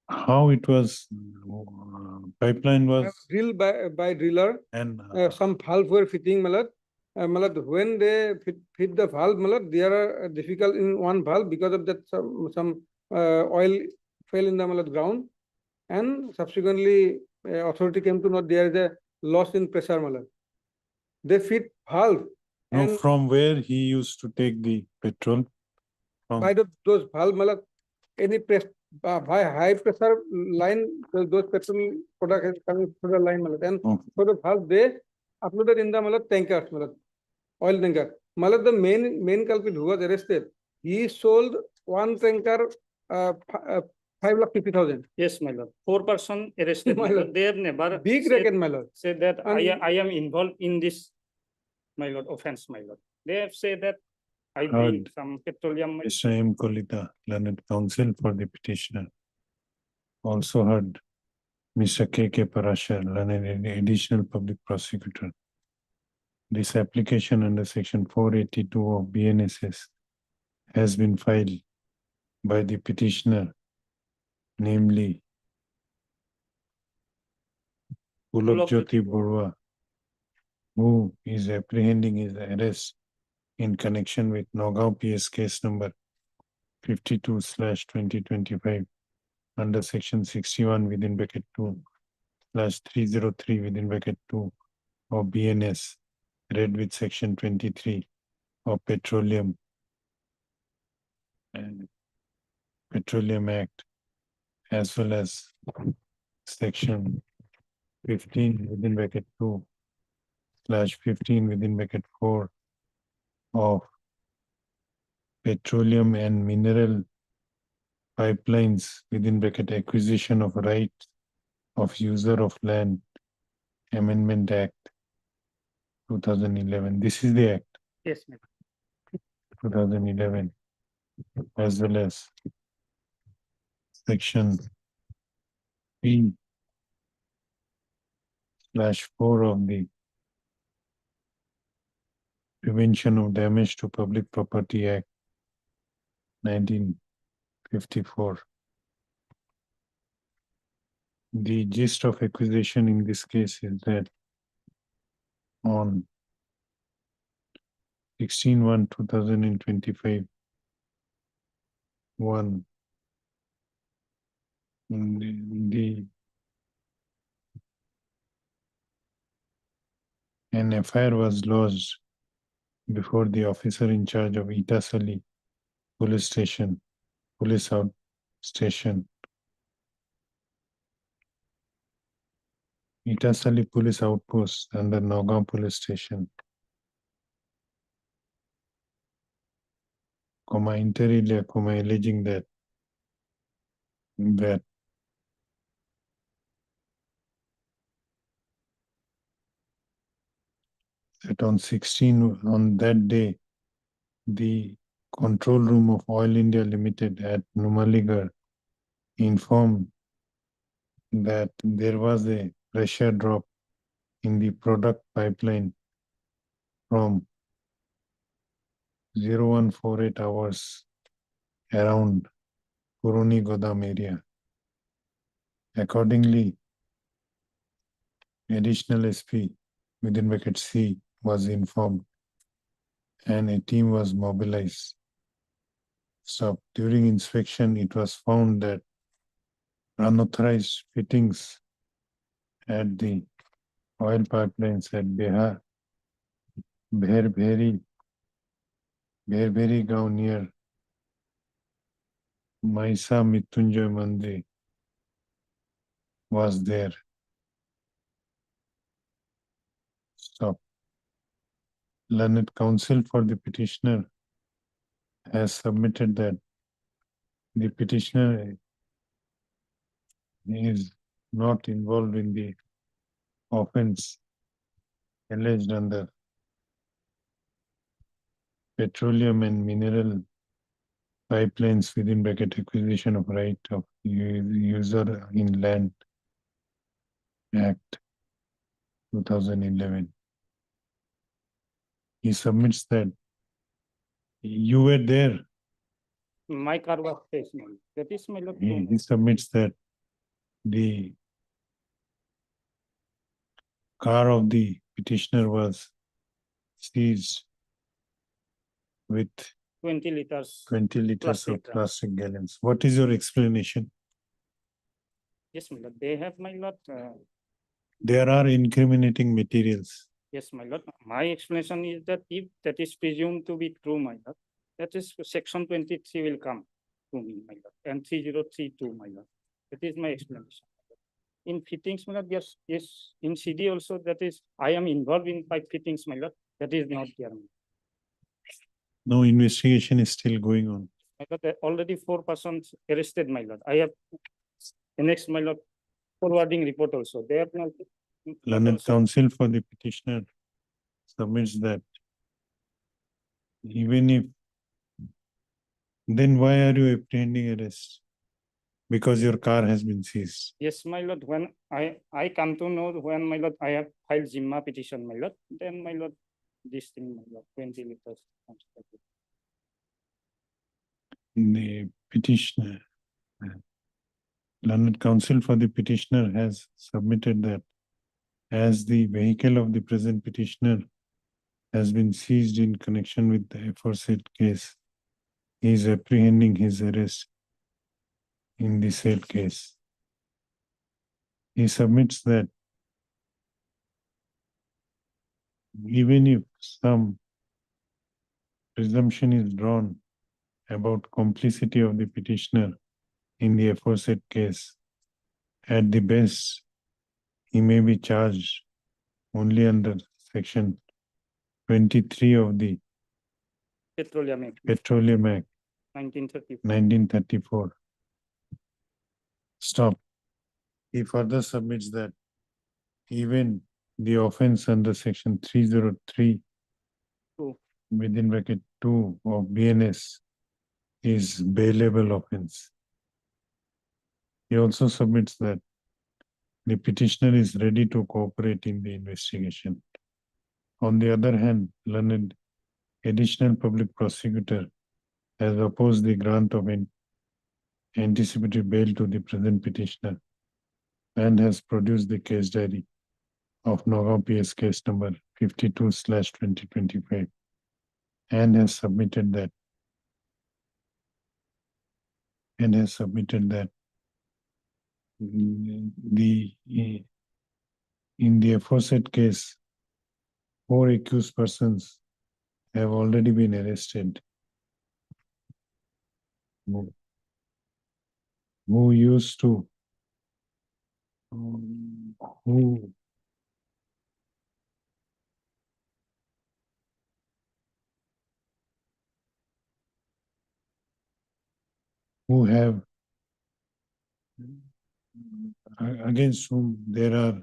How it was, pipeline was, drilled by driller, and some valve were fitting, when they fit the valve, they are difficult in one valve because of that some oil fell in the ground, and subsequently authority came to know there is a loss in pressure, they fit valve no, and from where he used to take the petrol? From by those valve, any press by high pressure line, those petrol product is coming through the line, and for the valve they uploaded in the tankers, oil tanker. The main culprit who was arrested, he sold one tanker 5,50,000. Yes, my lord. 4 person arrested, my My lord. lord. They have never Big said, racket, my lord. said that And- I am involved in this, my lord, offense, my lord. They have said that I bring Heard some petroleum. my- Mr. M. Kolita, learned counsel for the petitioner. Also heard Mr. K. Parashar, learned additional public prosecutor. This application under section 482 of BNSS has been filed by the petitioner, namely Pulokjyoti Borua, who is apprehending his arrest in connection with Nagaon PS case number 52/2025 under section 61 within bracket 2/303 within bracket 2 of BNS, read with section 23 of Petroleum Act, as well as section 15 within bracket 2/15 within bracket 4 of Petroleum and Mineral Pipelines within bracket acquisition of right of user of land Amendment Act 2011. This is the act Yes, my lord. 2011, as well as section 3/4 of the Prevention of Damage to Public Property Act 1954. The gist of accusation in this case is that on 16/1/2025, an FIR was lodged before the officer in charge of Itasali police station, Itasali police outpost under Nagaon police station, inter alia, alleging that on that day, the control room of Oil India Limited at Numaligarh informed that there was a pressure drop in the product pipeline from 0148 hours around Puruni Godam area. Accordingly, additional SP within bracket C was informed and a team was mobilized. So during inspection, it was found that unauthorized fittings at the oil pipelines at Bherbheri Gaon near Maisa Mitunjoy Mandir was there. Stop. Learned counsel for the petitioner has submitted that the petitioner is not involved in the offense alleged under petroleum and mineral pipelines within bracket acquisition of right of user in land Act 2011. He submits that you were there. My car was faced, my lord. That is my lord. He submits that the car of the petitioner was seized with 20 liters. 20 liters plastic of drums. plastic gallons. What is your explanation? Yes, my lord. They have, my lord. There are incriminating materials. Yes, my lord. My explanation is that if that is presumed to be true, my lord, that is section 23 will come to me, my lord, and 3032, my lord. That is my explanation. In fittings, my lord, yes, yes. In CD also, that is, I am involved in pipe fittings, my lord. That is not there. No investigation is still going on. My lord, already 4 persons arrested, my lord. I have next, my lord, forwarding report also. They have not. Learned counsel for the petitioner submits that even if, then why are you apprehending arrest? Because your car has been seized. Yes, my lord, when I come to know when, my lord, I have filed Zimma petition, my lord, then, my lord, this thing, my lord, 20 liters. The petitioner, learned counsel for the petitioner has submitted that as the vehicle of the present petitioner has been seized in connection with the aforesaid case, he is apprehending his arrest in the said case. He submits that even if some presumption is drawn about complicity of the petitioner in the aforesaid case, at the best, he may be charged only under section 23 of the Petroleum Act, Petroleum Act 1934. 1934. Stop. He further submits that even the offense under section 303 Two. within bracket 2 of BNS is bailable offense. He also submits that the petitioner is ready to cooperate in the investigation. On the other hand, learned additional public prosecutor has opposed the grant of anticipatory bail to the present petitioner and has produced the case diary of Nagaon PS case number 52/2025 and has submitted that in the aforesaid case, 4 accused persons have already been arrested who used to who have against whom there are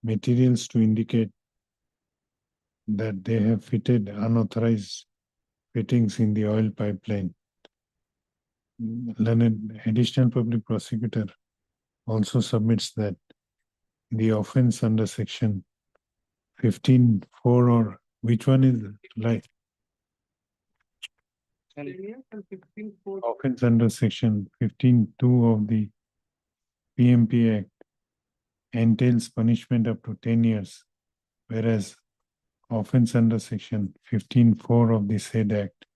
materials to indicate that they have fitted unauthorized fittings in the oil pipeline. Learned additional public prosecutor also submits that the offense under section 15(4) or which one is like offense under section 15(2) of the PMP Act entails punishment up to 10 years, whereas offense under section 15(4) of the said Act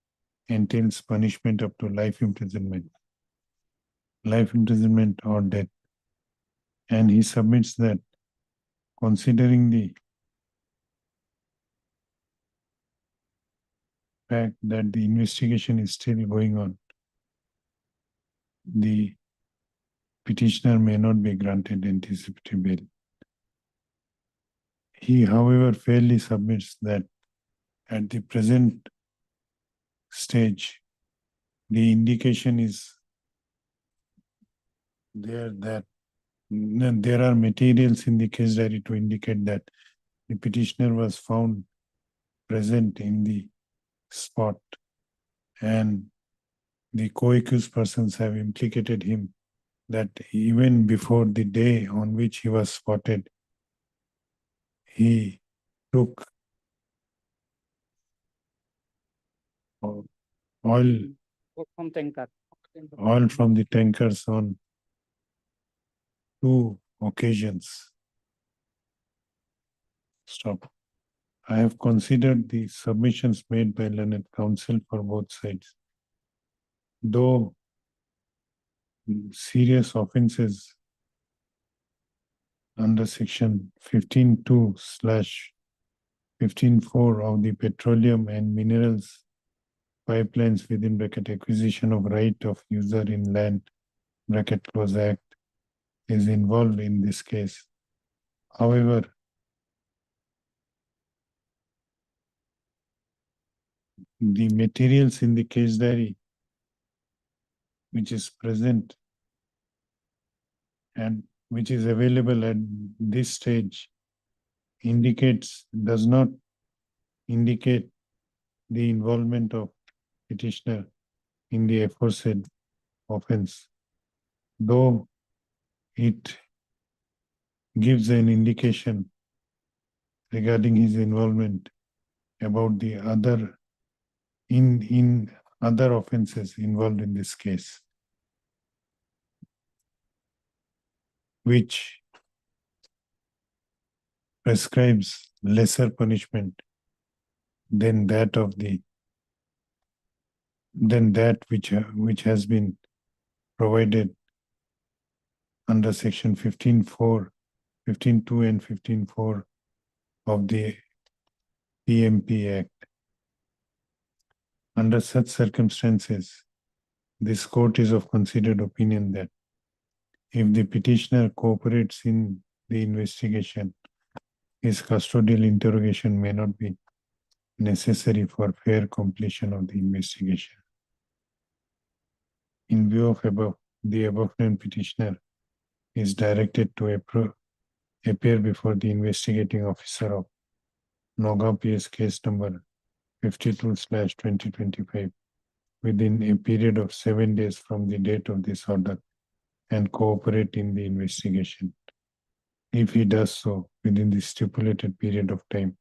entails punishment up to life imprisonment or death. And he submits that considering the fact that the investigation is still going on, the petitioner may not be granted anticipatory bail. He, however, fairly submits that at the present stage, the indication is there that there are materials in the case diary to indicate that the petitioner was found present in the spot and the co-accused persons have implicated him that even before the day on which he was spotted, he took oil From tanker. from the tankers on 2 occasions. Stop. I have considered the submissions made by learned counsel for both sides. Though serious offences under section 15.2/15.4 of the Petroleum and Minerals Pipelines within bracket acquisition of right of user in land bracket close act is involved in this case. However, the materials in the case diary which is present and which is available at this stage does not indicate the involvement of petitioner in the aforesaid offense, though it gives an indication regarding his involvement about the other in other offenses involved in this case, which prescribes lesser punishment than that which has been provided under section 15.4, 15.2 and 15.4 of the PMP Act. Under such circumstances, this court is of considered opinion that if the petitioner cooperates in the investigation, his custodial interrogation may not be necessary for fair completion of the investigation. In view of the above named petitioner is directed to appear before the investigating officer of Nagaon PS case number 52/2025 within a period of 7 days from the date of this order and cooperate in the investigation. If he does so within the stipulated period of time,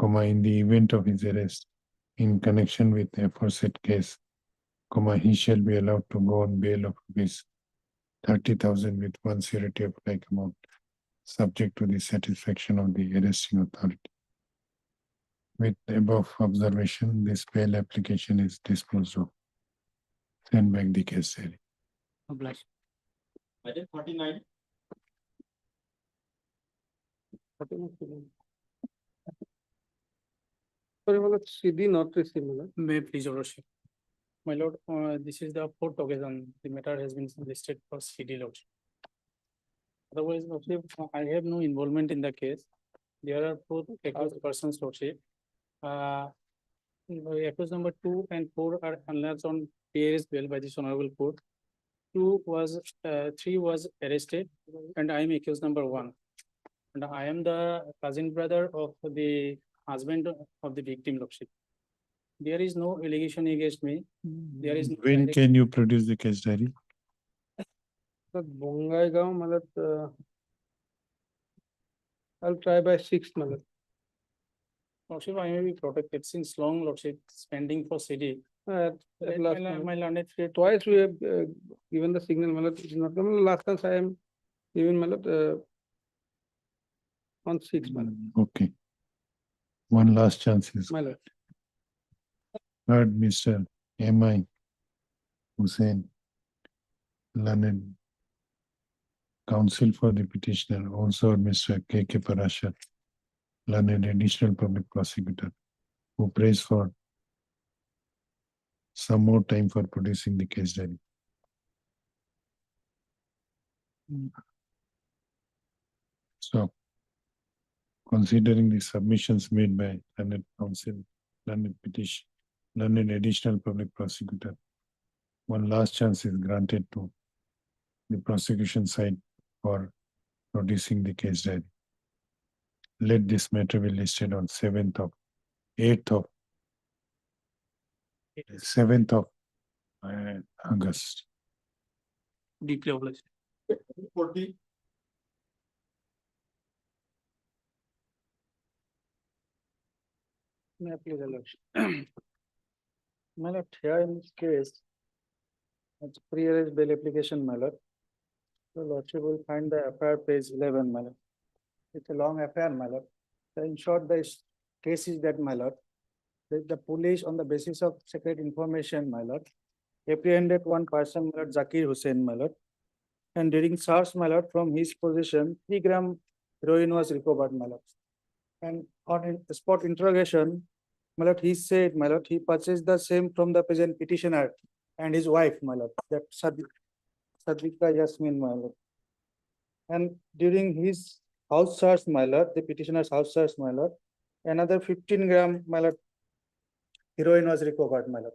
in the event of his arrest in connection with the aforesaid case, he shall be allowed to go on bail of rupees 30,000 with one surety of like amount, subject to the satisfaction of the arresting authority. With above observation, this bail application is disposed of. Send back the case diary. Obliged. Item 49. Sorry, my lord, CD not received, my lord. May please, your lordship. My lord, this is the 4th occasion the matter has been listed for CD lordship. Otherwise, lordship, I have no involvement in the case. There are 4 accused persons, lordship. Accused number 2 and 4 are unlatched on PAS bail by this honorable court. 3 was arrested, and I am accused number 1. And I am the cousin brother of the husband of the victim, lordship. There is no allegation against me. There is no When can you produce the case diary? Bongaigaon, my lord, I'll try by 6th, my lord. Lordship, I may be protected since long, lordship, spending for CD. At last My time. learned friend, Twice we have given the signal, my lord, it is not come. Last time I am given, my lord, on 6th, my lord. Okay. One last chance is My lord. heard Mr. M.I. Hussain, learned counsel for the petitioner, also Mr. K.K. Parashar, learned additional public prosecutor, who prays for some more time for producing the case diary. So, considering the submissions made by learned counsel, learned petition, learned additional public prosecutor, one last chance is granted to the prosecution side for producing the case diary. Let this matter be listed on 8th of August. Deeply obliged. 40. May I please allow? My lord, here in this case, it's pre-arrest bail application, my lord. The lordship will find the FIR page 11, my lord. It's a long FIR, my lord. So in short, the case is that, my lord, the police, on the basis of secret information, my lord, apprehended one person, my lord, Zakir Hussain, my lord. And during search, my lord, from his possession, 3 gram heroin was recovered, my lord. And on spot interrogation, my lord, he said, my lord, he purchased the same from the present petitioner and his wife, my lord, that Sadvika Yasmin, my lord. And during his house search, my lord, the petitioner's house search, my lord, another 15 gram, my lord, heroin was recovered, my lord.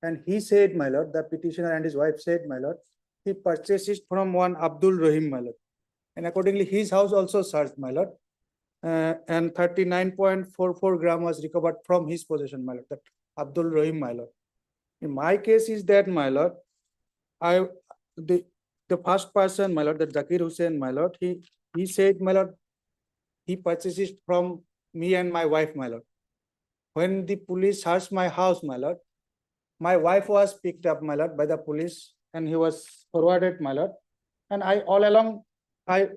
And he said, my lord, the petitioner and his wife said, my lord, he purchased it from one Abdul Rahim, my lord. And accordingly, his house also searched, my lord. And 39.44 gram was recovered from his possession, my lord, that Abdul Rahim, my lord. In my case is that, my lord, the first person, my lord, that Zakir Hussain, my lord, he said, my lord, he purchased it from me and my wife, my lord. When the police searched my house, my lord, my wife was picked up, my lord, by the police, and he was forwarded, my lord. And I all along, my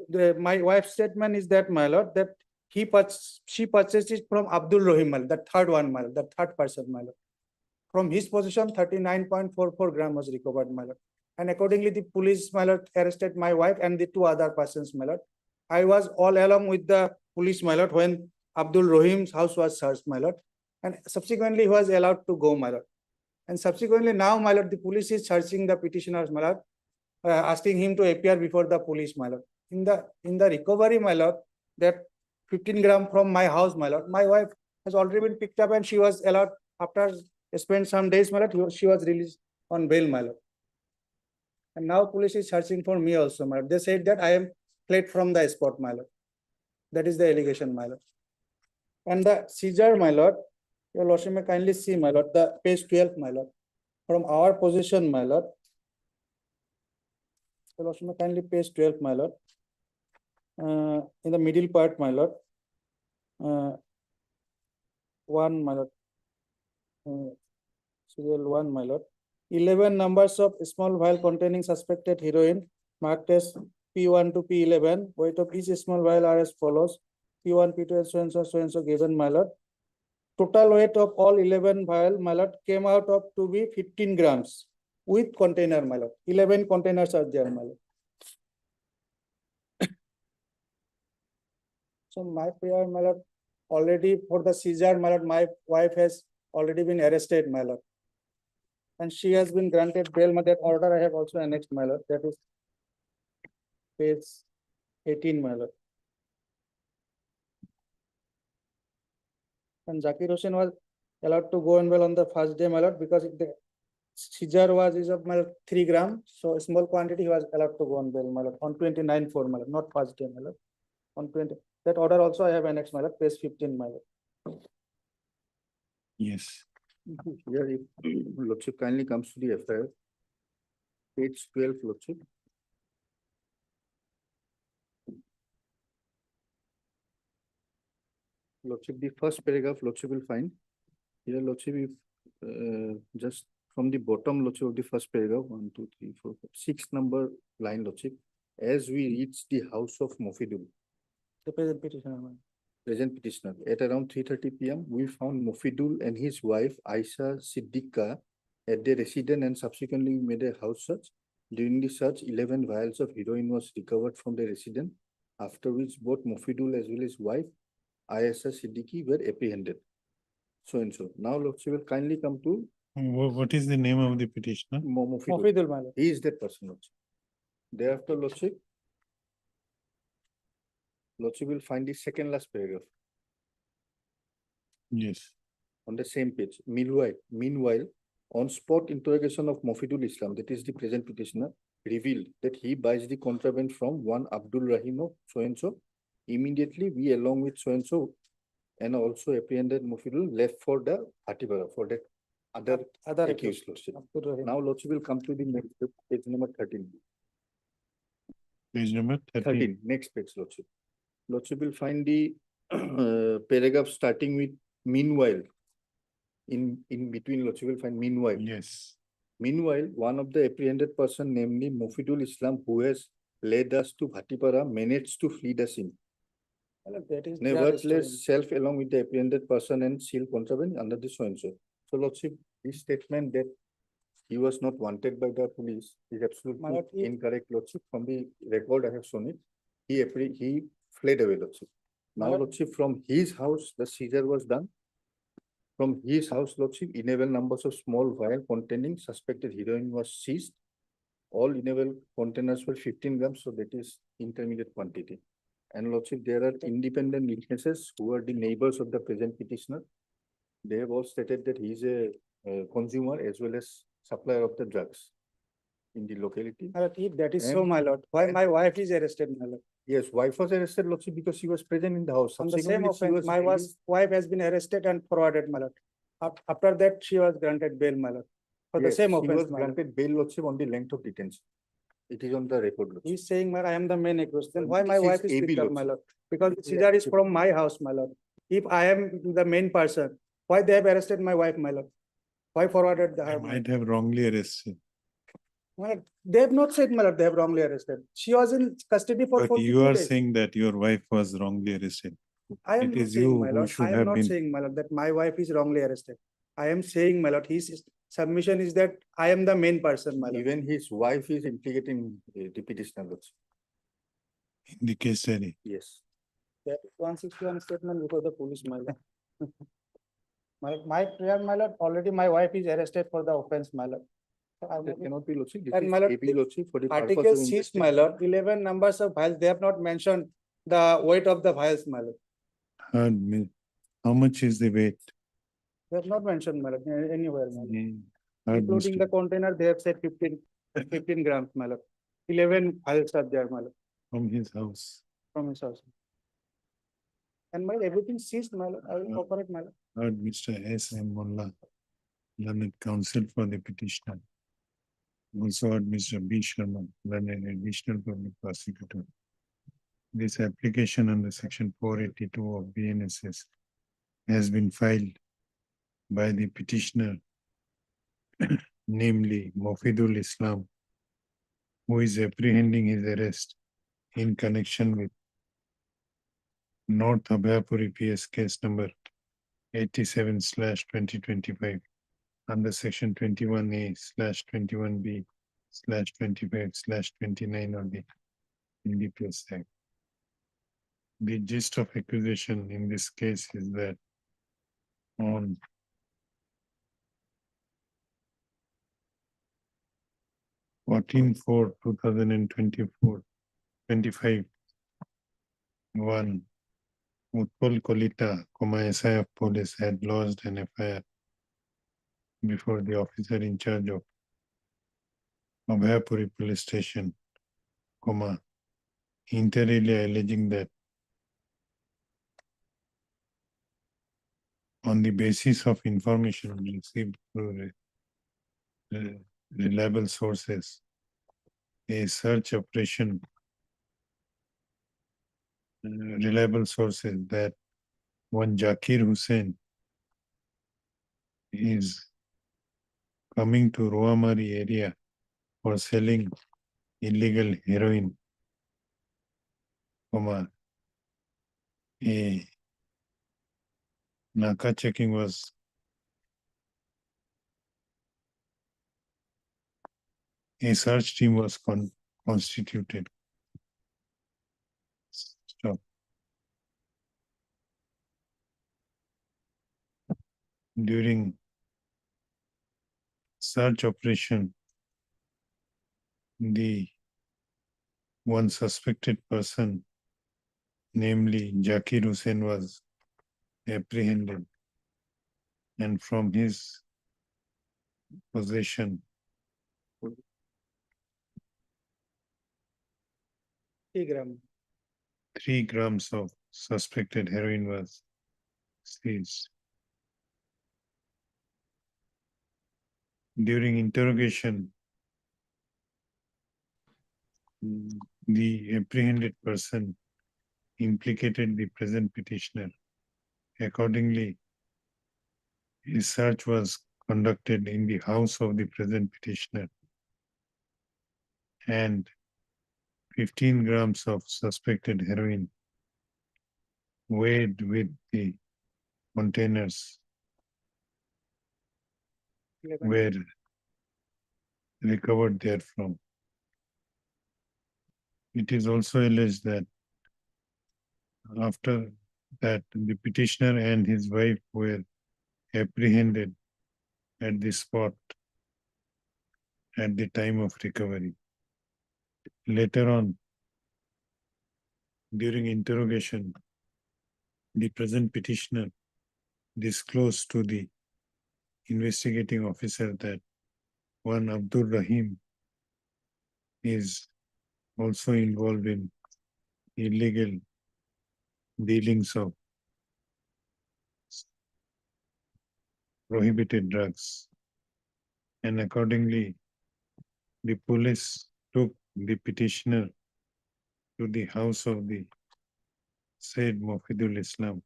wife's statement is that, my lord, that she purchased it from Abdul Rahim, my lord, the third one, my lord, the third person, my lord. From his possession, 39.44 gram was recovered, my lord. And accordingly, the police, my lord, arrested my wife and the 2 other persons, my lord. I was all along with the police, my lord, when Abdul Rahim's house was searched, my lord. And subsequently, he was allowed to go, my lord. And subsequently, now, my lord, the police is searching the petitioners, my lord, asking him to appear before the police, my lord. In the recovery, my lord, that 15 gram from my house, my lord, my wife has already been picked up and she was allowed, after spend some days, my lord, she was released on bail, my lord. And now police is searching for me also, my lord. They said that I am fled from the spot, my lord. That is the allegation, my lord. And the seizure, my lord, your lordship may kindly see, my lord, the page 12, my lord. From our position, my lord. Your lordship may kindly page 12, my lord. In the middle part, my lord. 1, my lord. Serial 1, my lord. 11 numbers of small vial containing suspected heroin marked as P1 to P11. Weight of each small vial are as follows. P1, P2, and so and so given, my lord. Total weight of all 11 vial, my lord, came out of to be 15 grams with container, my lord. 11 containers are there, my lord. So my prayer, my lord, already for the seizure, my lord, my wife has already been arrested, my lord. And she has been granted bail, my that order I have also annexed, my lord. That is page 18, my lord. And Zakir Hussain was allowed to go on bail on the first day, my lord, because the seizure is of my 3 gram. So a small quantity he was allowed to go on bail, my lord, on 29/4, my lord, not first day, my lord. On 20. That order also I have annexed, my lord, page 15, my lord. Yes. Here, if lordship kindly comes to the FIR, page 12, lordship. Lordship, the first paragraph, lordship will find. Here, lordship, if just from the bottom, lordship, of the first paragraph, 1, 2, 3, 4, 5, 6 number line, lordship, as we reach the house of Mofidul. The present petitioner, my lord. Present petitioner. At around 3:30 p.m., we found Mofidul and his wife Aisha Siddiqa at their residence and subsequently made a house search. During the search, 11 vials of heroin was recovered from the residence, after which both Mofidul as well as wife Aisha Siddiqui were apprehended. So and so. Now, lordship will kindly come to What is the name of the petitioner? Mofidul. Mofidul, my lord. He is that person, lordship. Thereafter, lordship, Lordship will find the second last paragraph Yes. on the same page. Meanwhile, on spot interrogation of Mofidul Islam, that is the present petitioner, revealed that he buys the contraband from one Abdul Rahim of so-and-so. Immediately, we along with so-and-so and also apprehended Mofidul left for the Hatibara for that other accused, Lordship. Now, Lordship will come to the next page number 13. Page number 13. Next page, Lordship. Lordship will find the paragraph starting with meanwhile. In between, Lordship will find meanwhile. Yes. Meanwhile, one of the apprehended person, namely Mofidul Islam, who has led us to Bhatipara, managed to flee the scene. That is. Nevertheless, self along with the apprehended person and seal contraband under the so-and-so. So, Lordship, this statement that he was not wanted by the police is absolutely incorrect, Lordship. From the record I have shown it, he fled away, Lordship. Now, Lordship, from his house, the seizure was done. From his house, Lordship, inevitable numbers of small vial containing suspected heroin was seized. All inevitable containers were 15 grams, so that is intermediate quantity. And Lordship, there are independent witnesses who are the neighbors of the present petitioner. They have all stated that he is a consumer as well as supplier of the drugs in the locality. If that is so, my lord, why my wife is arrested, my lord? Yes, wife was arrested, Lordship, because she was present in the house. On the same Subsequently, she offense, my wife has been arrested and forwarded, my lord. After that, she was granted bail, my lord. For the Yes, same she offense, was my lord. granted bail, Lordship, on the length of detention. It is on the record, Lordship. He's saying, I am the main accused. Then why This my is wife is AB, picked up, my Lordship. lord? Because Cesar is from my house, my lord. If I am the main person, why they have arrested my wife, my lord? Why forwarded They her? might have wrongly arrested. My lord, they have not said, my lord, they have wrongly arrested. She was in custody for But 42 you are days. saying that your wife was wrongly arrested. I am It not is saying, you my who lord, should I am have not been. saying, my lord, that my wife is wrongly arrested. I am saying, my lord, his submission is that I am the main person, my lord. Even his wife is implicated in the petitioner, Lordship. In the case study. Yes. That is 161 statement before the police, my lord. My prayer, my lord, already my wife is arrested for the offense, my lord. That cannot be, Lordship. This And is my lord, AB, Lordship, for the purpose article of 6, my lord, 11 numbers of vials, they have not mentioned the weight of the vials, my lord. How much is the weight? They have not mentioned, my lord, anywhere, my lord. Heard, Including Mr. the container, they have said 15 grams, my lord. 11 vials are there, my lord, From his house. from his house. And my everything seized, my lord, I will cooperate, my lord. Heard Mr. S. M. Mullah, learned counsel for the petitioner. Also heard Mr. B. Sharma, learned additional public prosecutor. This application under section 482 of BNSS has been filed by the petitioner, namely Mofidul Islam, who is apprehending his arrest in connection with North Abhayapuri PS case number 87/2025 under section 21A/21B/25/29 of the NDPS Act. The gist of accusation in this case is that on Fourteen 2024-25, one Utpal Kolita, SI of police had lodged an FIR before the officer in charge of Abhayapuri police station, inter alia alleging that on the basis of information received through reliable sources, a search operation, reliable sources that one Zakir Hussain is coming to Ruamari area for selling illegal heroin, a Naka checking was a search team was constituted. Stop. During search operation, the one suspected person namely Zakir Hussain, was apprehended, and from his possession 3 grams of suspected heroin was seized. During interrogation, the apprehended person implicated the present petitioner. Accordingly, a search was conducted in the house of the present petitioner, and 15 grams of suspected heroin weighed with the containers were recovered therefrom. It is also alleged that after that the petitioner and his wife were apprehended at the spot at the time of recovery. Later on, during interrogation, the present petitioner disclosed to the investigating officer that one Abdul Rahim is also involved in illegal dealings of prohibited drugs. And accordingly, the police took the petitioner to the house of the said Mufidul Islam,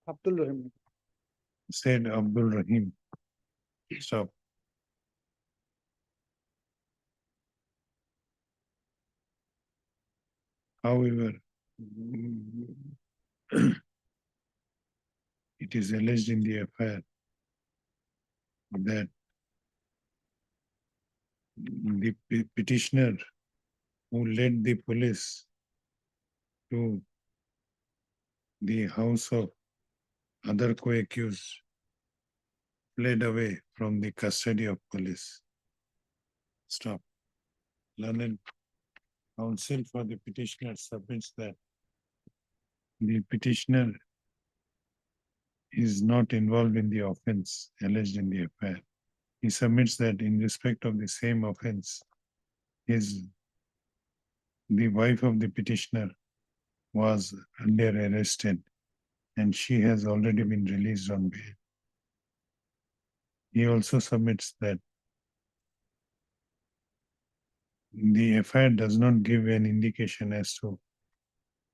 Abdul Rahim. said Abdul Rahim. Stop. However, it is alleged in the affair that the petitioner who led the police to the house of other co-accused fled away from the custody of police. Stop. Learned counsel for the petitioner submits that the petitioner is not involved in the offense alleged in the affair. He submits that in respect of the same offense, the wife of the petitioner was earlier arrested and she has already been released on bail. He also submits that the affair does not give an indication as to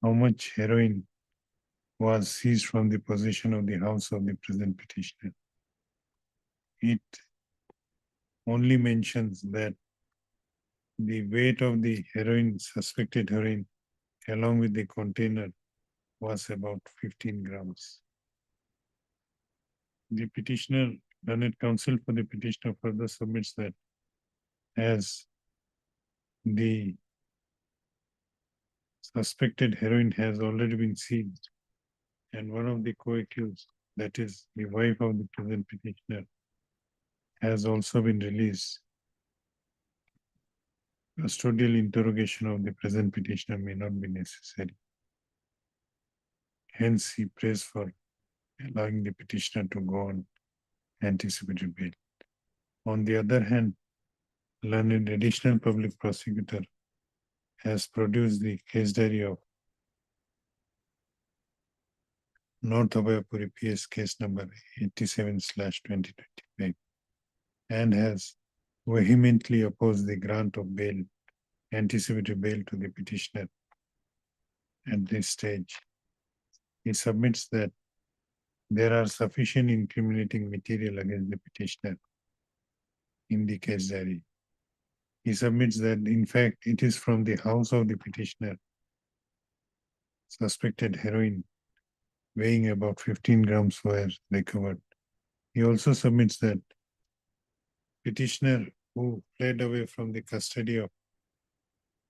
how much heroin was seized from the possession of the house of the present petitioner. It only mentions that the weight of the heroin, suspected heroin, along with the container was about 15 grams. The petitioner, learned counsel for the petitioner, further submits that as the suspected heroin has already been seized and one of the co-accused, that is the wife of the present petitioner, has also been released, custodial interrogation of the present petitioner may not be necessary. Hence, he prays for allowing the petitioner to go on anticipatory bail. On the other hand, learned additional public prosecutor has produced the case diary of North Abhayapuri PS case number 87/2025 and has vehemently opposed the grant of bail, anticipatory bail to the petitioner at this stage. He submits that there are sufficient incriminating material against the petitioner in the case diary. He submits that in fact it is from the house of the petitioner suspected heroin weighing about 15 grams were recovered. He also submits that petitioner who fled away from the custody of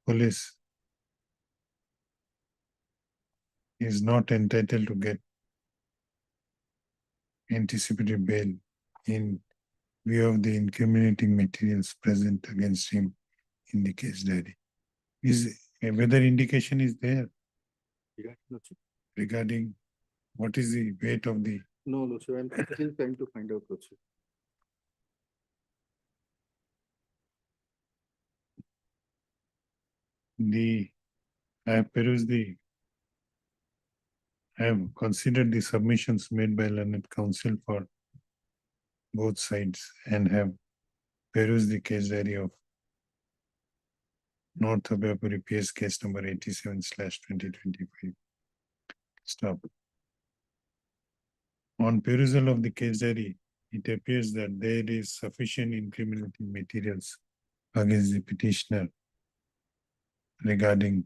police is not entitled to get anticipatory bail in view of the incriminating materials present against him in the case diary. Whether indication is there regarding what is the weight of the, No, Lordship, I'm still trying to find out, Lordship. I have perused I have considered the submissions made by learned counsel for both sides and have perused the case diary of North Abhyapuri PS case number 87/2025. Stop. On perusal of the case diary, it appears that there is sufficient incriminating materials against the petitioner regarding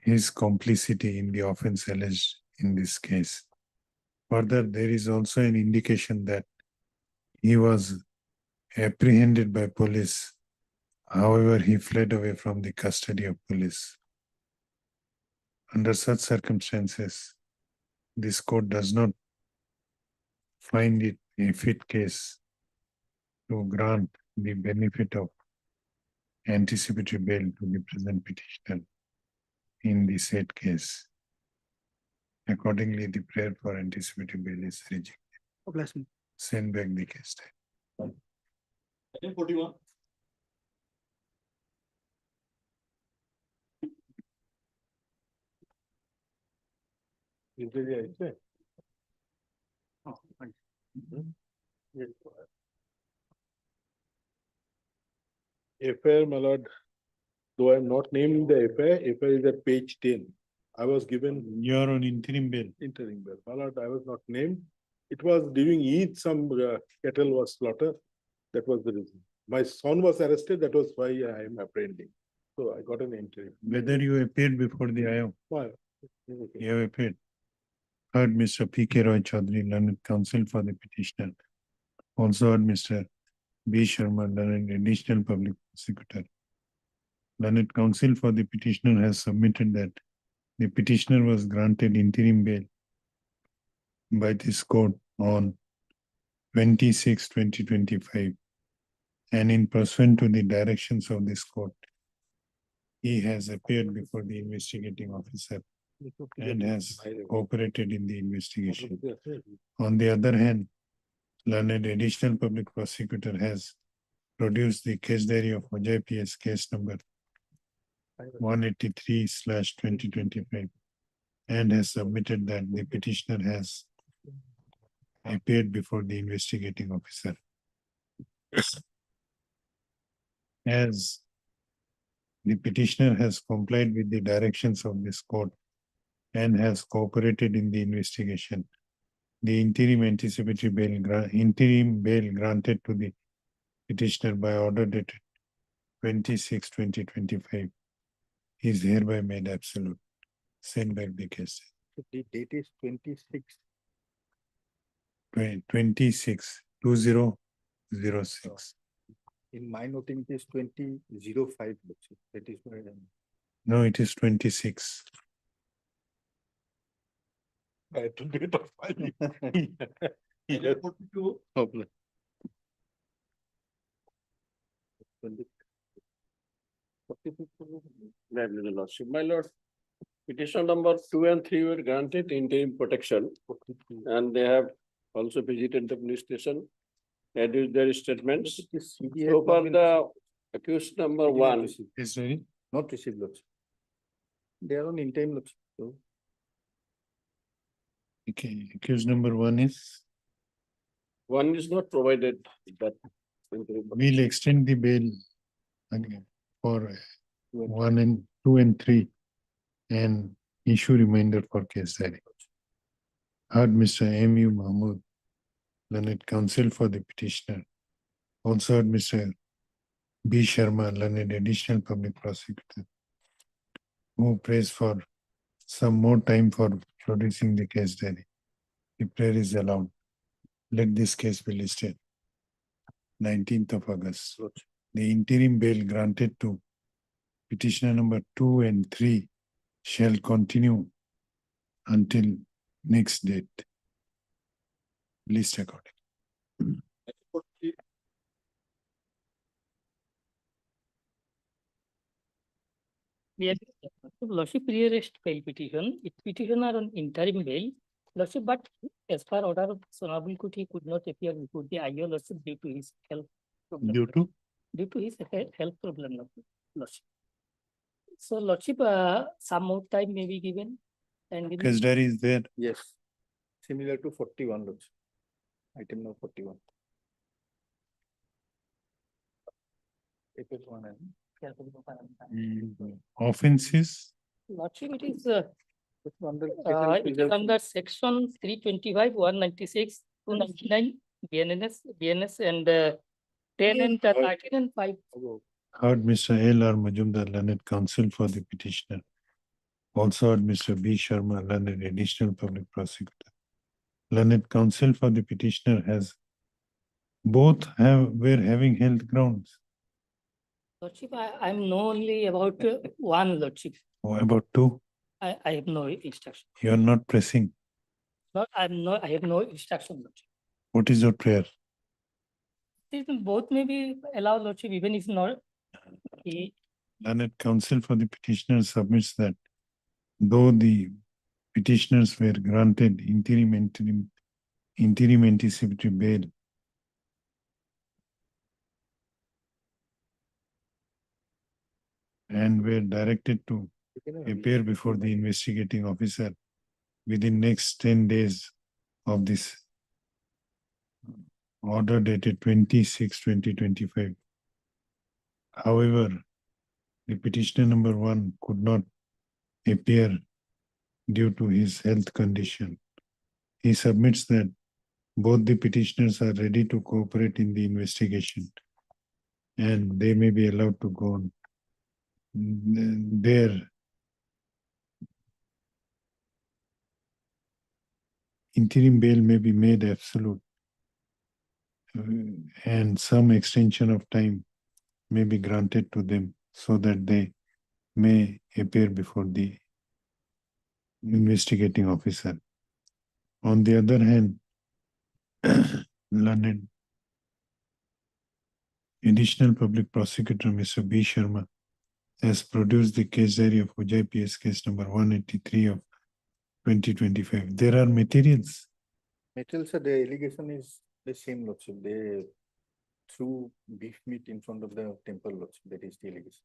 his complicity in the offense alleged in this case. Further, there is also an indication that he was apprehended by police. However, he fled away from the custody of police. Under such circumstances, this court does not find it a fit case to grant the benefit of anticipatory bail to the present petitioner in the said case. Accordingly, the prayer for anticipatory bail is rejected. Send back the case. Item 41. Is there a check? Oh, thank Yes. FIR, my lord, though I'm not naming the FIR is at page 10. I was given You're on interim bail. interim bail. My lord, I was not named. It was during Eid, some cattle was slaughtered. That was the reason. My son was arrested. That was why I am apprehending. So I got an interim. Whether you appeared before the IO, Why? you have appeared. Heard Mr. P.K. Roy Chaudhary, learned counsel for the petitioner. Also heard Mr. B. Sharma, learned additional public prosecutor. Learned counsel for the petitioner has submitted that the petitioner was granted interim bail by this court on 26/2025, and in pursuant to the directions of this court, he has appeared before the investigating officer and has cooperated in the investigation. On the other hand, learned additional public prosecutor has produced the case diary of Ajay PS case number 183/2025 and has submitted that the petitioner has appeared before the investigating officer. As the petitioner has complied with the directions of this court and has cooperated in the investigation, the interim anticipatory bail granted to the petitioner by order dated 26/2025 is hereby made absolute. Send back the case. The date is 26. 26/2006. In my noting, it is 2005. That is where I'm. No, it is 26. I had to do it of filing. Item 42. My lord, petition number 2 and 3 were granted interim protection, and they have also visited the police station, and used their statements. So far, the accused number 1 is ready. Not received, Lordship. They are on interim, Lordship. So Okay, accused number 1 is, is not provided that. we'll extend the bail again for 1 and 2 and 3 and issue reminder for case diary. Heard Mr. M.U. Mahmood, learned counsel for the petitioner. Also heard Mr. B. Sharma, learned additional public prosecutor, who prays for some more time for producing the case diary. The prayer is allowed. Let this case be listed. 19th of August. The interim bail granted to petitioner number 2 and 3 shall continue until next date. List according. Yes. Lordship pre-arrest bail petition, it petition are on interim bail. Lordship, but as per order of Honorable Court, he could not appear before the IO Lordship due to his health problem. Due to his health problem, Lordship. So Lordship, some more time may be given. And Case diary is there. Yes, similar to 41 Lordship. Item number 41. It is one. Offenses, Lordship, it is it is under section 325, 196, 299, BNS and 10 and 13 and 5. heard Mr. L.R. Majumdar, learned counsel for the petitioner. Also heard Mr. B. Sharma, learned additional public prosecutor. Learned counsel for the petitioner has both were having health grounds. Lordship, I'm know only about one Lordship. About two, I have no instruction. you are not pressing. No, I have no instruction, Lordship. What is your prayer? Both may be allowed, Lordship, even if not. He, Learned counsel for the petitioner submits that though the petitioners were granted interim anticipatory bail, and were directed to appear before the investigating officer within next 10 days of this order dated 26/2025. However, the petitioner number 1 could not appear due to his health condition. He submits that both the petitioners are ready to cooperate in the investigation and they may be allowed to go on. Their interim bail may be made absolute and some extension of time may be granted to them so that they may appear before the investigating officer. On the other hand, learned additional public prosecutor Mr. B. Sharma has produced the case diary of Ujai PS case number 183 of 2025. There are materials. Materials, the allegation is the same, Lordship. They threw beef meat in front of the temple, Lordship. That is the allegation.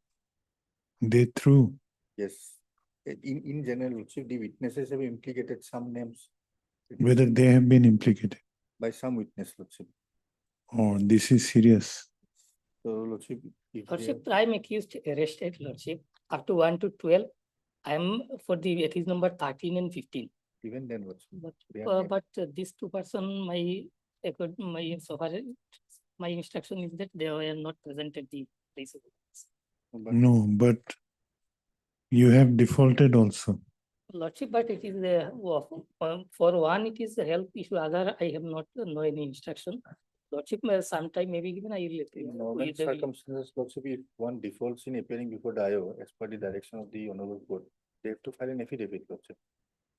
They threw. Yes. In general, Lordship, the witnesses have implicated some names. Whether they have been implicated. By some witness, Lordship. Oh, this is serious. So, Lordship, if Lordship, prime accused arrested, Lordship, up to 1 to 12. I am for the case number 13 and 15. Even then, Lordship. But these two person, so far, my instruction is that they were not present at the place of events. No, but you have defaulted also. Lordship, but it is for one, it is a health issue. Other, I have not know any instruction. Lordship, sometime maybe given, I will let you know. Normal circumstances, Lordship, if one defaults in appearing before the IO as per the direction of the Honorable Court, they have to file an affidavit, Lordship.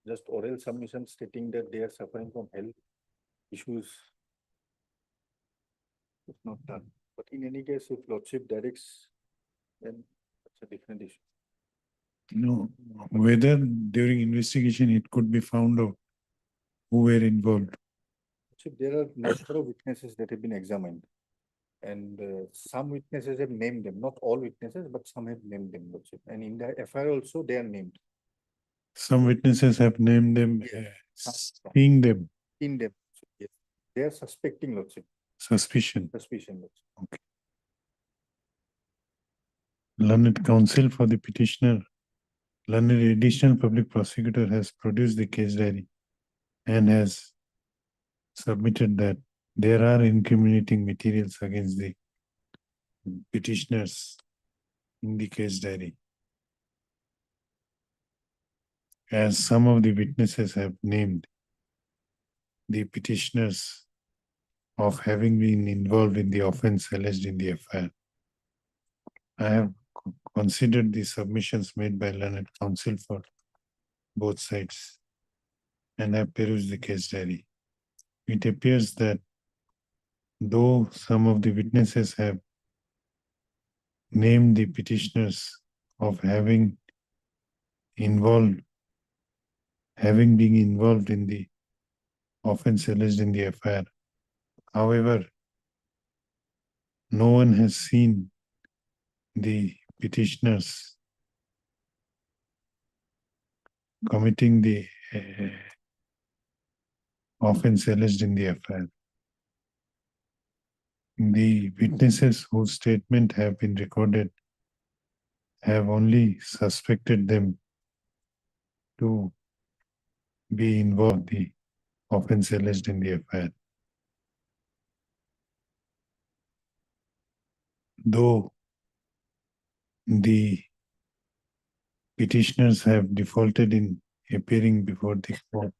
Just oral submission stating that they are suffering from health issues. It's not done. But in any case, if Lordship directs, then that's a different issue. No, whether during investigation it could be found out who were involved. There are number of witnesses that have been examined. And some witnesses have named them, not all witnesses, but some have named them. Lordship. And in the FIR also, they are named. Some witnesses have named them, seeing them. In them, yes. They are suspecting, Lordship. Suspicion. Suspicion, Lordship. Okay. Learned counsel for the petitioner, learned additional public prosecutor has produced the case diary and has submitted that there are incriminating materials against the petitioners in the case diary. As some of the witnesses have named the petitioners of having been involved in the offense alleged in the FIR. I have considered the submissions made by learned counsel for both sides and have perused the case diary. It appears that though some of the witnesses have named the petitioners of having involved, having been involved in the offense alleged in the FIR. However, no one has seen the petitioners committing the offense alleged in the FIR. The witnesses whose statement have been recorded have only suspected them to be involved in the offense alleged in the FIR. Though the petitioners have defaulted in appearing before the court,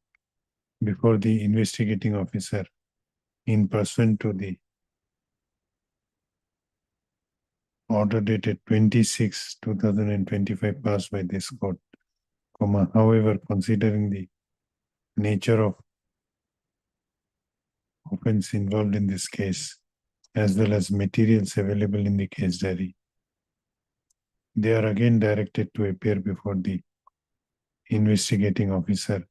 before the investigating officer in pursuant to the order dated 26/2025 passed by this court, however, considering the nature of offense involved in this case, as well as materials available in the case diary, they are again directed to appear before the investigating officer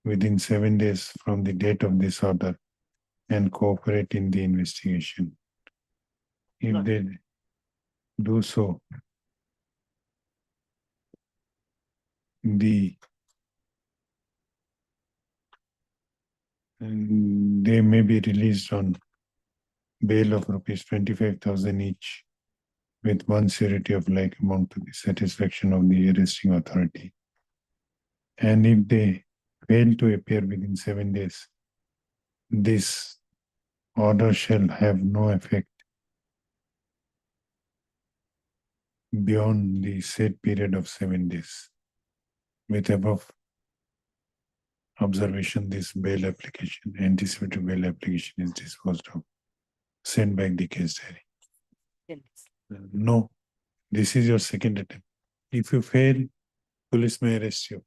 within 7 days from the date of this order and cooperate in the investigation. If they do so, they may be released on bail of rupees 25,000 each, with one surety of like amount to the satisfaction of the arresting authority. And if they fail to appear within 7 days, this order shall have no effect beyond the said period of 7 days. With above observation, this bail application, anticipatory bail application is disposed of. Send back the case diary. No, this is your second attempt. If you fail, police may arrest you.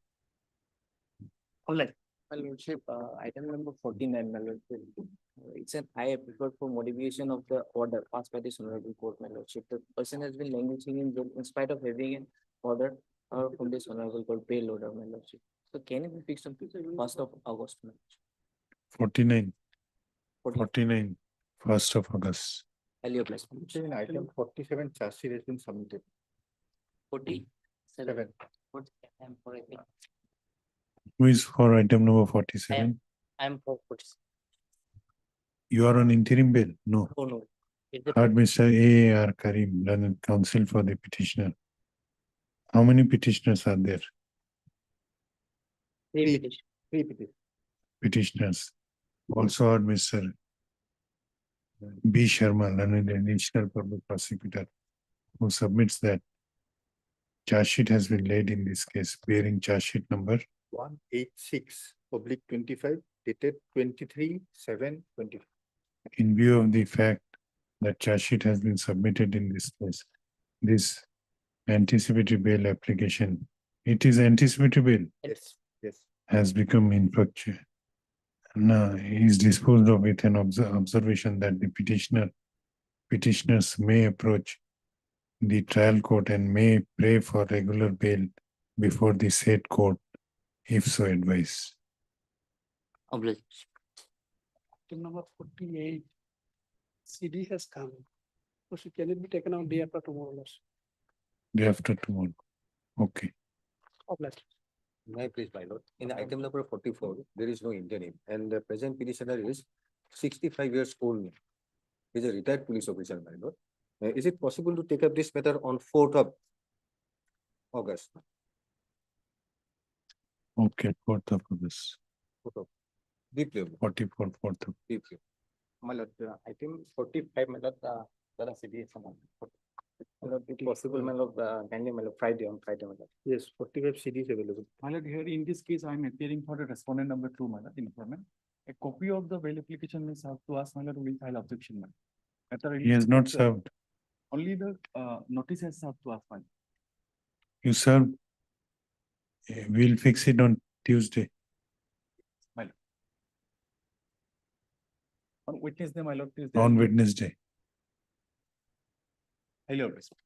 All right. My lordship, item number 49, my lordship. It's an I prepared for modification of the order passed by this honorable court, my lordship. The person has been languishing in jail in spite of having an order from this honorable court, bail order, my lordship. So can it be fixed on 1st of August, my lordship? 49. 1st of August. Earlier place. In item 47, charge sheet has been submitted. 47. Who is for item number 47? I am for 47. You are on interim bail? No. Oh, no. Heard Mr. A.R. Karim, learned counsel for the petitioner. How many petitioners are there? Three petitioners. Also heard Mr. B. Sharma, learned additional public prosecutor, who submits that charge sheet has been laid in this case, bearing charge sheet number 186/25, dated 23/7/25. In view of the fact that charge sheet has been submitted in this case, this anticipatory bail application, it is anticipatory bail. Yes, yes. Has become infructuous. Now, is disposed of with an observation that the petitioners may approach the trial court and may pray for regular bail before the said court, if so advised. Item number 48. CD has come. So can it be taken out day after tomorrow? Day after tomorrow. Okay. May I please, my lord? In item number 44, there is no interim, and the present petitioner is 65 years old. He is a retired police officer, my lord. Is it possible to take up this matter on 4th of August? Okay, 4th of August. Deeply. 44, 4th of. Deeply. My lord, item 45, my lord, the CD is someone. It possible, my lord, kindly, my lord, Friday, my lord. Yes, 45 CD is available. My lord, here in this case, I am appearing for the respondent number 2, my lord, informant. A copy of the bail application is served to us, my lord, we will file objection, my lord. He has not served. Only the notice has served to us, my lord. You serve. We'll fix it on Tuesday. My lord. On witness day, my lord, Tuesday. On Wednesday. Highly respect.